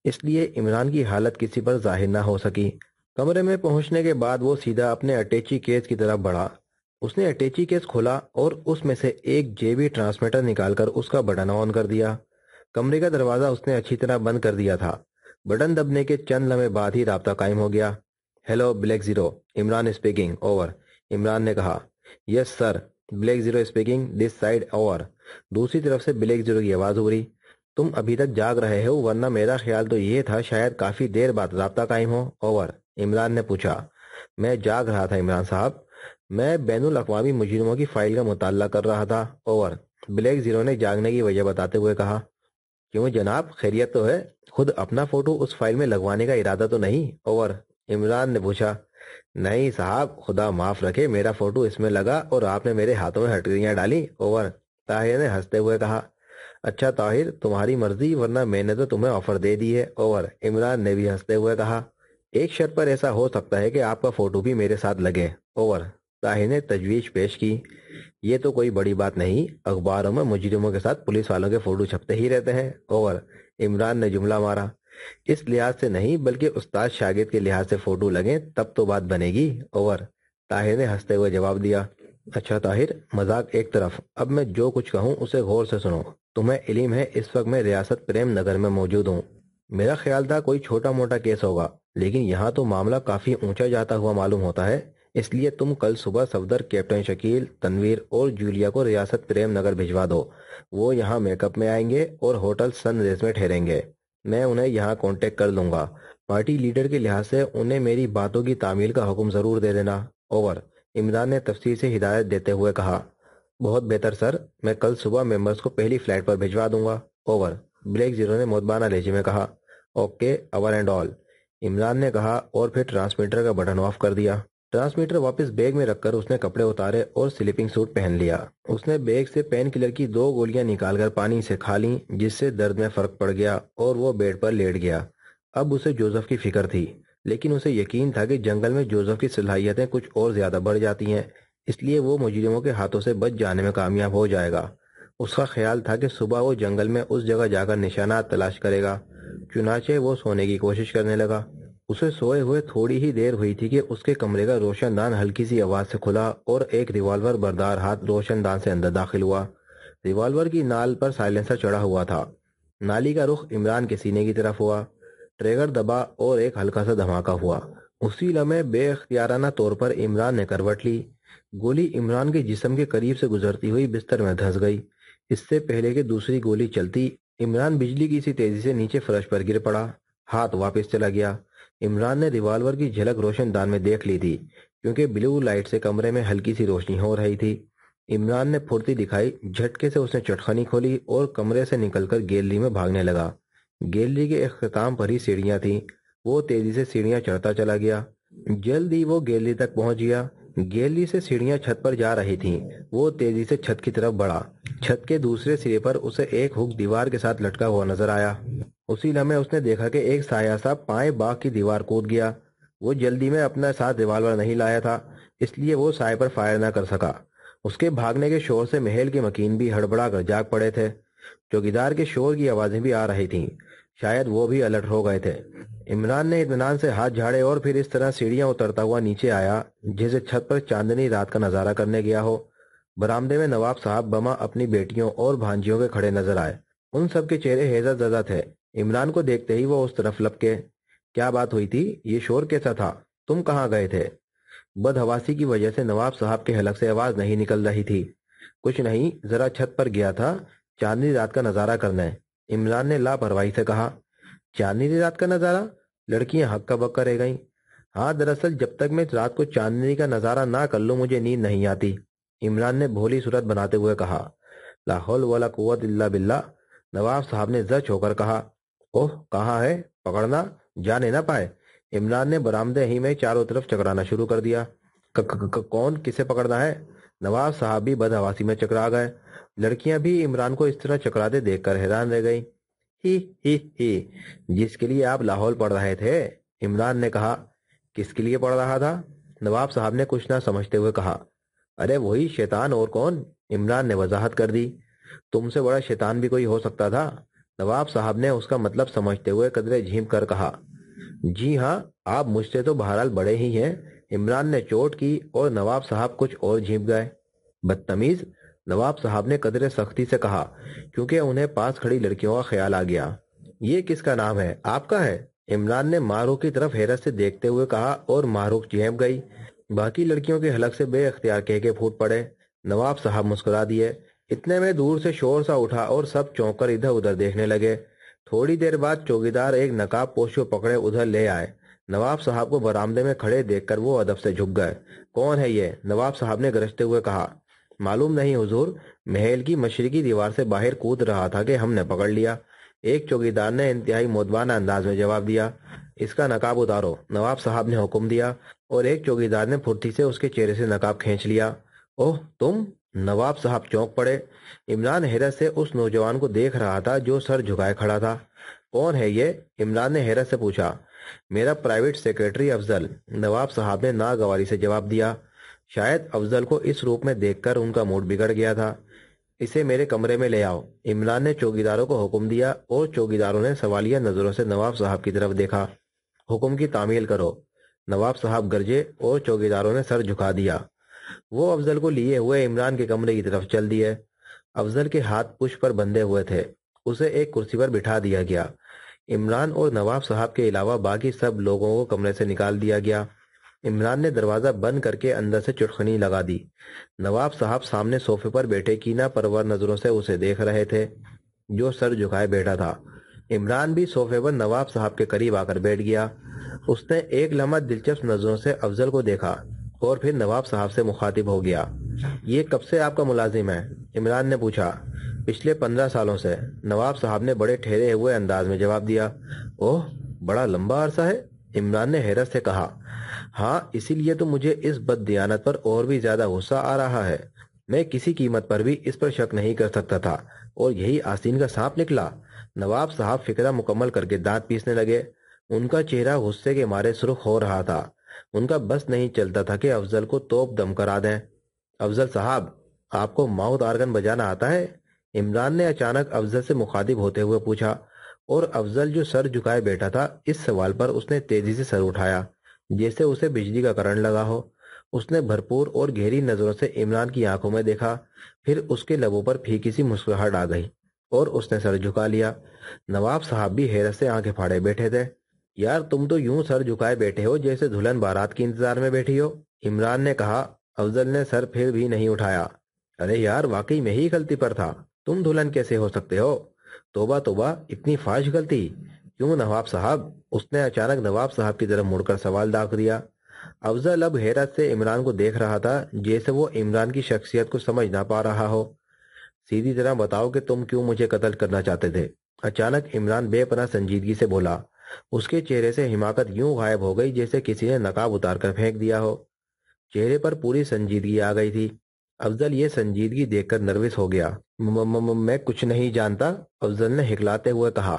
اس لیے عمران کی حالت کسی پر ظاہر نہ ہو سکی۔ کمرے میں پہنچنے کے بعد وہ سیدھا اپنے اٹیچی کیس کی طرف بڑھا۔ اس نے اٹیچی کیس کھولا اور اس میں سے ایک جے بی ٹرانسمیٹر نکال کر اس کا بٹن آن کر دیا۔ کمرے کا دروازہ اس نے اچھی طرح بند کر دیا تھا۔ بٹن دبنے کے چند لمحے بعد ہی رابطہ قائم ہو گیا۔ Hello black zero, Imran speaking, over, Imran نے کہا۔ یس سر، بلیک زیرو اسپیکنگ، دس سائیڈ، اوور، دوسری طرف سے بلیک زیرو کی آواز ابھری۔ تم ابھی تک جاگ رہے ہو، ورنہ میرا خیال تو یہ تھا شاید کافی دیر بعد رابطہ قائم ہو، اوور، عمران نے پوچھا۔ میں جاگ رہا تھا عمران صاحب، میں بین الاقوامی مجرموں کی فائل کا مطالعہ کر رہا تھا، اوور، بلیک زیرو نے جاگنے کی وجہ بتاتے ہوئے کہا۔ کیوں جناب، خیریت تو ہے؟ خود اپنا فوٹو اس فائل میں لگوانے کا ارادہ تو نہیں؟ اوور، عمران نے پوچھا۔ نہیں صاحب، خدا معاف رکھے، میرا فوٹو اس میں لگا اور آپ نے میرے ہاتھوں میں ہتھیلیاں ڈالی۔ اوور، طاہر نے ہنستے ہوئے کہا۔ اچھا طاہر، تمہاری مرضی، ورنہ میں نے تو تمہیں آفر دے دی ہے۔ اوور، عمران نے بھی ہنستے ہوئے کہا۔ ایک شرط پر ایسا ہو سکتا ہے کہ آپ کا فوٹو بھی میرے ساتھ لگے۔ اوور، طاہر نے تجویز پیش کی۔ یہ تو کوئی بڑی بات نہیں، اخباروں میں مجرموں کے ساتھ پولیس والوں کے فوٹو چھپتے ہی رہتے ہیں۔ اوور، عمران نے جملہ مارا۔ اس لحاظ سے نہیں، بلکہ استاد شاگرد کے لحاظ سے فوٹو لگیں تب تو بات بنے گی۔ اوور، طاہر نے ہنستے ہوئے جواب دیا۔ اچھا طاہر، مذاق ایک طرف، اب میں جو کچھ کہوں اسے غور سے سنو۔ تمہیں علم ہے اس وقت میں ریاست پریم نگر میں موجود ہوں۔ میرا خیال تھا کوئی چھوٹا موٹا کیس ہوگا، لیکن یہاں تو معاملہ کافی اونچا جاتا ہوا معلوم ہوتا ہے۔ اس لیے تم کل صبح صفدر کیپٹن شکیل، تنویر اور جولیا کو ریاست پریم نگر بھجوا دو۔ وہ یہاں میک اپ میں آئیں گے اور ہوٹل سن ریز میں ٹھہریں گے۔ میں انہیں یہاں کانٹیکٹ کر لوں گا۔ پارٹی لیڈر کے لحاظ سے انہیں میری باتوں کی تعمیل کا حکم ضرور دے دینا۔ اوور، عمران نے تفصیل سے ہدایت دیتے ہوئے کہا۔ بہت بہتر سر، میں کل صبح ممبرز کو پہلی فلائٹ پر بھجوا دوں گا۔ اوور، بلیک زیرو نے مدبانہ لہجے میں کہا۔ Okay, over and all, Imran نے کہا اور پھر ٹرانسمیٹر کا بٹن آف کر دیا۔ ٹرانسمیٹر واپس بیگ میں رکھ کر اس نے کپڑے اتارے اور سلیپنگ سوٹ پہن لیا۔ اس نے بیگ سے پین کلر کی 2 گولیاں نکال کر پانی سے کھا لیں، جس سے درد میں فرق پڑ گیا اور وہ بیڈ پر لیٹ گیا۔ اب اسے جوزف کی فکر تھی، لیکن اسے یقین تھا کہ جنگل میں جوزف کی صلاحیتیں کچھ اور زیادہ بڑھ جاتی ہیں، اس لیے وہ مجرموں کے ہاتھوں سے بچ جانے میں کامیاب ہو جائے گا۔ اس کا خیال تھا کہ صبح وہ جنگل میں اس جگہ جا کر نشانات تلاش کرے گا۔ چنانچہ وہ سونے کی کوشش کرنے لگا۔ اسے سوئے ہوئے تھوڑی ہی دیر ہوئی تھی کہ اس کے کمرے کا روشن دان ہلکی سی آواز سے کھلا اور ایک ریوالور بردار ہاتھ روشن دان سے اندر داخل ہوا۔ ریوالور کی نال پر سائلنسر چڑھا ہوا تھا۔ نالی کا رخ عمران کے سینے کی طرف ہوا، ٹریگر دبا اور ایک ہلکا سا دھماکہ ہوا۔ اسی لمحے بے اختیارانہ طور پر عمران نے کروٹ لی۔ گولی عمران کے جسم کے قریب سے گزرتی ہوئی بستر میں دھنس گئی۔ اس سے پہلے کہ دوسری گولی چلتی، عمران بجلی کی سی تیزی سے نیچے فرش پر گر پڑا۔ ہاتھ واپس چلا گیا۔ عمران نے ریوالور کی جھلک روشن دان میں دیکھ لی تھی، کیونکہ بلو لائٹ سے کمرے میں ہلکی سی روشنی ہو رہی تھی۔ عمران نے پھرتی دکھائی، جھٹکے سے اس نے چٹخنی کھولی اور کمرے سے نکل کر گیلری میں بھاگنے لگا۔ گیلری کے اختتام پر ہی سیڑھیاں تھیں۔ وہ تیزی سے سیڑھیاں چڑھتا چلا گیا۔ جلد ہی وہ گیلری تک پہنچ گیا۔ گیلری سے سیڑھیاں چھت پر جا رہی تھیں۔ وہ تیزی سے چھت کی طرف بڑھا۔ چھت کے دوسرے سرے پر اسے ایک ہک دیوار کے ساتھ لٹکا ہوا نظر آیا۔ اسی لمحے اس نے دیکھا کہ ایک سایہ سا پائیں باغ کی دیوار کود گیا۔ وہ جلدی میں اپنا ساتھ ریوالور نہیں لایا تھا، اس لیے وہ سائے پر فائر نہ کر سکا۔ اس کے بھاگنے کے شور سے محل کے مکین بھی ہڑبڑا کر جاگ پڑے تھے۔ چوکیدار کے شور کی آوازیں بھی آ رہی تھیں، شاید وہ بھی الرٹ ہو گئے تھے۔ عمران نے اطمینان سے ہاتھ جھاڑے اور پھر اس طرح سیڑھیاں اترتا ہوا نیچے آیا جیسے چھت پر چاندنی رات کا نظارہ کرنے گیا ہو۔ برآمدے میں نواب صاحب بما اپنی بیٹیوں اور بھانجیوں کے کھڑے نظر آئے۔ ان سب کے چہرے حیرت زدہ تھے۔ عمران کو دیکھتے ہی وہ اس طرف لپکے۔ کیا بات ہوئی تھی؟ یہ شور کیسا تھا؟ تم کہاں گئے تھے؟ بدحواسی کی وجہ سے نواب صاحب کے حلق سے آواز نہیں نکل رہی تھی۔ کچھ نہیں، ذرا چھت پر گیا تھا چاندنی رات کا نظارہ کرنے، عمران نے لاپرواہی سے کہا۔ چاندنی رات کا نظارہ؟ لڑکیاں ہکا بکا رہ گئیں۔ ہاں، دراصل جب تک میں رات کو چاندنی کا نظارہ نہ کر لوں مجھے نیند نہیں آتی، عمران نے بھولی صورت بناتے ہوئے کہا۔ لا حول ولا قوت الا باللہ، نواب صاحب نے زچ ہو کر کہا۔ اوہ، کہاں ہے؟ پکڑنا جانے نہ پائے۔ عمران نے برآمدے ہی میں چاروں طرف چکرانا شروع کر دیا۔ کون؟ کسے پکڑنا ہے؟ نواب صاحب بھی بدحواسی میں چکرا گئے۔ لڑکیاں بھی عمران کو اس طرح چکراتے دیکھ کر حیران رہ گئیں۔ ہی ہی ہی، جس کے لیے آپ لاہور پڑھ رہے تھے، عمران نے کہا۔ کس کے لیے پڑھ رہا تھا؟ نواب صاحب نے کچھ نہ سمجھتے ہوئے کہا۔ ارے وہی شیطان، اور کون؟ عمران نے وضاحت کر دی۔ تم سے بڑا شیطان بھی کوئی ہو سکتا تھا؟ نواب صاحب نے اس کا مطلب سمجھتے ہوئے قدرے جھینپ کر کہا۔ جی ہاں، آپ مجھ سے تو بہرحال بڑے ہی ہیں، عمران نے چوٹ کی اور نواب صاحب کچھ اور جھینپ گئے۔ بدتمیز، نواب صاحب نے قدرے سختی سے کہا، کیونکہ انہیں پاس کھڑی لڑکیوں کا خیال آ گیا۔ یہ کس کا نام ہے؟ آپ کا ہے؟ عمران نے ماروخ کی طرف حیرت سے دیکھتے ہوئے کہا اور ماروخ جھینپ گئی۔ باقی لڑکیوں کے حلق سے بے اختیار کہہ پھوٹ پڑے۔ نواب صاحب مسکرا دیے۔ اتنے میں دور سے شور سا اٹھا اور سب چونک کر ادھر ادھر دیکھنے لگے۔ تھوڑی دیر بعد چوکیدار ایک نقاب پوش کو پکڑے ادھر لے آئے۔ نواب صاحب کو برآمدے میں کھڑے دیکھ کر وہ ادب سے جھک گئے۔ کون ہے یہ؟ نواب صاحب نے گرجتے ہوئے کہا۔ معلوم نہیں حضور، محل کی مشرقی دیوار سے باہر کود رہا تھا کہ ہم نے پکڑ لیا۔ ایک چوکیدار نے انتہائی مودبانہ انداز میں جواب دیا۔ اس کا نقاب اتارو، نواب صاحب نے حکم دیا، اور ایک چوکیدار نے پھرتی سے اس کے چہرے سے نقاب کھینچ لیا۔ اوہ تم! نواب صاحب چونک پڑے۔ عمران حیرت سے اس نوجوان کو دیکھ رہا تھا جو سر جھکائے کھڑا تھا۔ کون ہے یہ؟ عمران نے حیرت سے پوچھا۔ میرا پرائیویٹ سیکرٹری افضل، نواب صاحب نے ناگواری سے جواب دیا۔ شاید افضل کو اس روپ میں دیکھ کر ان کا موڈ بگڑ گیا تھا۔ اسے میرے کمرے میں لے آؤ، عمران نے چوکیداروں کو حکم دیا، اور چوکیداروں نے سوالیہ نظروں سے نواب صاحب کی طرف دیکھا۔ حکم کی تعمیل کرو، نواب صاحب گرجے، اور چوکیداروں نے سر جھکا دیا۔ وہ افضل کو لیے ہوئے عمران کے کمرے کی طرف چل دیے۔ افضل کے ہاتھ پشت پر بندھے ہوئے تھے۔ اسے ایک کرسی پر بٹھا دیا گیا۔ عمران اور نواب صاحب کے علاوہ باقی سب لوگوں کو کمرے سے نکال دیا گیا۔ عمران نے دروازہ بند کر کے اندر سے چٹکنی لگا دی۔ نواب صاحب سامنے صوفے پر بیٹھے کینہ پرور نظروں سے اسے دیکھ رہے تھے، جو سر جھکائے بیٹھا تھا۔ عمران بھی صوفے پر نواب صاحب کے قریب آ کر بیٹھ گیا۔ اس نے ایک لمحہ دلچسپ نظروں سے افضل کو دیکھا، اور پھر نواب صاحب سے مخاطب ہو گیا۔ یہ کب سے آپ کا ملازم ہے؟ عمران نے پوچھا۔ پچھلے 15 سالوں سے، نواب صاحب نے بڑے ٹھہرے ہوئے انداز میں جواب دیا۔ اوہ، بڑا لمبا عرصہ ہے، عمران نے حیرت سے کہا۔ ہاں، اسی لیے تو مجھے اس بد دیانت پر اور بھی زیادہ غصہ آ رہا ہے۔ میں کسی قیمت پر بھی اس پر شک نہیں کر سکتا تھا، اور یہی آستین کا سانپ نکلا۔ نواب صاحب فکرہ مکمل کر کے دانت پیسنے لگے۔ ان کا چہرہ غصے کے مارے سرخ ہو رہا تھا۔ ان کا بس نہیں چلتا تھا کہ افضل کو توپ دم کرا دیں۔ افضل صاحب، آپ کو ماؤتھ آرگن بجانا آتا ہے؟ عمران نے اچانک افضل سے مخاطب ہوتے ہوئے پوچھا، اور افضل جو سر جھکائے بیٹھا تھا، اس سوال پر اس نے تیزی سے سر اٹھایا، جیسے اسے بجلی کا کرنٹ لگا ہو۔ اس نے بھرپور اور گہری نظروں سے عمران کی آنکھوں میں دیکھا، پھر اس کے لبوں پر پھیکی سی مسکراہٹ آ گئی، اور اس نے سر جھکا لیا۔ نواب صاحب بھی حیرت سے آنکھیں پھاڑے بیٹھے تھے۔ یار، تم تو یوں سر جھکائے بیٹھے ہو جیسے دلہن بارات کے انتظار میں بیٹھی ہو، عمران نے کہا۔ افضل نے سر پھر بھی نہیں اٹھایا۔ ارے یار، واقعی میں ہی غلطی پر تھا، تم دلہن کیسے ہو سکتے ہو؟ توبہ توبہ، اتنی فاحش غلطی! کیوں نواب صاحب؟ اس نے اچانک نواب صاحب کی طرف مڑ کر سوال داغ دیا۔ افضل اب حیرت سے عمران کو دیکھ رہا تھا، جیسے وہ عمران کی شخصیت کو سمجھ نہ پا رہا ہو۔ سیدھی طرح بتاؤ کہ تم کیوں مجھے قتل کرنا چاہتے تھے؟ اچانک عمران بے پناہ سنجیدگی سے بولا۔ اس کے چہرے سے حماقت یوں غائب ہو گئی جیسے کسی نے نقاب اتار کر پھینک دیا ہو۔ چہرے پر پوری سنجیدگی آ گئی تھی۔ افضل یہ سنجیدگی دیکھ کر نروس ہو گیا۔ میں کچھ نہیں جانتا، افضل نے ہکلاتے ہوئے کہا۔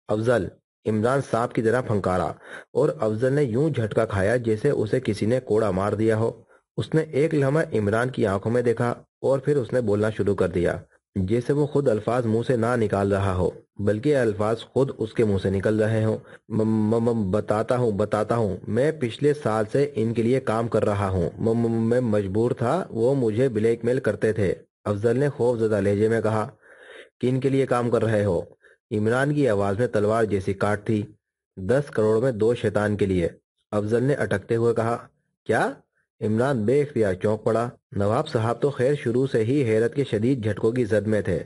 افضل! عمران سانپ کی طرح پھنکارا، اور افضل نے یوں جھٹکا کھایا جیسے اسے کسی نے کوڑا مار دیا ہو۔ اس نے ایک لمحہ عمران کی آنکھوں میں دیکھا، اور پھر اس نے بولنا شروع کر دیا، جیسے وہ خود الفاظ منہ سے نہ نکال رہا ہو، بلکہ الفاظ خود اس کے منہ سے نکل رہے ہوں۔ بتاتا ہوں، میں پچھلے سال سے ان کے لیے کام کر رہا ہوں۔ میں مجبور تھا، وہ مجھے بلیک میل کرتے تھے، افضل نے خوف زدہ لہجے میں کہا۔ کن کے لیے کام کر رہے ہو؟ عمران کی آواز میں تلوار جیسی کاٹ تھی۔ 10 کروڑ میں 2 شیطان کے لیے، افضل نے اٹکتے ہوئے کہا۔ کیا؟ عمران بے اختیار چونک پڑا۔ نواب صاحب تو خیر شروع سے ہی حیرت کے شدید جھٹکوں کی زد میں تھے،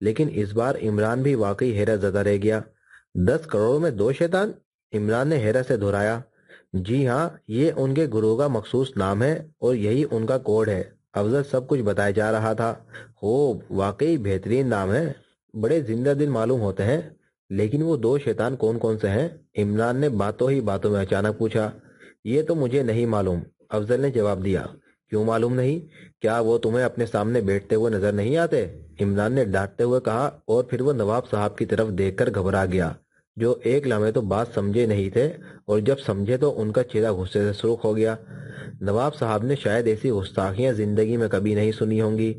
لیکن اس بار عمران بھی واقعی حیرت زدہ رہ گیا۔ 10 کروڑ میں 2 شیطان؟ عمران نے حیرت سے دہرایا۔ جی ہاں، یہ ان کے گروہ کا مخصوص نام ہے، اور یہی ان کا کوڈ ہے، افضل سب کچھ بتایا جا رہا تھا۔ خوب، واقعی بہترین نام ہے، بڑے زندہ دل معلوم ہوتے ہیں، لیکن وہ 2 شیطان کون کون سے ہیں؟ عمران نے باتوں ہی باتوں میں اچانک پوچھا۔ یہ تو مجھے نہیں معلوم، افضل نے جواب دیا۔ کیوں معلوم نہیں؟ کیا وہ تمہیں اپنے سامنے بیٹھتے ہوئے نظر نہیں آتے؟ عمران نے ڈانٹتے ہوئے کہا، اور پھر وہ نواب صاحب کی طرف دیکھ کر گھبرا گیا، جو ایک لمحے تو بات سمجھے نہیں تھے، اور جب سمجھے تو ان کا چہرہ غصے سے سرخ ہو گیا۔ نواب صاحب نے شاید ایسی گستاخیاں زندگی میں کبھی نہیں سنی ہوں گی،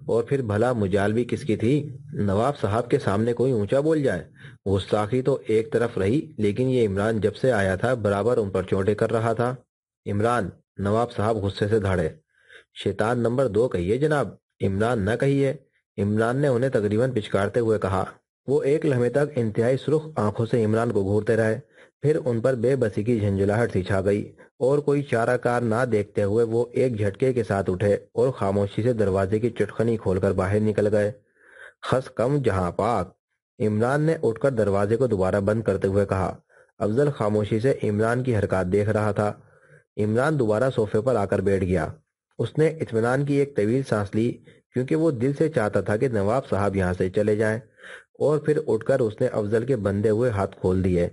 اور پھر بھلا مجال بھی کس کی تھی؟ نواب صاحب کے سامنے کوئی اونچا بول جائے۔ گستاخی تو ایک طرف رہی، لیکن یہ عمران جب سے آیا تھا برابر ان پر چوٹے کر رہا تھا۔ عمران! نواب صاحب غصے سے دھاڑے۔ شیطان نمبر 2 کہیے جناب، عمران نہ کہیے، عمران نے انہیں تقریباً پچکارتے ہوئے کہا۔ وہ ایک لمحے تک انتہائی سرخ آنکھوں سے عمران کو گھورتے رہے، پھر ان پر بے بسی کی جھنجھلاہٹ سی چھا گئی، اور کوئی چارہ کار نہ دیکھتے ہوئے وہ ایک جھٹکے کے ساتھ اٹھے اور خاموشی سے دروازے کی چٹکنی کھول کر باہر نکل گئے۔ خس کم جہاں پاک! عمران نے اٹھ کر دروازے کو دوبارہ بند کرتے ہوئے کہا۔ افضل خاموشی سے عمران کی حرکات دیکھ رہا تھا۔ عمران دوبارہ صوفے پر آ کر بیٹھ گیا۔ اس نے اطمینان کی ایک طویل سانس لی، کیونکہ وہ دل سے چاہتا تھا کہ نواب صاحب یہاں سے چلے جائیں۔ اور پھر اٹھ کر اس نے افضل کے بندھے ہوئے ہاتھ کھول دیے۔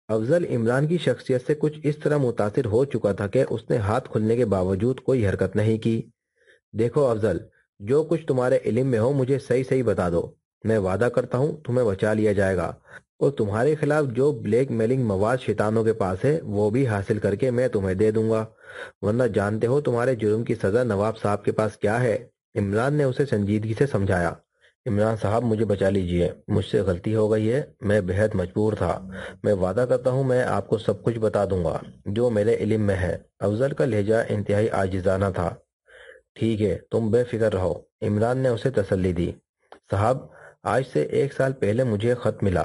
افضل عمران کی شخصیت سے کچھ اس طرح متاثر ہو چکا تھا کہ اس نے ہاتھ کھلنے کے باوجود کوئی حرکت نہیں کی۔ دیکھو افضل، جو کچھ تمہارے علم میں ہو مجھے صحیح صحیح بتا دو، میں وعدہ کرتا ہوں تمہیں بچا لیا جائے گا، اور تمہارے خلاف جو بلیک میلنگ مواد شیطانوں کے پاس ہے وہ بھی حاصل کر کے میں تمہیں دے دوں گا، ورنہ جانتے ہو تمہارے جرم کی سزا نواب صاحب کے پاس کیا ہے۔ عمران نے اسے سنجیدگی سے سمجھایا۔ عمران صاحب مجھے بچا لیجئے، مجھ سے غلطی ہو گئی ہے، میں بہت مجبور تھا، میں وعدہ کرتا ہوں میں آپ کو سب کچھ بتا دوں گا جو میرے علم میں ہے۔ افضل کا لہجہ انتہائی عاجزانہ تھا۔ ٹھیک ہے، تم بے فکر رہو، عمران نے اسے تسلی دی۔ صاحب، آج سے 1 سال پہلے مجھے خط ملا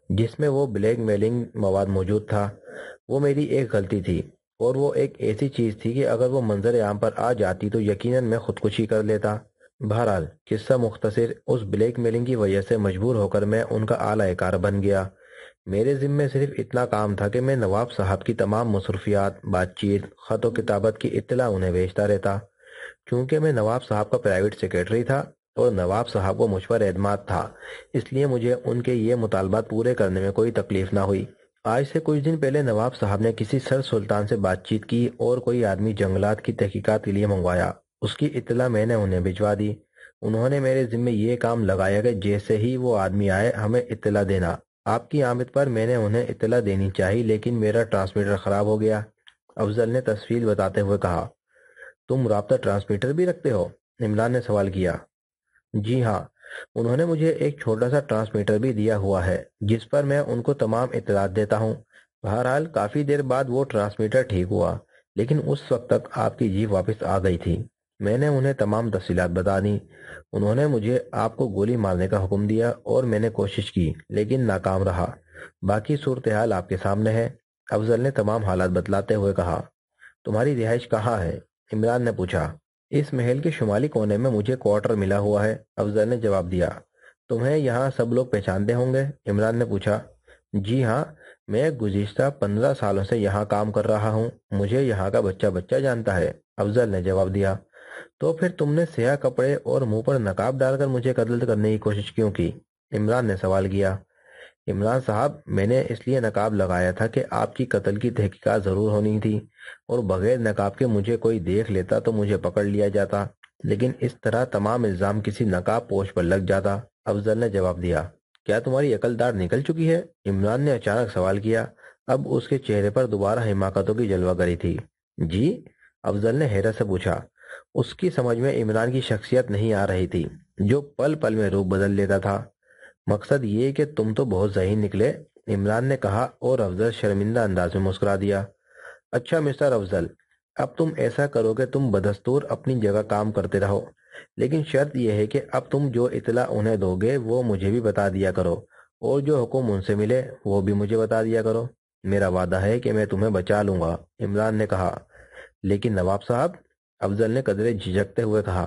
جس میں وہ بلیک میلنگ مواد موجود تھا۔ وہ میری ایک غلطی تھی، اور وہ ایک ایسی چیز تھی کہ اگر وہ منظر عام پر آ جاتی تو یقیناً میں خودکشی کر لیتا۔ بہرحال قصہ مختصر، اس بلیک میلنگ کی وجہ سے مجبور ہو کر میں ان کا اعلی کار بن گیا۔ میرے ذمے صرف اتنا کام تھا کہ میں نواب صاحب کی تمام مصروفیات، بات چیت، خط و کتابت کی اطلاع انہیں بھیجتا رہتا۔ چونکہ میں نواب صاحب کا پرائیویٹ سیکرٹری تھا اور نواب صاحب کو مجھ پر اعتماد تھا، اس لیے مجھے ان کے یہ مطالبات پورے کرنے میں کوئی تکلیف نہ ہوئی۔ آج سے کچھ دن پہلے نواب صاحب نے کسی سر سلطان سے بات چیت کی اور کوئی آدمی جنگلات کی تحقیقات کے لیے منگوایا۔ اس کی اطلاع میں نے انہیں بھجوا دی۔ انہوں نے میرے ذمے یہ کام لگایا کہ جیسے ہی وہ آدمی آئے ہمیں اطلاع دینا۔ آپ کی آمد پر میں نے انہیں اطلاع دینی چاہی، لیکن میرا ٹرانسمیٹر خراب ہو گیا۔ افضل نے تفصیل بتاتے ہوئے کہا۔ تم رابطہ ٹرانسمیٹر بھی رکھتے ہو؟ عمران نے سوال کیا۔ جی ہاں، انہوں نے مجھے ایک چھوٹا سا ٹرانسمیٹر بھی دیا ہوا ہے جس پر میں ان کو تمام اطلاعات دیتا ہوں۔ بہرحال کافی دیر بعد وہ ٹرانسمیٹر ٹھیک ہوا، لیکن اس وقت تک آپ کی جیپ واپس آ گئی تھی۔ میں نے انہیں تمام تفصیلات بتا دیں۔ انہوں نے مجھے آپ کو گولی مارنے کا حکم دیا اور میں نے کوشش کی لیکن ناکام رہا۔ باقی صورتحال آپ کے سامنے ہے۔ افضل نے تمام حالات بتلاتے ہوئے کہا۔ تمہاری رہائش کہاں ہے؟ عمران نے پوچھا۔ اس محل کے شمالی کونے میں مجھے کوارٹر ملا ہوا ہے، افضل نے جواب دیا۔ تمہیں یہاں سب لوگ پہچانتے ہوں گے؟ عمران نے پوچھا۔ جی ہاں، میں گزشتہ 15 سالوں سے یہاں کام کر رہا ہوں، مجھے یہاں کا بچہ بچہ جانتا ہے، افضل نے جواب دیا۔ تو پھر تم نے سیاہ کپڑے اور منہ پر نقاب ڈال کر مجھے قتل کرنے کی کوشش کیوں کی؟ عمران نے سوال کیا۔ عمران صاحب، میں نے اس لیے نقاب لگایا تھا کہ آپ کی قتل کی تحقیقات ضرور ہونی تھی، اور بغیر نقاب کے مجھے کوئی دیکھ لیتا تو مجھے پکڑ لیا جاتا، لیکن اس طرح تمام الزام کسی نقاب پوش پر لگ جاتا، افضل نے جواب دیا۔ کیا تمہاری عقل دار نکل چکی ہے؟ عمران نے اچانک سوال کیا۔ اب اس کے چہرے پر دوبارہ حماقتوں کی جلوہ گری تھی۔ جی؟ افضل نے حیرت سے پوچھا۔ اس کی سمجھ میں عمران کی شخصیت نہیں آ رہی تھی، جو پل پل میں روپ بدل لیتا تھا۔ مقصد یہ کہ تم تو بہت ذہین نکلے، عمران نے کہا، اور افضل شرمندہ انداز میں مسکرا دیا۔ اچھا مسٹر افضل، اب تم ایسا کرو کہ تم بدستور اپنی جگہ کام کرتے رہو، لیکن شرط یہ ہے کہ اب تم جو اطلاع انہیں دو گے وہ مجھے بھی بتا دیا کرو، اور جو حکم ان سے ملے وہ بھی مجھے بتا دیا کرو۔ میرا وعدہ ہے کہ میں تمہیں بچا لوں گا، عمران نے کہا۔ لیکن نواب صاحب، افضل نے قدرے جھجکتے ہوئے کہا۔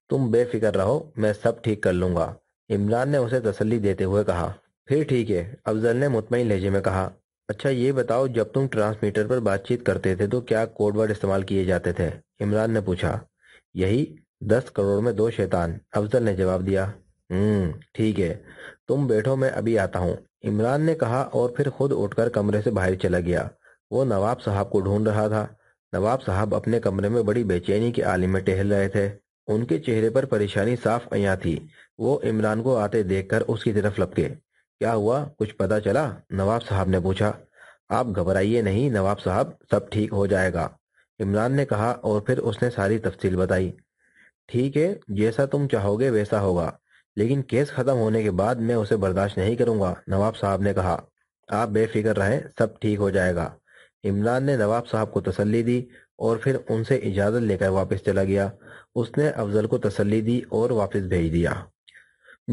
تم بے فکر رہو، میں سب ٹھیک کر لوں گا، عمران نے اسے تسلی دیتے ہوئے کہا۔ پھر ٹھیک ہے، افضل نے مطمئن لہجے میں کہا۔ اچھا یہ بتاؤ، جب تم ٹرانسمیٹر پر بات چیت کرتے تھے تو کیا کوڈ ورڈ استعمال کیے جاتے تھے؟ عمران نے پوچھا۔ یہی 10 کروڑ میں 2 شیطان، افضل نے جواب دیا۔ ٹھیک ہے، تم بیٹھو میں ابھی آتا ہوں، عمران نے کہا، اور پھر خود اٹھ کر کمرے سے باہر چلا گیا۔ وہ نواب صاحب کو ڈھونڈ رہا تھا۔ نواب صاحب اپنے کمرے میں بڑی بے چینی کے عالم میں ٹہل رہے تھے۔ ان کے چہرے پر پریشانی صاف عیاں تھی۔ وہ عمران کو آتے دیکھ کر اس کی طرف لپکے۔ کیا ہوا، کچھ پتا چلا؟ نواب صاحب نے پوچھا۔ آپ گھبرائیے نہیں نواب صاحب، سب ٹھیک ہو جائے گا، عمران نے کہا، اور پھر اس نے ساری تفصیل بتائی۔ ٹھیک ہے، جیسا تم چاہو گے ویسا ہوگا، لیکن کیس ختم ہونے کے بعد میں اسے برداشت نہیں کروں گا، نواب صاحب نے کہا۔ آپ بے فکر رہیں، سب ٹھیک ہو جائے گا، عمران نے نواب صاحب کو تسلی دی، اور پھر ان سے اجازت لے کر واپس چلا گیا۔ اس نے افضل کو تسلی دی اور واپس بھیج دیا۔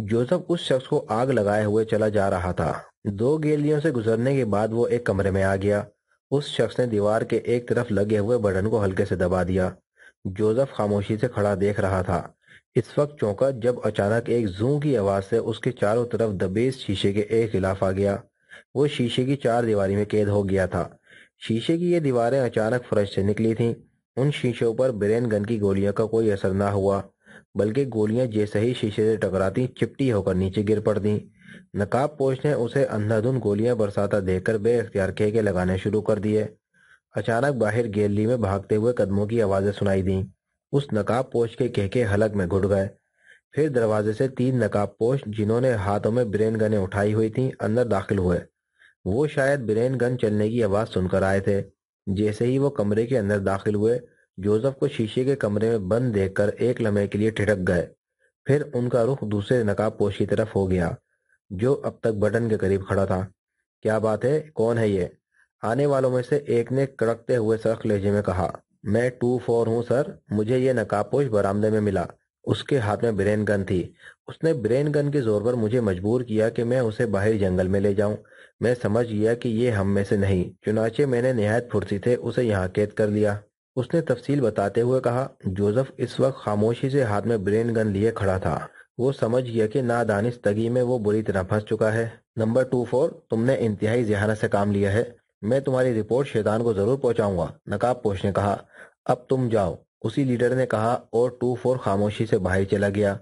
جوزف اس شخص کو آگ لگائے ہوئے چلا جا رہا تھا۔ 2 گیلیوں سے گزرنے کے بعد وہ ایک کمرے میں آ گیا۔ اس شخص نے دیوار کے ایک طرف لگے ہوئے بٹن کو ہلکے سے دبا دیا۔ جوزف خاموشی سے کھڑا دیکھ رہا تھا۔ اس وقت چونکا جب اچانک ایک زوں کی آواز سے اس کے چاروں طرف دبیز شیشے کے ایک غلاف آ گیا۔ وہ شیشے کی 4 دیواری میں قید ہو گیا تھا۔ شیشے کی یہ دیواریں اچانک فرش سے نکلی تھیں۔ ان شیشوں پر برین گن کی گولیوں کا کوئی اثر نہ ہوا، بلکہ گولیاں جیسے ہی شیشے سے ٹکراتی چپٹی ہو کر نیچے گر پڑتیں۔ نقاب پوش نے اسے اندھادھند گولیاں برساتا دیکھ کر بے اختیار کھیکے لگانے شروع کر دیے۔ اچانک باہر گیلری میں بھاگتے ہوئے قدموں کی آوازیں سنائی دیں۔ اس نقاب پوش کے کہکے حلق میں گھٹ گئے۔ پھر دروازے سے 3 نقاب پوش جنہوں نے ہاتھوں میں برین گنیں اٹھائی ہوئی تھیں اندر داخل ہوئے۔ وہ شاید برین گن چلنے کی آواز سن کر آئے تھے۔ جیسے ہی وہ کمرے کے اندر داخل ہوئے، جوزف کو شیشے کے کمرے میں بند دیکھ کر ایک لمحے کے لیے ٹھٹک گئے۔ پھر ان کا رخ دوسرے نقاب پوش کی طرف ہو گیا جو اب تک بٹن کے قریب کھڑا تھا۔ کیا بات ہے؟ کون ہے یہ؟ آنے والوں میں سے ایک نے کڑکتے ہوئے سخت لہجے میں کہا۔ میں 2-4 ہوں سر، مجھے یہ نقاب پوش برآمدے میں ملا۔ اس کے ہاتھ میں برین گن تھی۔ اس نے برین گن کے زور پر مجھے مجبور کیا کہ میں اسے باہر جنگل میں لے جاؤں۔ میں سمجھ گیا کہ یہ ہم میں سے نہیں، چنانچہ میں نے نہایت پھرتی سے اسے یہاں قید کر لیا۔ اس نے تفصیل بتاتے ہوئے کہا۔ جوزف اس وقت خاموشی سے ہاتھ میں برین گن لیے کھڑا تھا۔ وہ سمجھ گیا کہ نادانستگی میں وہ بری طرح پھنس چکا ہے۔ نمبر 24، تم نے انتہائی ذہانت سے کام لیا ہے۔ میں تمہاری رپورٹ شیطان کو ضرور پہنچاؤں گا، نقاب پوش نے کہا۔ اب تم جاؤ، اسی لیڈر نے کہا، اور 24 خاموشی سے باہر چلا گیا۔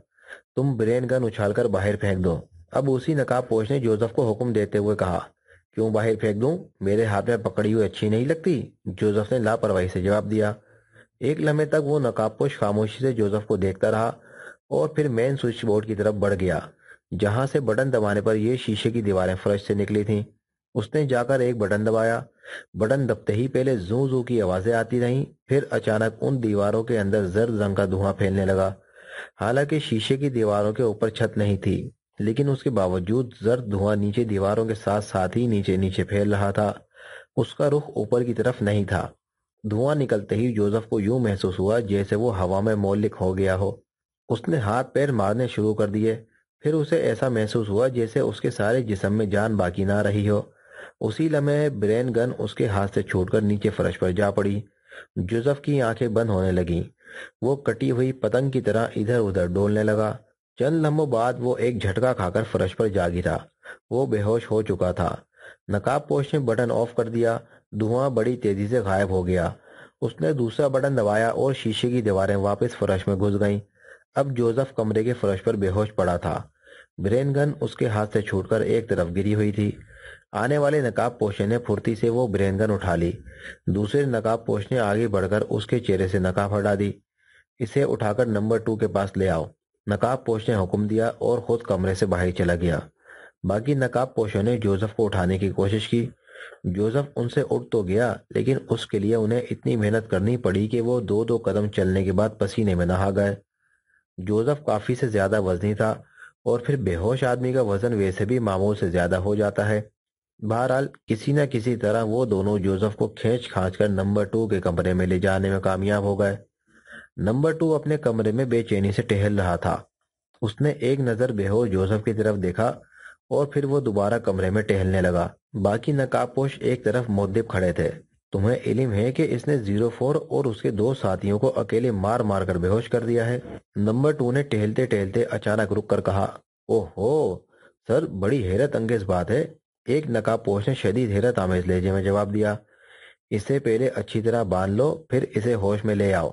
تم برین گن اچھال کر باہر پھینک دو۔ اب اسی نقاب پوش نے جوزف کو حکم دیتے ہوئے کہا۔ کیوں باہر پھینک دوں؟ میرے ہاتھ میں پکڑی ہوئی اچھی نہیں لگتی، جوزف نے لاپرواہی سے جواب دیا۔ ایک لمحے تک وہ نقاب پوش خاموشی سے جوزف کو دیکھتا رہا اور پھر مین سوئچ بورڈ کی طرف بڑھ گیا جہاں سے بٹن دبانے پر یہ شیشے کی دیواریں فرش سے نکلی تھیں۔ اس نے جا کر ایک بٹن دبایا۔ بٹن دبتے ہی پہلے زوں زوں کی آوازیں آتی رہیں، پھر اچانک ان دیواروں کے اندر زرد رنگ کا دھواں پھیلنے لگا۔ حالانکہ شیشے کی دیواروں کے اوپر چھت نہیں تھی، لیکن اس کے باوجود زرد دھواں نیچے دیواروں کے ساتھ ساتھ ہی نیچے نیچے پھیل رہا تھا۔ اس کا رخ اوپر کی طرف نہیں تھا۔ دھواں نکلتے ہی جوزف کو یوں محسوس ہوا جیسے وہ ہوا میں معلق ہو گیا ہو۔ اس نے ہاتھ پیر مارنے شروع کر دیے۔ پھر اسے ایسا محسوس ہوا جیسے اس کے سارے جسم میں جان باقی نہ رہی ہو۔ اسی لمحے برین گن اس کے ہاتھ سے چھوٹ کر نیچے فرش پر جا پڑی۔ جوزف کی آنکھیں بند ہونے لگیں۔ وہ کٹی ہوئی پتنگ کی طرح ادھر ادھر ڈولنے لگا۔ چند لمحوں بعد وہ ایک جھٹکا کھا کر فرش پر جا گرا۔ وہ بے ہوش ہو چکا تھا۔ نقاب پوش نے بٹن آف کر دیا۔ دھواں بڑی تیزی سے غائب ہو گیا۔ اس نے دوسرا بٹن دبایا اور شیشے کی دیواریں واپس فرش میں گھس گئیں۔ اب جوزف کمرے کے فرش پر بے ہوش پڑا تھا۔ برین گن اس کے ہاتھ سے چھوٹ کر ایک طرف گری ہوئی تھی۔ آنے والے نقاب پوش نے پھرتی سے وہ برین گن اٹھا لی۔ دوسرے نقاب پوش نے آگے بڑھ کر اس کے چہرے سے نقاب ہٹا دی۔ اسے اٹھا کر نمبر 2 کے پاس لے آؤ، نقاب پوش نے حکم دیا اور خود کمرے سے باہر چلا گیا۔ باقی نقاب پوشوں نے جوزف کو اٹھانے کی کوشش کی۔ جوزف ان سے اٹھ تو گیا، لیکن اس کے لیے انہیں اتنی محنت کرنی پڑی کہ وہ 2 قدم چلنے کے بعد پسینے میں نہا گئے۔ جوزف کافی سے زیادہ وزنی تھا، اور پھر بے ہوش آدمی کا وزن ویسے بھی معمول سے زیادہ ہو جاتا ہے۔ بہرحال کسی نہ کسی طرح وہ دونوں جوزف کو کھینچ کھانچ کر نمبر 2 کے کمرے میں لے جانے میں کامیاب ہو گئے۔ نمبر 2 اپنے کمرے میں بے چینی سے ٹہل رہا تھا۔ اس نے ایک نظر بے ہوش جوزف کی طرف دیکھا اور پھر وہ دوبارہ کمرے میں ٹہلنے لگا۔ باقی نقاب پوش ایک طرف مدب کھڑے تھے۔ تمہیں علم ہے کہ اس نے 04 اور اس کے 2 ساتھیوں کو اکیلے مار مار کر بے ہوش کر دیا ہے؟ نمبر 2 نے ٹہلتے ٹہلتے اچانک رک کر کہا۔ اوہ ہو سر، بڑی حیرت انگیز بات ہے، ایک نقاب پوش نے شدید حیرت آمیز لہجے میں جواب دیا۔ اسے پہلے اچھی طرح باندھ لو، پھر اسے ہوش میں لے آؤ،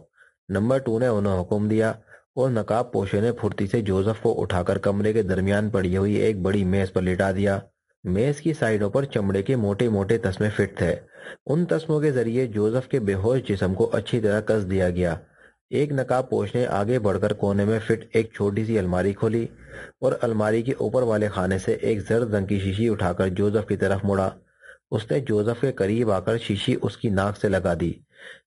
نمبر 2 نے انہیں حکم دیا، اور نقاب پوشوں نے پھرتی سے جوزف کو اٹھا کر کمرے کے درمیان پڑی ہوئی ایک بڑی میز پر لٹا دیا۔ میز کی سائیڈوں پر چمڑے کے موٹے موٹے تسمے فٹ تھے۔ ان تسموں کے ذریعے جوزف کے بے ہوش جسم کو اچھی طرح کس دیا گیا۔ ایک نقاب پوش نے آگے بڑھ کر کونے میں فٹ ایک چھوٹی سی الماری کھولی اور الماری کے اوپر والے خانے سے ایک زرد رنگ کی شیشی اٹھا کر جوزف کی طرف مڑا۔ اس نے جوزف کے قریب آ کر شیشی اس کی ناک سے لگا دی۔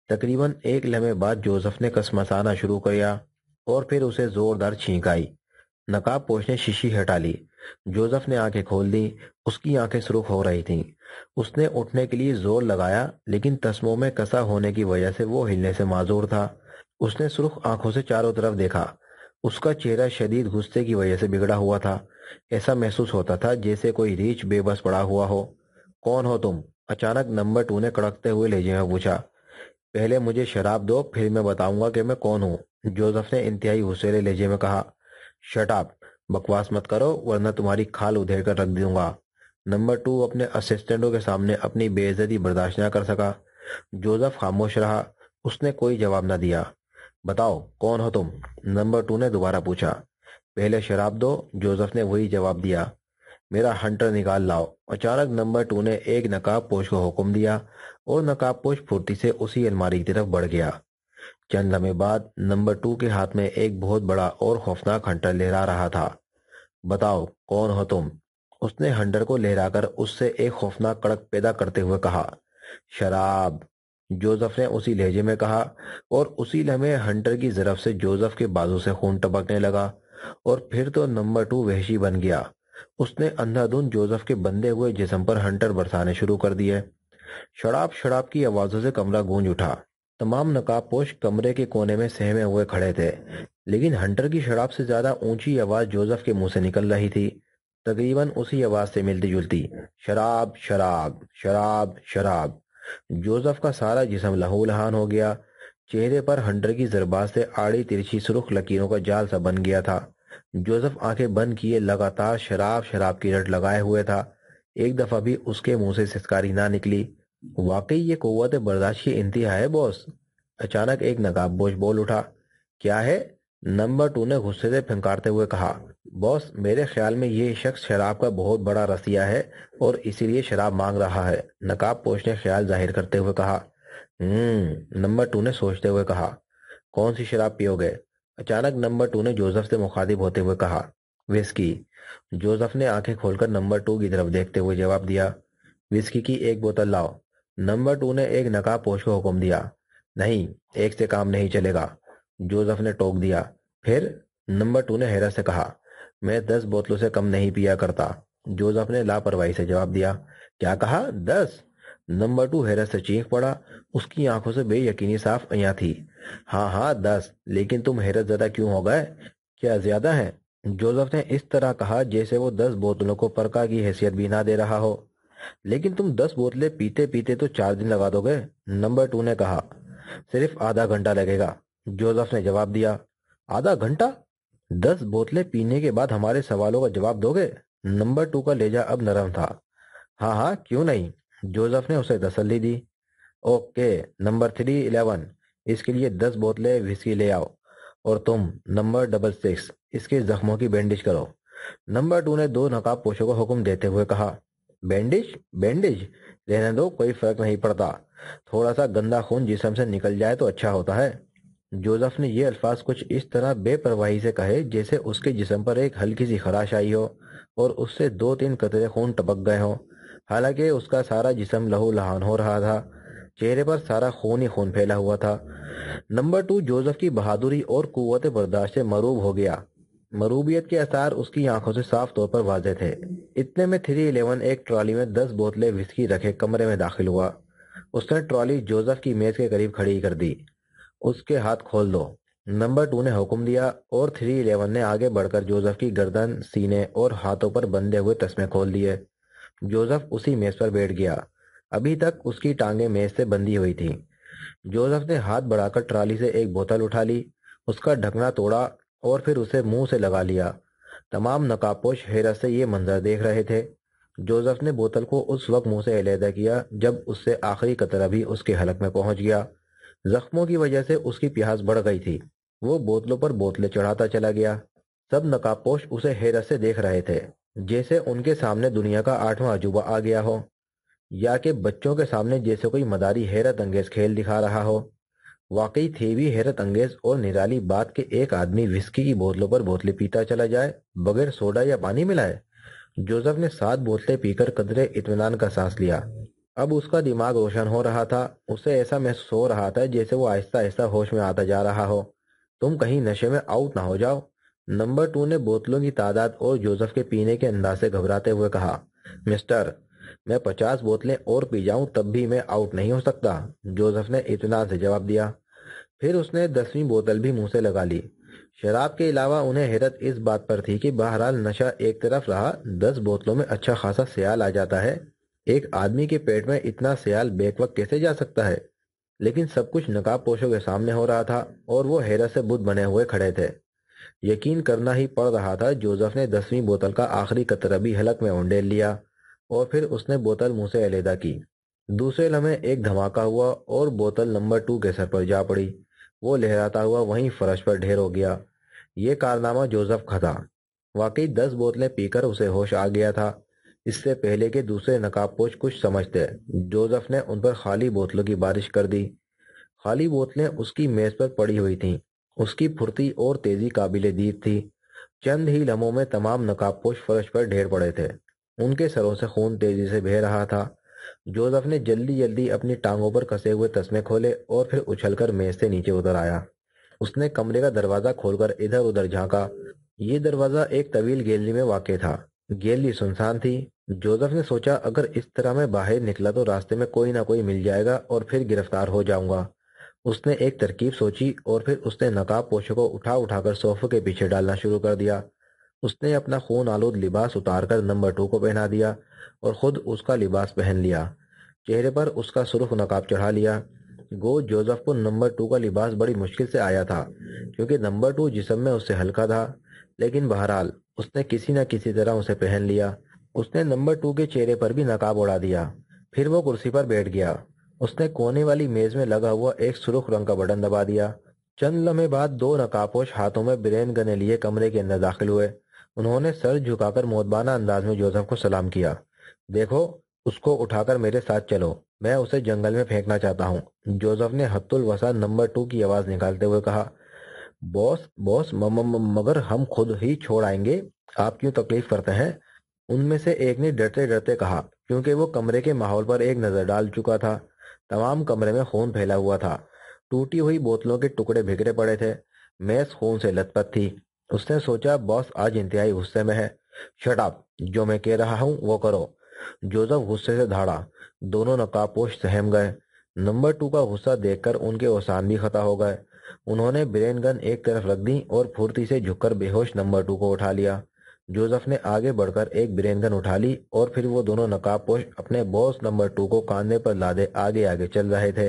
تقریباً ایک لمحے بعد جوزف نے کسمسانا شروع کیا اور پھر اسے زوردار چھینک آئی۔ نقاب پوش نے شیشی ہٹا لی۔ جوزف نے آنکھیں کھول دی۔ اس کی آنکھیں سرخ ہو رہی تھیں۔ اس نے اٹھنے کے لیے زور لگایا، لیکن تسموں میں کسا ہونے کی وجہ سے وہ ہلنے سے معذور تھا۔ اس نے سرخ آنکھوں سے چاروں طرف دیکھا۔ اس کا چہرہ شدید غصے کی وجہ سے بگڑا ہوا تھا۔ ایسا محسوس ہوتا تھا جیسے کوئی ریچھ بے بس پڑا ہوا ہو۔ کون ہو تم؟ اچانک نمبر 2 نے کڑکتے ہوئے لہجے میں پوچھا۔ پہلے مجھے شراب دو، پھر میں بتاؤں گا کہ میں کون ہوں، جوزف نے انتہائی غصے لہجے میں کہا۔ شٹ اپ، بکواس مت کرو ورنہ تمہاری کھال ادھیڑ کر رکھ دوں گا۔ نمبر 2 اپنے اسسٹنٹوں کے سامنے اپنی بے عزتی برداشت نہ کر سکا۔ جوزف خاموش رہا۔ اس نے کوئی جواب نہ دیا۔ بتاؤ کون ہو تم؟ نمبر 2 نے دوبارہ پوچھا۔ پہلے شراب دو، جوزف نے وہی جواب دیا۔ میرا ہنٹر نکال لاؤ۔ اچانک نمبر 2 نے ایک نقاب پوش کو حکم دیا اور نقاب پوش پھرتی سے اسی الماری کی طرف بڑھ گیا۔ چند لمحے بعد نمبر 2 کے ہاتھ میں ایک بہت بڑا اور خوفناک ہنٹر لہرا رہا تھا۔ بتاؤ کون ہو تم؟ اس نے ہنٹر کو لہرا کر اس سے ایک خوفناک کڑک پیدا کرتے ہوئے کہا۔ شراب، جوزف نے اسی لہجے میں کہا، اور اسی لمحے ہنٹر کی ضرب سے جوزف کے بازو سے خون ٹپکنے لگا، اور پھر تو نمبر 2 وحشی بن گیا۔ اس نے اندھا دھند جوزف کے بندھے ہوئے جسم پر ہنٹر برسانے شروع کر دیے۔ شراب شراب کی آوازوں سے کمرہ گونج اٹھا۔ تمام نقاب پوش کمرے کے کونے میں سہمے ہوئے کھڑے تھے، لیکن ہنٹر کی شراب سے زیادہ اونچی آواز جوزف کے منہ سے نکل رہی تھی، تقریباً اسی آواز سے ملتی جلتی، شراب شراب شراب شراب۔ جوزف کا سارا جسم لہو لہان ہو گیا، چہرے پر ہنٹر کی ضربات سے آڑی ترچھی سرخ لکیروں کا جال سا بن گیا تھا۔ جوزف آنکھیں بند کیے لگاتار شراب شراب کی رٹ لگائے ہوئے تھا۔ ایک دفعہ بھی اس کے منہ سے سسکاری نہ نکلی۔ واقعی یہ قوت برداشت کی انتہا ہے باس۔ اچانک ایک نقاب پوش بول اٹھا۔ کیا ہے؟ نمبر 2 نے غصے سے پھنکارتے ہوئے کہا۔ باس، میرے خیال میں یہ شخص شراب کا بہت بڑا رسیا ہے اور اسی لیے شراب مانگ رہا ہے، نقاب پوش نے خیال ظاہر کرتے ہوئے کہا۔ نمبر 2 نے سوچتے ہوئے کہا۔ کون سی شراب پیو گے؟ اچانک نمبر 2 نے جوزف سے مخاطب ہوتے ہوئے کہا۔ وسکی۔ جوزف نے آنکھیں کھول کر نمبر 2 کی طرف دیکھتے ہوئے جواب دیا۔ وسکی کی ایک بوتل لاؤ۔ نمبر 2 نے ایک نقاب پوش کو حکم دیا۔ نہیں، ایک سے کام نہیں چلے گا، جوزف نے ٹوک دیا۔ پھر؟ نمبر 2 نے حیرت سے کہا۔ میں 10 بوتلوں سے کم نہیں پیا کرتا، جوزف نے لاپرواہی سے جواب دیا۔ کیا کہا؟ 10؟ نمبر 2 حیرت سے چیخ پڑا، اس کی آنکھوں سے بے یقینی صاف عیاں تھی۔ ہاں ہاں 10، لیکن تم حیرت زدہ کیوں ہو گئے؟ کیا زیادہ ہیں؟ جوزف نے اس طرح کہا جیسے وہ 10 بوتلوں کو پرکا کی حیثیت بھی نہ دے رہا ہو۔ لیکن تم 10 بوتلیں پیتے پیتے تو 4 دن لگا دو گے، نمبر 2 نے کہا۔ صرف آدھا گھنٹہ لگے گا، جوزف نے جواب دیا۔ آدھا گھنٹہ؟ 10 بوتلیں پینے کے بعد ہمارے سوالوں کا جواب دو گے؟ نمبر 2 کا لہجہ اب نرم تھا۔ ہاں ہاں کیوں نہیں، جوزف نے اسے تسلی دی۔ اوکے نمبر 311، اس کے لیے 10 بوتلیں وسکی لے آؤ، اور تم نمبر 66 اس کے زخموں کی بینڈیج کرو، نمبر 2 نے 2 نقاب پوشوں کو حکم دیتے ہوئے کہا۔ بینڈیج؟ بینڈیج رہنے دو، کوئی فرق نہیں پڑتا، تھوڑا سا گندا خون جسم سے نکل جائے تو اچھا ہوتا ہے۔ جوزف نے یہ الفاظ کچھ اس طرح بے پرواہی سے کہے جیسے اس کے جسم پر ایک ہلکی سی خراش آئی ہو اور اس سے 2-3 قطرے خون ٹپک گئے ہوں، حالانکہ اس کا سارا جسم لہو لہان ہو رہا تھا، چہرے پر سارا خون ہی خون پھیلا ہوا تھا۔ نمبر 2 جوزف کی بہادری اور قوت برداشت سے مروب ہو گیا۔ مروبیت کے اثار اس کی آنکھوں سے صاف طور پر واضح تھے۔ اتنے میں 311 ایک ٹرالی میں 10 بوتلیں وسکی رکھے کمرے میں داخل ہوا۔ اس نے ٹرالی جوزف کی میز کے قریب کھڑی کر دی۔ اس کے ہاتھ کھول دو، نمبر 2 نے حکم دیا، اور 311 نے آگے بڑھ کر جوزف کی گردن، سینے اور ہاتھوں پر بندھے ہوئے تسمے کھول دیے۔ جوزف اسی میز پر بیٹھ گیا۔ ابھی تک اس کی ٹانگیں میز سے بندھی ہوئی تھیں۔ جوزف نے ہاتھ بڑھا کر ٹرالی سے ایک بوتل اٹھا لی، اس کا ڈھکنا توڑا اور پھر اسے منہ سے لگا لیا۔ تمام نقاب پوش حیرت سے یہ منظر دیکھ رہے تھے۔ جوزف نے بوتل کو اس وقت منہ سے علیحدہ کیا جب اس سے آخری قطرہ بھی اس کے حلق میں پہنچ گیا۔ زخموں کی وجہ سے اس کی پیاس بڑھ گئی تھی، وہ بوتلوں پر بوتلیں چڑھاتا چلا گیا۔ سب نقاب پوش اسے حیرت سے دیکھ رہے تھے، جیسے ان کے سامنے دنیا کا 8واں عجوبہ آ گیا ہو، یا کہ بچوں کے سامنے جیسے کوئی مداری حیرت انگیز کھیل دکھا رہا ہو۔ واقعی تھی بھی حیرت انگیز اور نرالی بات کہ ایک آدمی وسکی کی بوتلوں پر بوتلیں پیتا چلا جائے بغیر سوڈا یا پانی ملائے۔ جوزف نے 7 بوتلیں پی کر قدرے اطمینان کا سانس لیا۔ اب اس کا دماغ روشن ہو رہا تھا، اسے ایسا محسوس ہو رہا تھا جیسے وہ آہستہ آہستہ ہوش میں آتا جا رہا ہو۔ تم کہیں نشے میں آؤٹ نہ ہو جاؤ، نمبر 2 نے بوتلوں کی تعداد اور جوزف کے پینے کے انداز سے گھبراتے ہوئے کہا۔ مسٹر، میں 50 بوتلیں اور پی جاؤں تب بھی میں آؤٹ نہیں ہو سکتا، جوزف نے اطمینان سے جواب دیا۔ پھر اس نے 10ویں بوتل بھی منہ سے لگا لی۔ شراب کے علاوہ انہیں حیرت اس بات پر تھی کہ بہرحال نشہ ایک طرف رہا، 10 بوتلوں میں اچھا خاصا سیال آ جاتا ہے۔ ایک آدمی کے پیٹ میں اتنا سیال بیک وقت کیسے جا سکتا ہے؟ لیکن سب کچھ نقاب پوشوں کے سامنے ہو رہا تھا اور وہ حیرت سے بت بنے ہوئے کھڑے تھے۔ یقین کرنا ہی پڑ رہا تھا۔ جوزف نے 10ویں بوتل کا آخری قطرہ بھی حلق میں اونڈیل لیا اور پھر اس نے بوتل منہ سے علیحدہ کی۔ دوسرے لمحے ایک دھماکہ ہوا اور بوتل نمبر 2 کے سر پر جا پڑی۔ وہ لہراتا ہوا وہیں فرش پر ڈھیر ہو گیا۔ یہ کارنامہ جوزف کا تھا۔ واقعی 10 بوتلیں پی کر اسے ہوش آ گیا تھا۔ اس سے پہلے کہ دوسرے نقاب پوش کچھ سمجھتے، جوزف نے ان پر خالی بوتلوں کی بارش کر دی۔ خالی بوتلیں اس کی میز پر پڑی ہوئی تھیں۔ اس کی پھرتی اور تیزی قابل دید تھی۔ چند ہی لمحوں میں تمام نقاب پوش فرش پر ڈھیر پڑے تھے۔ ان کے سروں سے خون تیزی سے بہہ رہا تھا۔ جوزف نے جلدی جلدی اپنی ٹانگوں پر کسے ہوئے تسمے کھولے اور پھر اچھل کر میز سے نیچے اتر آیا۔ اس نے کمرے کا دروازہ کھول کر ادھر ادھر جھانکا۔ یہ دروازہ ایک طویل گیلری میں واقع تھا۔ گیلری سنسان تھی۔ جوزف نے سوچا اگر اس طرح میں باہر نکلا تو راستے میں کوئی نہ کوئی مل جائے گا اور پھر گرفتار ہو جاؤں گا۔ اس نے ایک ترکیب سوچی اور پھر اس نے نقاب پوشوں کو اٹھا اٹھا کر صوفے کے پیچھے ڈالنا شروع کر دیا۔ اس نے اپنا خون آلود لباس اتار کر نمبر 2 کو پہنا دیا اور خود اس کا لباس پہن لیا۔ چہرے پر اس کا سرخ نقاب چڑھا لیا۔ گو جوزف کو نمبر 2 کا لباس بڑی مشکل سے آیا تھا کیونکہ نمبر 2 جسم میں اس سے ہلکا تھا، لیکن بہرحال اس نے کسی نہ کسی طرح اسے پہن لیا۔ اس نے نمبر 2 کے چہرے پر بھی نقاب اڑا دیا۔ پھر وہ کرسی پر بیٹھ گیا۔ اس نے کونے والی میز میں لگا ہوا ایک سرخ رنگ کا بٹن دبا دیا۔ چند لمحے بعد 2 نقاب پوش ہاتھوں میں برین گنے لیے کمرے کے اندر داخل ہوئے۔ انہوں نے سر جھکا کر مؤدبانہ انداز میں جوزف کو سلام کیا۔ دیکھو، اس کو اٹھا کر میرے ساتھ چلو، میں اسے جنگل میں پھینکنا چاہتا ہوں، جوزف نے حت الوسع نمبر 2 کی آواز نکالتے ہوئے کہا۔ باس باس مگر ہم خود ہی چھوڑ آئیں گے، آپ کیوں تکلیف کرتے ہیں؟ ان میں سے ایک نے ڈرتے ڈرتے کہا، کیونکہ وہ کمرے کے ماحول پر ایک نظر ڈال چکا تھا۔ تمام کمرے میں خون پھیلا ہوا تھا۔ ٹوٹی ہوئی بوتلوں کے ٹکڑے بکھرے پڑے تھے۔ میز خون سے لت پت تھی۔ اس نے سوچا باس آج انتہائی غصے میں ہے۔ شٹ اپ، جو میں کہہ رہا ہوں وہ کرو، جوزف غصے سے دھاڑا۔ دونوں نقاب پوش سہم گئے۔ نمبر 2 کا غصہ دیکھ کر ان کے اوسان بھی ختم ہو گئے۔ انہوں نے برین گن ایک طرف رکھ دی اور پھرتی سے جھک کر بے ہوش نمبر 2 کو اٹھا لیا۔ جوزف نے آگے بڑھ کر ایک برین گن اٹھا لی اور پھر وہ دونوں نقاب پوش اپنے باس نمبر 2 کو کاندھے پر لادے آگے آگے چل رہے تھے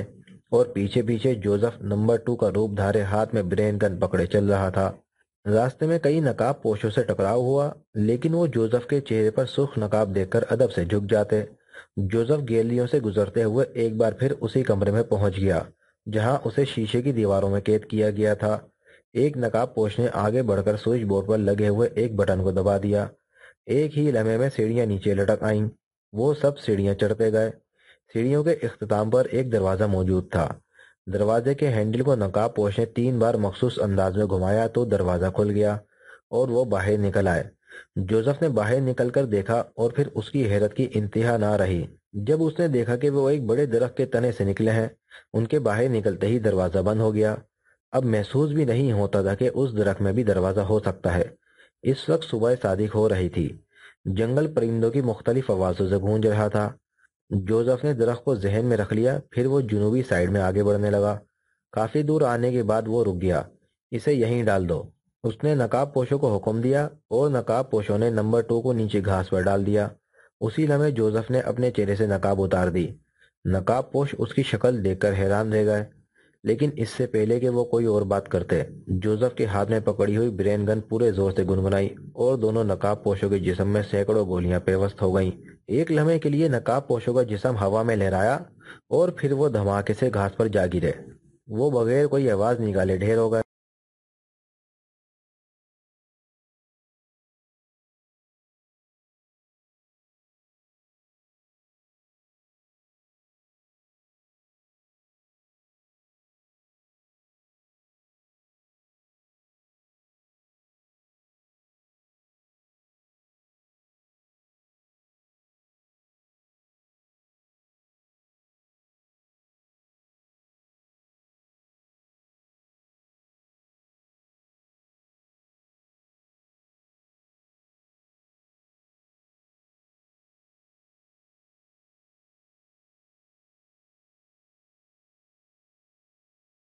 اور پیچھے پیچھے جوزف نمبر 2 کا روپ دھارے ہاتھ میں برین گن پکڑے چل رہا تھا۔ راستے میں کئی نقاب پوشوں سے ٹکراؤ ہوا، لیکن وہ جوزف کے چہرے پر سرخ نقاب دیکھ کر ادب سے جھک جاتے۔ جوزف گیلریوں سے گزرتے ہوئے ایک بار پھر اسی کمرے میں پہنچ گیا جہاں اسے شیشے کی دیواروں میں قید کیا گیا تھا۔ ایک نقاب پوش نے آگے بڑھ کر سوئچ بورڈ پر لگے ہوئے ایک بٹن کو دبا دیا۔ ایک ہی لمحے میں سیڑھیاں نیچے لٹک آئیں۔ وہ سب سیڑھیاں چڑھتے گئے۔ سیڑھیوں کے اختتام پر ایک دروازہ موجود تھا۔ دروازے کے ہینڈل کو نقاب پوش نے 3 بار مخصوص انداز میں گھمایا تو دروازہ کھل گیا اور وہ باہر نکل آئے۔ جوزف نے باہر نکل کر دیکھا اور پھر اس کی حیرت کی انتہا نہ رہی جب اس نے دیکھا کہ وہ ایک بڑے درخت کے تنے سے نکلے ہیں۔ ان کے باہر نکلتے ہی دروازہ بند ہو گیا۔ اب محسوس بھی نہیں ہوتا تھا کہ اس درخت میں بھی دروازہ ہو سکتا ہے۔ اس وقت صبح صادق ہو رہی تھی۔ جنگل پرندوں کی مختلف آوازوں سے گونج رہا تھا۔ جوزف نے درخت کو ذہن میں رکھ لیا، پھر وہ جنوبی سائیڈ میں آگے بڑھنے لگا۔ کافی دور آنے کے بعد وہ رک گیا۔ اسے یہیں ڈال دو، اس نے نقاب پوشوں کو حکم دیا اور نقاب پوشوں نے نمبر 2 کو نیچے گھاس پر ڈال دیا۔ اسی لمحے جوزف نے اپنے چہرے سے نقاب اتار دی۔ نقاب پوش اس کی شکل دیکھ کر حیران رہ گئے، لیکن اس سے پہلے کہ وہ کوئی اور بات کرتے، جوزف کے ہاتھ میں پکڑی ہوئی برین گن پورے زور سے گنگنائی اور دونوں نقاب پوشوں کے جسم میں سینکڑوں گولیاں پیوست ہو گئیں۔ ایک لمحے کے لیے نقاب پوشوں کا جسم ہوا میں لہرایا اور پھر وہ دھماکے سے گھاس پر جا گرے۔ وہ بغیر کوئی آواز نکالے ڈھیر ہو گئے۔